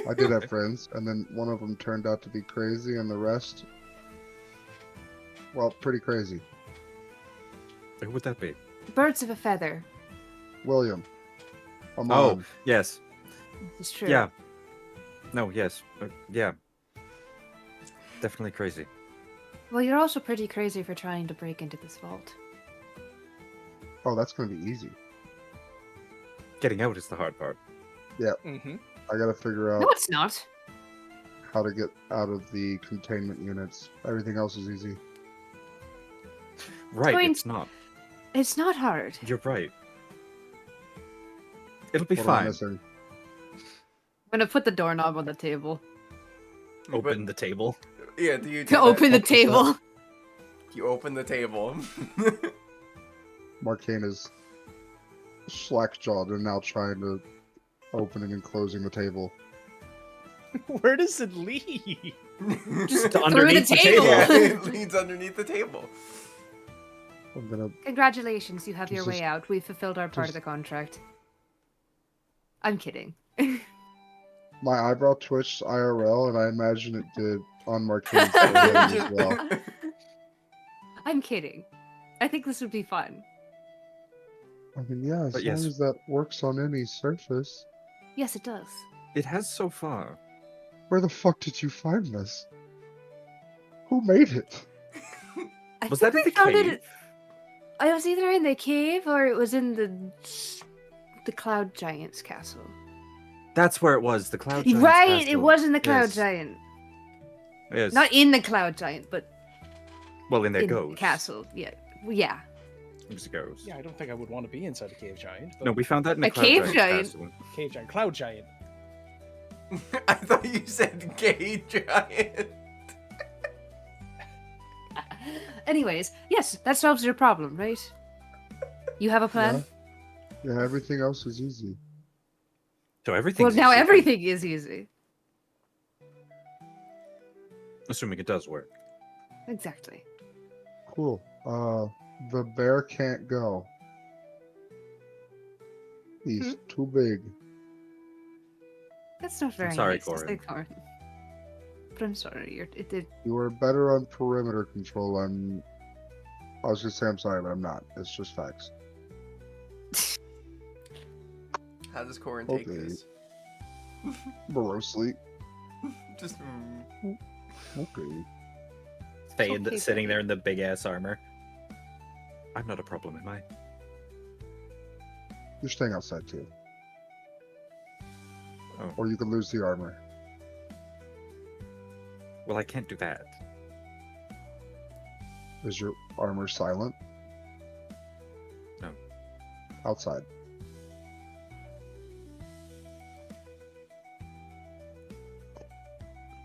I did have friends, and then one of them turned out to be crazy, and the rest, well, pretty crazy. Who would that be? Birds of a feather. William. Oh, Amon. yes. It's true. Yeah. No, yes. Yeah. Definitely crazy. Well, you're also pretty crazy for trying to break into this vault. Oh, that's going to be easy. Getting out is the hard part. mm-hmm. I got to figure out No, it's not. how to get out of the containment units. Everything else is easy. Right, going it's not. It's not hard. You're right. It'll be What am I fine. missing? I'm gonna put the doorknob on the table. Open the table. Yeah, do you do To that? open the table. You open the table. Marcane is slack-jawed and now trying to opening and closing the table. Where does it lead? Just To through the underneath the table. Yeah, it leads underneath the table. I'm gonna. Congratulations, you have your Just- way out. We've fulfilled our part of just- the contract. I'm kidding. My eyebrow twitched IRL, and I imagine it did on Marcane's forehead as well. I'm kidding. I think this would be fun. I mean, yeah, as But long yes. as that works on any surface. Yes, it does. It has so far. Where the fuck did you find this? Who made it? I Was think that in we the found cave? it. I was either in the cave or it was in the Cloud Giant's castle. That's where it was. The cloud giant's Right, it castle. was in the Cloud Yes. Giant. Yes. Not in the Cloud Giant, but well, in their in the ghost. castle. Yeah. Yeah. It was a ghost. Yeah, I don't think I would want to be inside a cave giant. But No, we found that in the A cloud cave giant's giant? castle. cave giant, cloud giant. I thought you said gay giant. Anyways, yes, that solves your problem, right? You have a plan? Yeah, everything else is easy. So everything's Well, now easy then, everything is easy. assuming it does work. Exactly. Cool. The bear can't go. He's too big. That's not very sorry, nice to say, Corin. Corin. But I'm sorry. It did. You are better on perimeter control. I was gonna say I'm sorry, but I'm not. It's just facts. How does Corin take Okay. this? Morosely. Just. Okay. Thane okay, sitting buddy. there in the big ass armor. I'm not a problem, am I? You're staying outside too. Oh. Or you can lose the armor. Well, I can't do that. Is your armor silent? No. Outside.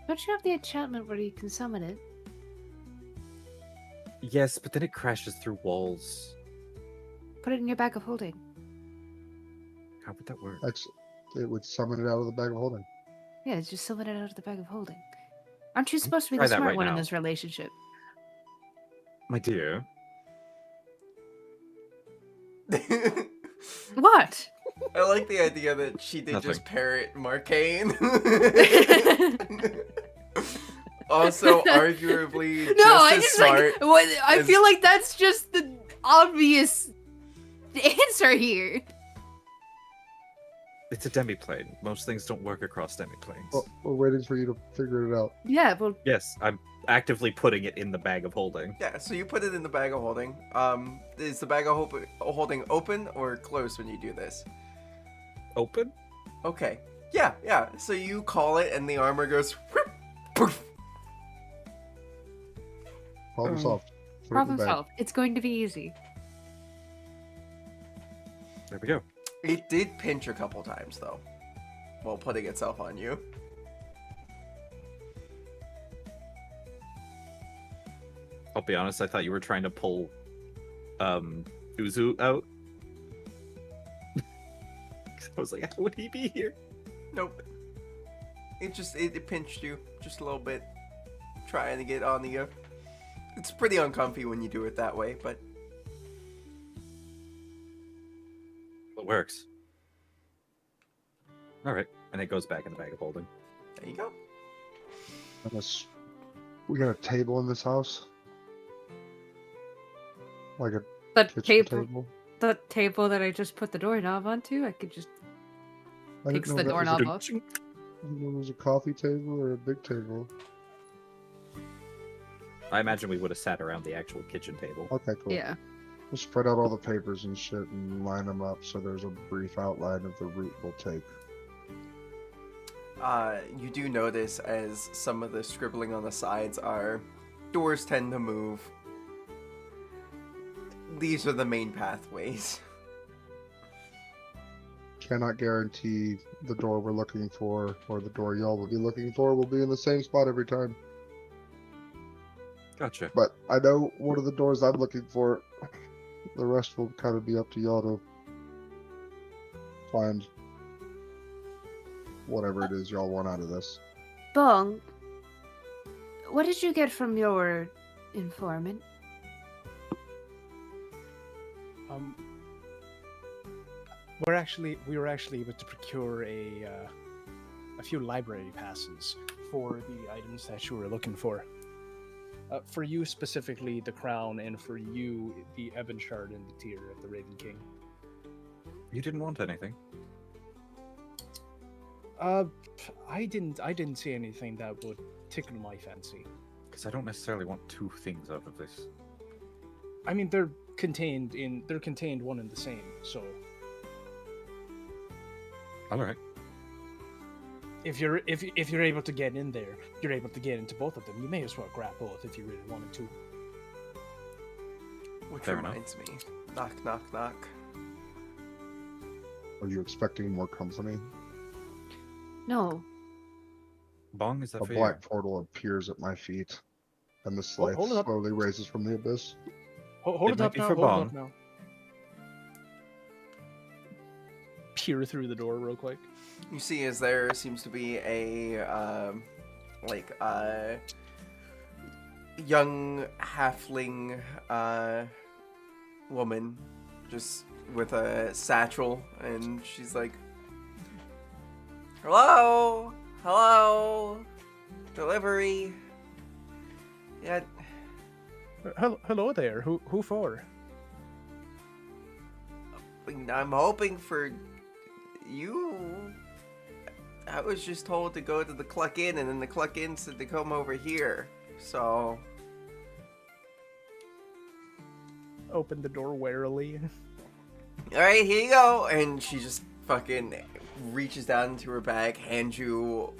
Don't you have the enchantment where you can summon it? Yes, but then it crashes through walls. Put it in your bag of holding. How would that work? It would summon it out of the bag of holding. Yeah, just summon it out of the bag of holding. Aren't you supposed to be try the that smart right one in now. this relationship? My dear. What? I like the idea that she did Nothing. just parrot Marcane. Also, arguably, No, just I as just smart. like. What, I as- feel like that's just the obvious answer here. It's a demiplane. Most things don't work across demiplanes. Well, we're waiting for you to figure it out. Yeah, well, Yes, I'm actively putting it in the bag of holding. Yeah, so you put it in the bag of holding. Is the bag of holding open or closed when you do this? Open? Okay. Yeah. So you call it, and the armor goes. Whoop, poof. Problem solved. Put it in the problem bag. solved. It's going to be easy. There we go. It did pinch a couple times though, while putting itself on you. I'll be honest, I thought you were trying to pull Uzu out. I was like, how would he be here? Nope. It pinched you just a little bit, trying to get on you. It's pretty uncomfy when you do it that way, but It works. Alright, and it goes back in the bag of holding. there you go. We got a table in this house. Like a The kitchen table, the table that I just put the doorknob onto, I could just I didn't picks know the that was doorknob a- off. I didn't know it was a coffee table or a big table. I imagine we would have sat around the actual kitchen table. Okay, cool. Yeah. We'll spread out all the papers and shit and line them up so there's a brief outline of the route we'll take. You do notice as some of the scribbling on the sides are doors tend to move. These are the main pathways. Cannot guarantee the door we're looking for or the door y'all will be looking for will be in the same spot every time. Gotcha. But I know one of the doors I'm looking for. The rest will kind of be up to y'all to find whatever it is y'all want out of this. Bong, what did you get from your informant? We were actually able to procure a few library passes for the items that you were looking for. For you specifically, the crown, and for you, the Ebon Shard and the Tear of the Raven King. You didn't want anything. I didn't see anything that would tickle my fancy. Because I don't necessarily want two things out of this. I mean, they're contained one and the same. So Alright. if you're able to get in there, you're able to get into both of them. You may as well grab both if you really wanted to. Which Fair enough. reminds me. Knock, knock, knock. Are you expecting more company? No. Bong, is that A for black portal appears at my feet And the scythe hold it up. slowly raises from the abyss. Hold It it might up be now. for Hold it Bong. up now. Peer through the door real quick. You see, as there seems to be a young halfling woman, just with a satchel, and she's like, "Hello, hello, delivery." Yeah, Hello there. Who for? I'm hoping for you. I was just told to go to the Cluck Inn, and then the Cluck Inn said to come over here. So, Open the door warily. alright, here you go. And she just fucking reaches down into her bag, hands you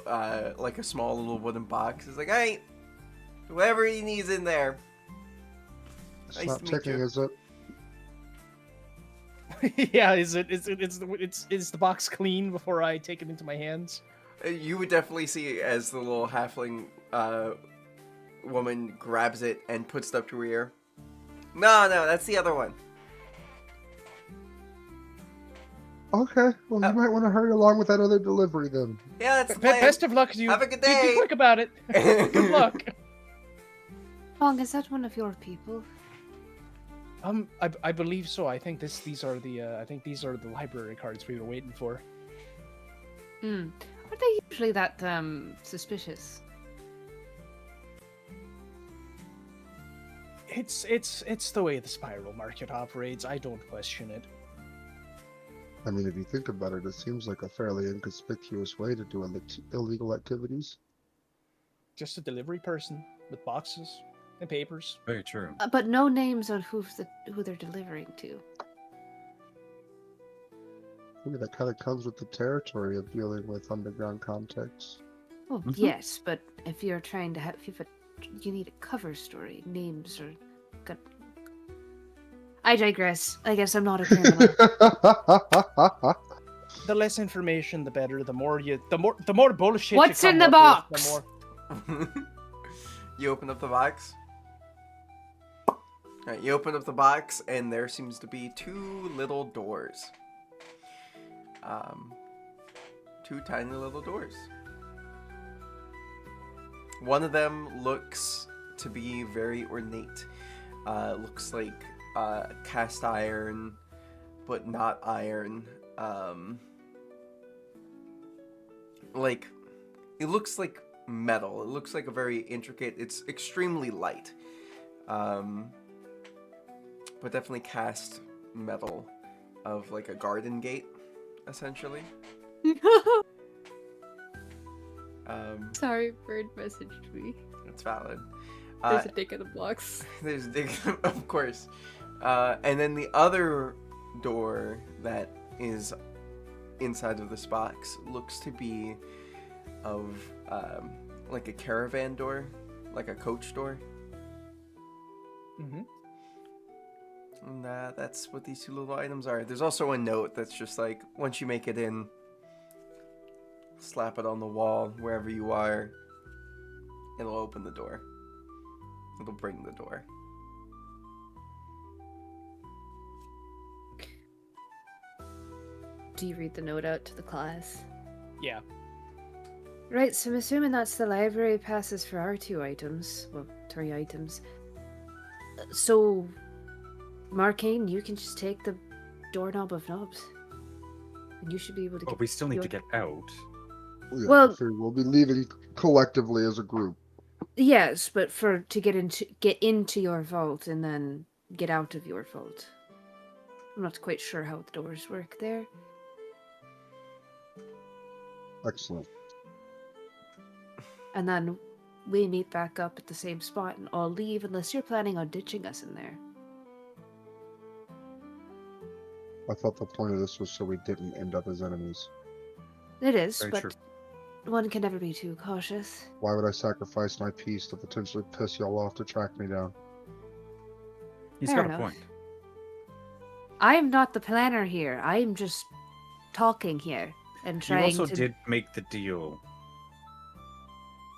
like a small little wooden box. It's like, alright, whatever he needs in there. It's Nice not to meet ticking, you. is it? Yeah, is the box clean before I take it into my hands? You would definitely see as the little halfling woman grabs it and puts it up to her ear. No, that's the other one. Okay, well, you might want to hurry along with that other delivery then. Yeah, that's the plan. Best of luck to you. Have a good Be day. quick about it. Good luck. Bong, is that one of your people? I believe so. I think these are the library cards we were waiting for. Hmm. Are they usually that suspicious? It's the way the spiral market operates. I don't question it. I mean, if you think about it, it seems like a fairly inconspicuous way to do illegal activities. Just a delivery person with boxes and papers. Very true. But no names on who they're delivering to. I mean, that kind of comes with the territory of dealing with underground contexts. Oh yes, but if you're trying to you need a cover story, names or. I digress. I guess I'm not a criminal. The less information, the better. The more bullshit. What's you in come the up with, box? the more. You open up the box. Alright, you open up the box, and there seems to be two little doors. Two tiny little doors. One of them looks to be very ornate. Looks like cast iron, but not iron. Like, it looks like metal. It looks like a very intricate. It's extremely light, but definitely cast metal of like a garden gate, essentially. Sorry, Bird messaged me. It's valid. There's a dick in the box. There's a dig, of course. And then the other door that is inside of this box looks to be of like a caravan door, like a coach door. Mm-hmm. And that's what these two little items are. There's also a note that's just like, once you make it in, slap it on the wall wherever you are. It'll open the door. It'll bring the door. Do you read the note out to the class? Yeah. Right, so I'm assuming that's the library passes for our 2 items. Well, 3 items. So, Marcane, you can just take the doorknob of knobs. And you should be able to But get we still need your- to get out. Yeah, Well- sure, we'll be leaving collectively as a group. Yes, but to get into your vault and then get out of your vault. I'm not quite sure how the doors work there. Excellent. And then we meet back up at the same spot and all leave unless you're planning on ditching us in there. I thought the point of this was so we didn't end up as enemies. It is, Very but true. one can never be too cautious. Why would I sacrifice my peace to potentially piss y'all off to track me down? He's Fair got enough. a point. I'm not the planner here. I'm just talking here and You trying also to. did make the deal.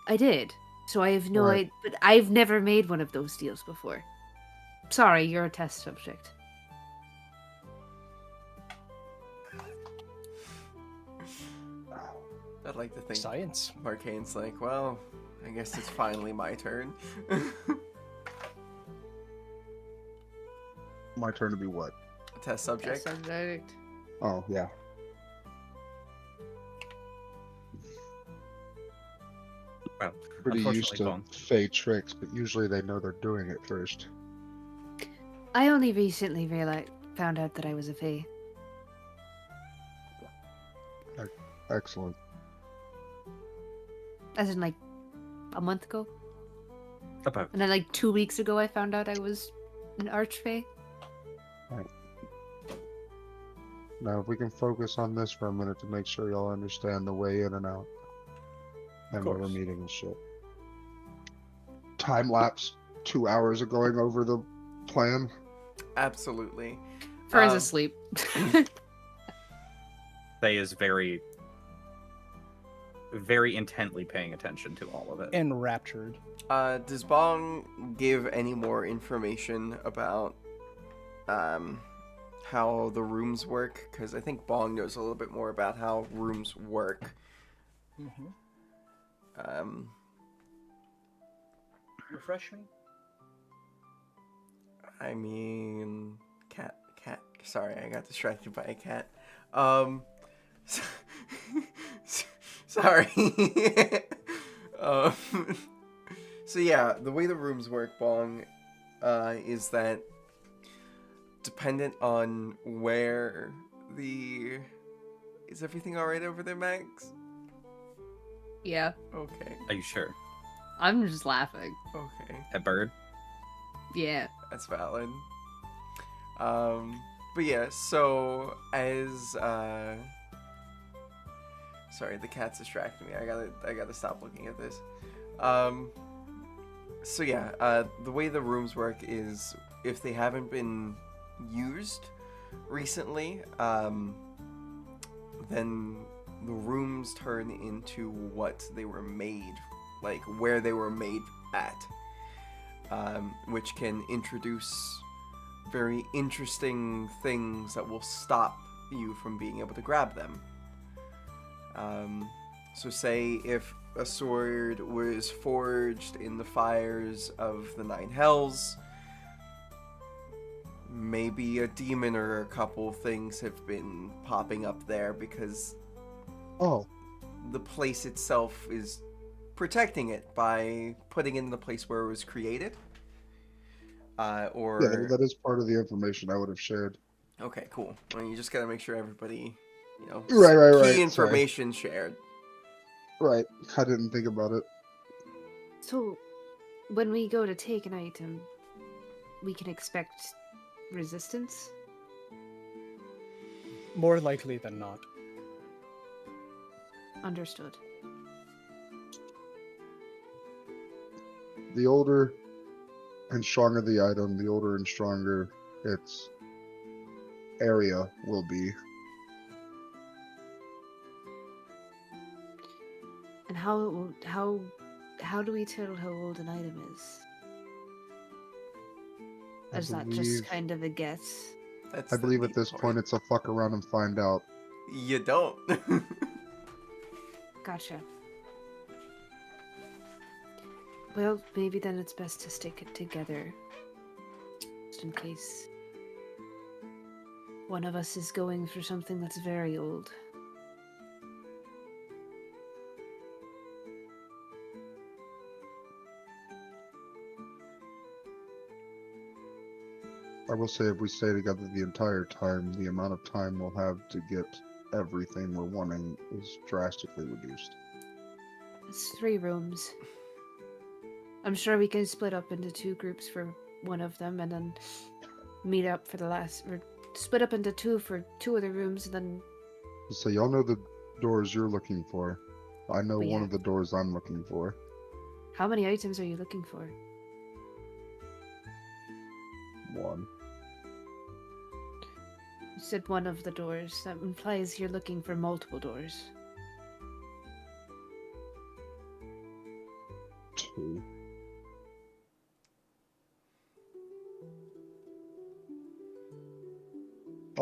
I did. So I have no Right. idea, but I've never made one of those deals before. Sorry, you're a test subject. I'd like to think Science. Marcane's like, well, I guess it's finally my turn. My turn to be what? Test Test subject. subject. Oh, yeah. Well, Pretty used to unfortunately, fey tricks, but usually they know they're doing it first. I only recently found out that I was a fae. Excellent. As in, like, a month ago. about And then, like, 2 weeks ago, I found out I was an archfey. Now, if we can focus on this for a minute to make sure y'all understand the way in and out. And where we're course. meeting and shit. Time lapse, 2 hours of going over the plan. Absolutely. Fern's Um, asleep. Faye is very, very intently paying attention to all of it. Enraptured. Does Bong give any more information about how the rooms work? Because I think Bong knows a little bit more about how rooms work. Mm-hmm. Refresh me. I mean, cat. Sorry, I got distracted by a cat. Sorry. um, so yeah, the way the rooms work, Bong, is that dependent on where the... Is everything alright over there, Max? Yeah, Okay. Are you sure? I'm just laughing. Okay. Pet bird? Yeah. That's valid. But yeah, so as sorry, the cat's distracting me. I gotta stop looking at this. So yeah, the way the rooms work is if they haven't been used recently, then the rooms turn into what they were made, like where they were made at. Which can introduce very interesting things that will stop you from being able to grab them. So say if a sword was forged in the fires of the Nine Hells, maybe a demon or a couple things have been popping up there because Oh, the place itself is protecting it by putting it in the place where it was created. Or yeah, that is part of the information I would have shared. okay, cool. Well, you just gotta make sure everybody, Right. key information shared. Right, I didn't think about it. So, when we go to take an item, we can expect resistance? More likely than not. Understood. The older and stronger the item, the older and stronger its area will be. And how do we tell how old an item is? I Is that just believe- kind of a guess? That's I the believe at neat this part. point it's a fuck around and find out. You don't. Gotcha. Well, maybe then it's best to stick it together. Just in case one of us is going for something that's very old. I will say if we stay together the entire time, the amount of time we'll have to get everything we're wanting is drastically reduced. It's 3 rooms. I'm sure we can split up into 2 groups for one of them and then meet up for the last, or split up into 2 for 2 of the rooms and then So y'all know the doors you're looking for. I know We one have- of the doors I'm looking for. how many items are you looking for? One. You said one of the doors. That implies you're looking for multiple doors. who.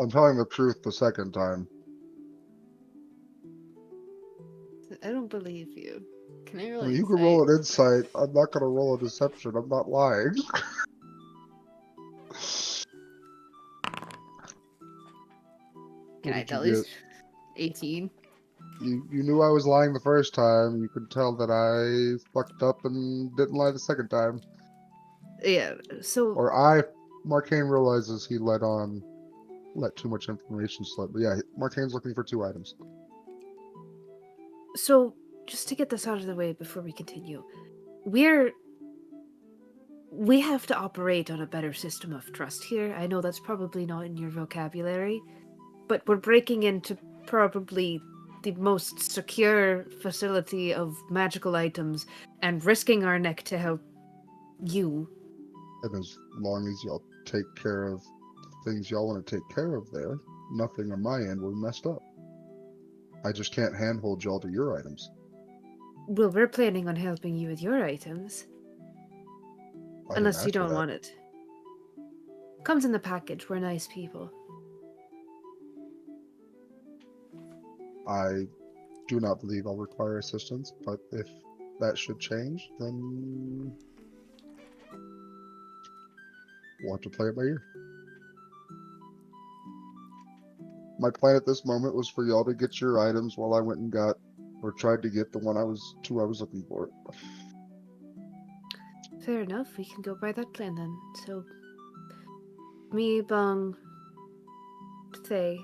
I'm telling the truth the second time. I don't believe you. Can I I really mean, you can say? roll an insight. I'm not gonna roll a deception. I'm not lying. Can What I did tell you you? get? 18. You knew I was lying the first time. You could tell that I fucked up and didn't lie the second time. Yeah. So Or Marcane realizes he let too much information slip. But yeah, Marcane's looking for 2 items. So, just to get this out of the way before we continue, we have to operate on a better system of trust here. I know that's probably not in your vocabulary, but we're breaking into probably the most secure facility of magical items and risking our neck to help you. And as long as y'all take care of the things y'all want to take care of there, nothing on my end will be messed up. I just can't handhold y'all to your items. Well, we're planning on helping you with your items. I didn't Unless you ask for don't that. want it. Comes in the package. We're nice people. I do not believe I'll require assistance, but if that should change, then we'll have to play it by ear. My plan at this moment was for y'all to get your items while I went and got, or tried to get the two I was looking for. Fair enough. We can go by that plan then. So, me, Bung, Thay,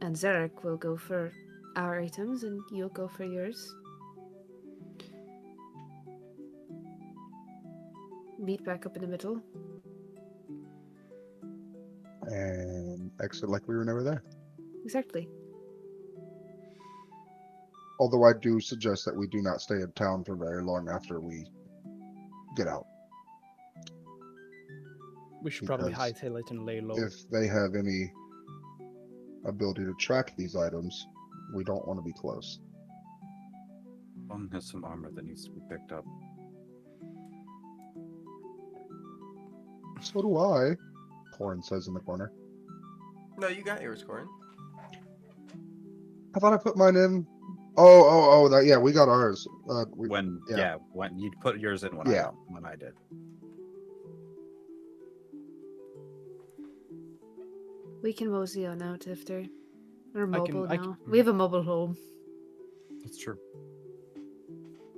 and Zarek will go for our items, and you'll go for yours. Meet back up in the middle. And exit like we were never there. Exactly. Although I do suggest that we do not stay in town for very long after we get out. We should probably Because hightail it and lay low. If they have any ability to track these items, we don't want to be close. Bung has some armor that needs to be picked up. So do I, Corin says in the corner. No, you got yours, Corin. I thought I put mine in. Oh, that, yeah, we got ours. When you put yours in when Yeah. I did. We can mosey on out after. We're I can- mobile I now. can- We have a mobile home. That's true.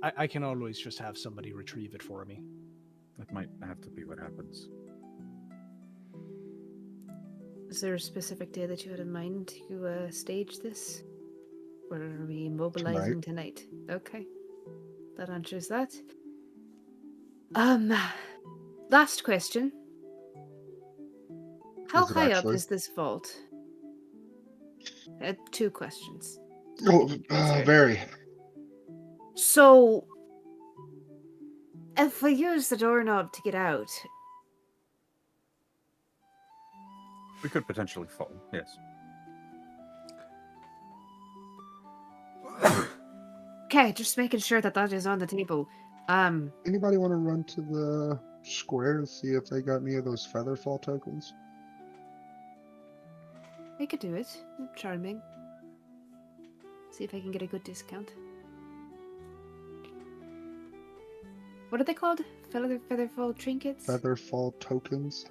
I can always just have somebody retrieve it for me. That might have to be what happens. Is there a specific day that you had in mind to stage this? Or are we mobilizing tonight? Okay. That answers that. Last question. How Is it high actually? up is this vault? I had 2 questions. Oh, Answer. very. So, if we use the doorknob to get out, We could potentially fall. Yes. okay, just making sure that that is on the table. Anybody want to run to the square and see if they got any of those Featherfall tokens? I could do it. Charming. See if I can get a good discount. What are they called? Featherfall trinkets? Featherfall tokens?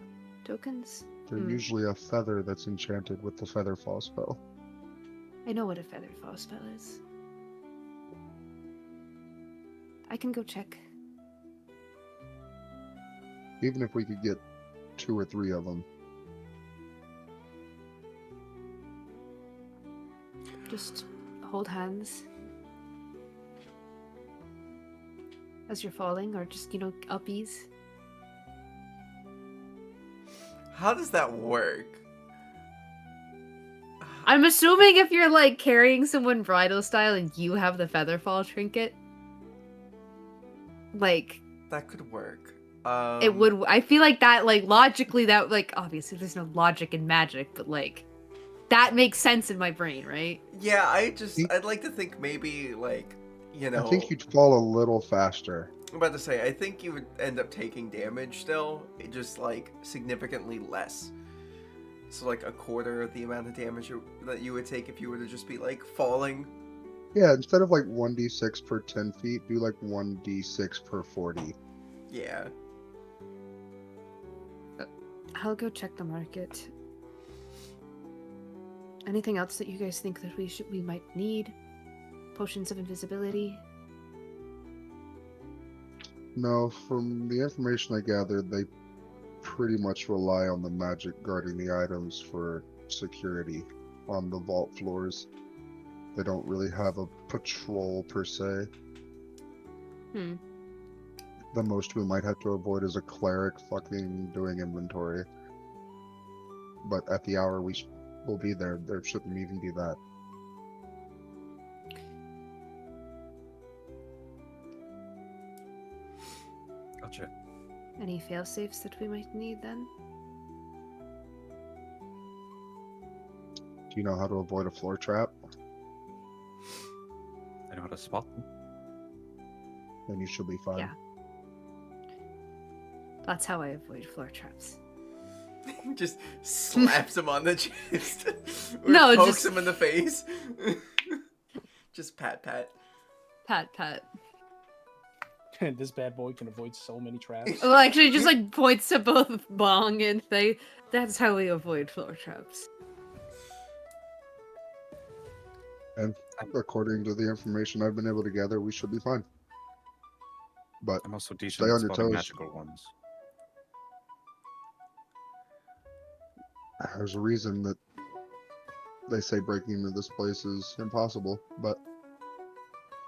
Tokens? They're usually a feather that's enchanted with the Featherfall spell. I know what a Featherfall spell is. I can go check. Even if we could get 2 or 3 of them. Just hold hands. As you're falling, or just, uppies. How does that work? I'm assuming if you're, carrying someone bridal style and you have the Featherfall trinket. That could work. It would. I feel like that, logically, that, obviously there's no logic in magic, but, that makes sense in my brain, right? Yeah, I'd like to think maybe, I think you'd fall a little faster I'm about to say, I think you would end up taking damage still, just like significantly less. So like a quarter of the amount of damage that you would take if you were to just be like falling. Yeah, instead of like 1d6 per 10 feet, do like 1d6 per 40. Yeah. I'll go check the market. Anything else that you guys think that we might need? Potions of invisibility? No, from the information I gathered, they pretty much rely on the magic guarding the items for security on the vault floors. They don't really have a patrol per se. The most we might have to avoid is a cleric fucking doing inventory. But at the hour will be there, there shouldn't even be that. Gotcha. Any fail-safes that we might need then? Do you know how to avoid a floor trap? I know how to spot them. Then you should be fine. Yeah. That's how I avoid floor traps. Just slaps him on the chest. Or No, pokes just- him in the face. Just pat. Pat. This bad boy can avoid so many traps. Well, actually, just like points to both Bong and Faye. That's how we avoid floor traps. And according to the information I've been able to gather, we should be fine. But I'm also decent Stay at on your spotting toes. magical ones. there's a reason that they say breaking into this place is impossible, but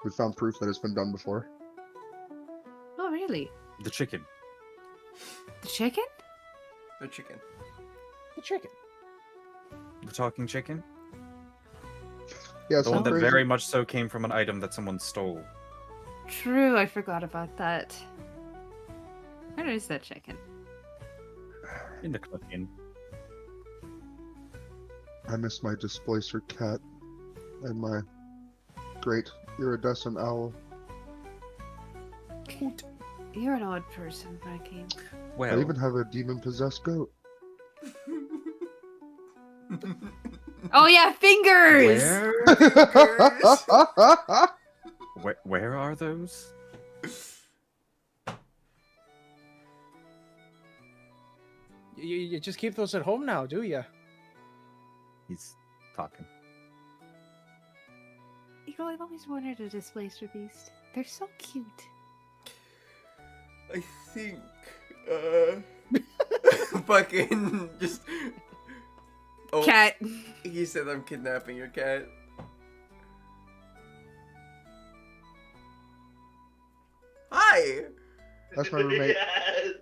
we found proof that it's been done before. Oh, really? The chicken. The chicken? The chicken. The chicken. The talking chicken? Yeah, The one some that crazy, very much so came from an item that someone stole. True, I forgot about that. Where is that chicken? In the Clifton. I miss my displacer cat and my great iridescent owl. You're an odd person, Frankie. Well, I even have a demon-possessed goat. Oh yeah, fingers! where are those? You just keep those at home now, do you? He's talking. You know, I've always wanted a displacer beast. They're so cute. I think, fucking just. Oh, Cat. He said I'm kidnapping your cat. Hi. That's my roommate.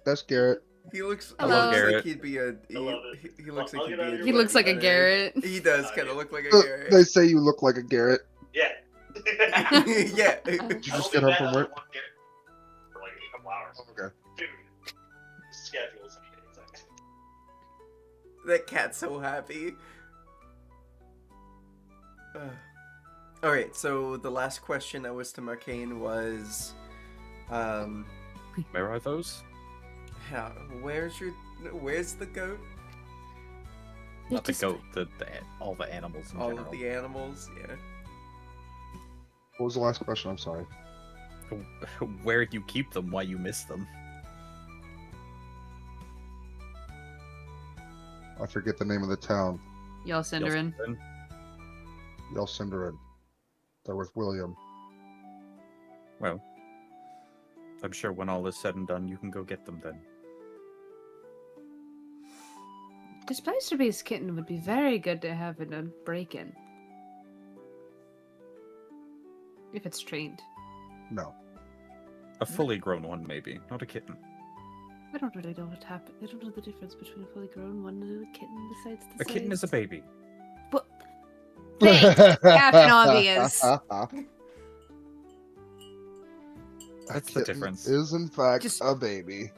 That's Garrett. He looks. Hello. Looks like Garrett. he'd be a. I love it. He looks like I'll he'd get out be. of A your He looks like a Garrett. Garrett. He does kind of look like a Garrett. They say you look like a Garrett. Yeah. Yeah. Did you just get home from work? For like a couple hours. Okay. Dude. Schedules. Exactly. That cat's so happy. Alright, so the last question that was to Marcane was, Where are those? yeah, where's the goat? Not the just- goat, all the animals in All general. of the animals, yeah. What was the last question? I'm sorry. Where you keep them, why you miss them. I forget the name of the town. Y'all Cinderin. Yelcinderin. They're with William. Well, I'm sure when all is said and done, you can go get them then. Displacer beast kitten would be very good to have in a break-in. If it's trained. No. A fully grown one, maybe, not a kitten. I don't really know what happened. I don't know the difference between a fully grown one and a kitten besides the A kitten is a size. baby. But thanks, Captain Obvious. That's the difference. Is in fact Just- a baby.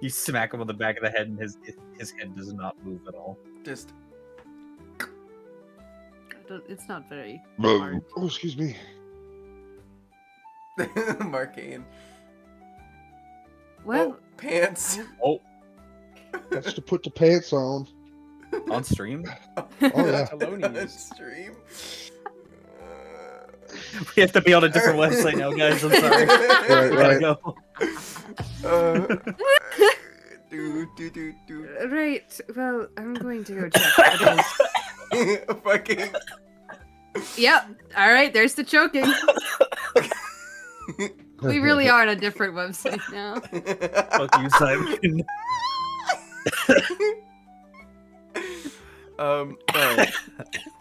You smack him on the back of the head, and his head does not move at all. Just, It's not very hard. Oh, excuse me. Marcane. Well, Oh, pants. Oh, That's to put the pants on. on stream? Oh yeah. Talonies. On stream. We have to be on a different website now, guys. I'm sorry. Right, We gotta right. go. Do. right. Well, I'm going to go check. Because... Fucking. Yep. All right. There's the choking. We really are on a different website now. Fuck you, Simon. Alright.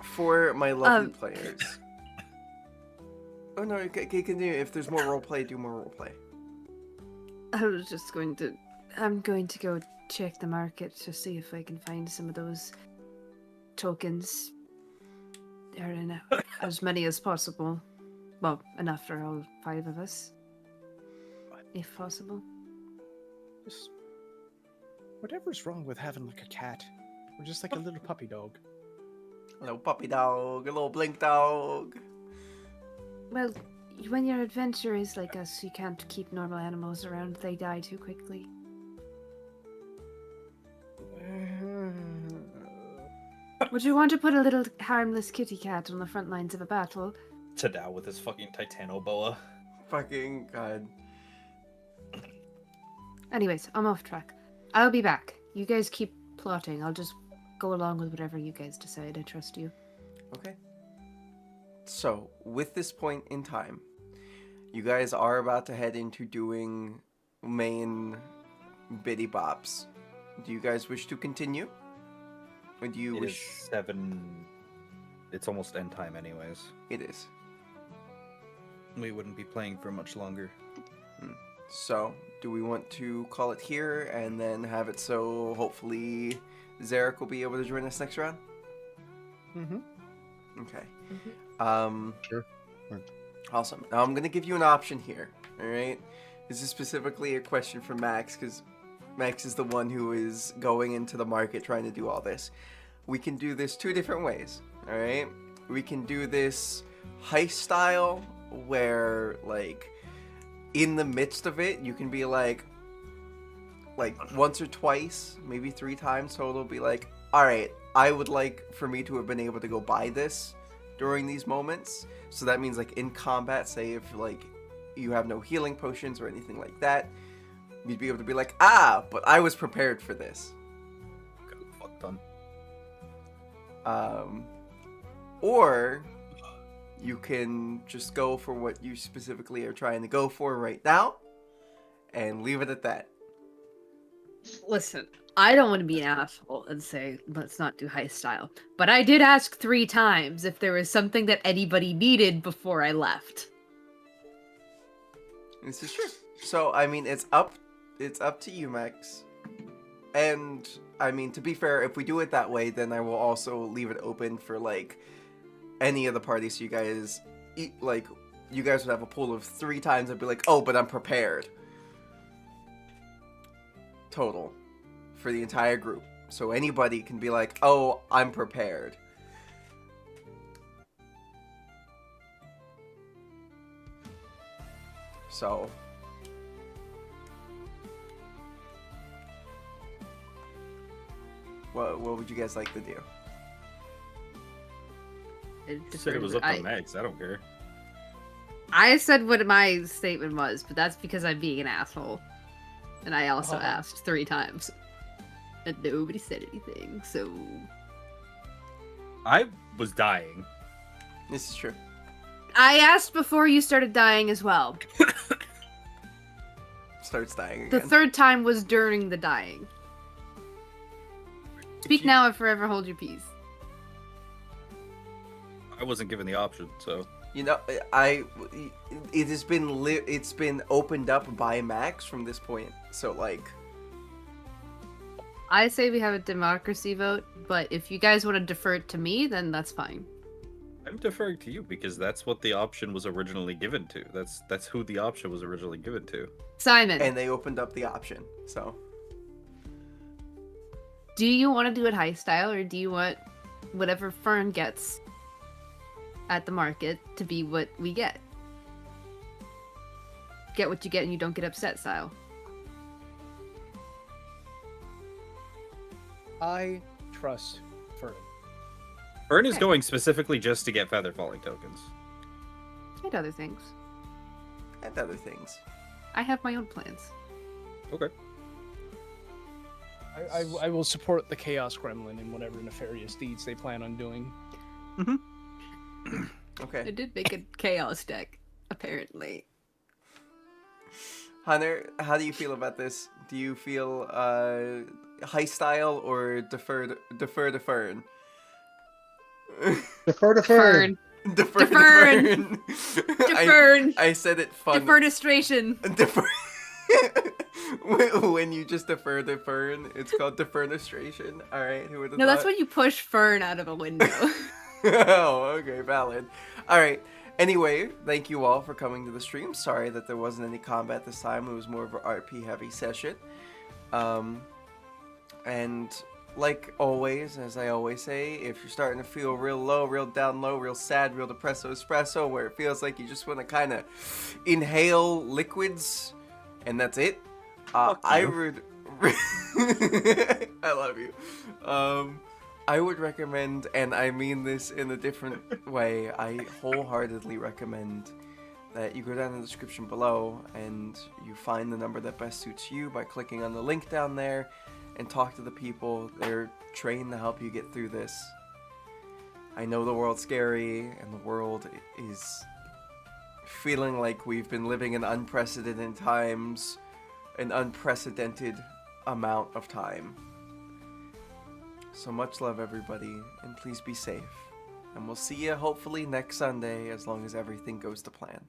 For my lovely players. Oh no, continue. If there's more roleplay, do more roleplay. I was just going to. I'm going to go check the market to see if I can find some of those tokens. There in as many as possible. Well, enough for all 5 of us. If possible. Just whatever's wrong with having like a cat, or just like a little puppy dog. A little puppy dog, a little blink dog. Well, when your adventure is like us, you can't keep normal animals around. They die too quickly. Would you want to put a little harmless kitty cat on the front lines of a battle? Tadao with his fucking Titanoboa. Fucking god. Anyways, I'm off track. I'll be back. You guys keep plotting. I'll just go along with whatever you guys decide. I trust you. Okay. So, with this point in time, you guys are about to head into doing main biddy bops. Do you guys wish to continue? Or do you It wish... is 7. It's almost end time, anyways. It is. We wouldn't be playing for much longer. So, do we want to call it here and then have it so hopefully Zarek will be able to join us next round? Mm-hmm. Okay. Sure. Awesome. Now I'm gonna give you an option here. All right. This is specifically a question for Max because Max is the one who is going into the market trying to do all this. We can do this 2 different ways. All right. We can do this heist style where like in the midst of it you can be like once or twice, maybe 3 times total, be like, all right, I would like for me to have been able to go buy this during these moments. So that means like in combat, say if like you have no healing potions or anything like that, you'd be able to be like, but I was prepared for this. Got fucked on. Or you can just go for what you specifically are trying to go for right now and leave it at that. Listen, I don't want to be an asshole and say, let's not do heist style. But I did ask 3 times if there was something that anybody needed before I left. This is true. So, I mean, it's up to you, Max. And, I mean, to be fair, if we do it that way, then I will also leave it open for, like, any of the parties so you guys, you guys would have a pool of 3 times and be like, oh, but I'm prepared. Total. For the entire group. So anybody can be like, oh, I'm prepared. So... What would you guys like to do? Said it was up to Max. I don't care. I said what my statement was, but that's because I'm being an asshole. And I also asked 3 times. And nobody said anything, so... I was dying. This is true. I asked before you started dying as well. Starts dying The again. 3rd time was during the dying. Speak now or forever hold your peace. I wasn't given the option, so... You know, it has been it's been opened up by Max from this point. So like, I say we have a democracy vote, but if you guys want to defer it to me, then that's fine. I'm deferring to you because that's what the option was originally given to. That's who the option was originally given to. Simon, and they opened up the option. So, do you want to do it high style, or do you want whatever Fern gets at the market to be what we get? get what you get and you don't get upset style. I trust Fern. Fern is Okay. going specifically just to get feather falling tokens. And other things. And other things. I have my own plans. Okay. I will support the Chaos Gremlin in whatever nefarious deeds they plan on doing. I Okay. did make a chaos deck, apparently. Hunter, how do you feel about this? Do you feel high style or defer to Fern? Defer to Fern. Defer to Defern. Fern. Defern. I said it fun. Defernistration. Defer. When you just defer to Fern, it's called defernistration. All right, who would have No, that's thought? when you push Fern out of a window. Oh, okay, valid. All right. Anyway, thank you all for coming to the stream. Sorry that there wasn't any combat this time. It was more of an RP heavy session. And like always, as I always say, if you're starting to feel real low, real down low, real sad, real depresso espresso, where it feels like you just want to kind of inhale liquids, and that's it. I would. I love you. I would recommend, and I mean this in a different way, I wholeheartedly recommend that you go down in the description below and you find the number that best suits you by clicking on the link down there and talk to the people. They're trained to help you get through this. I know the world's scary and the world is feeling like we've been living in unprecedented times, an unprecedented amount of time. So much love, everybody, and please be safe. And we'll see you hopefully next Sunday, as long as everything goes to plan.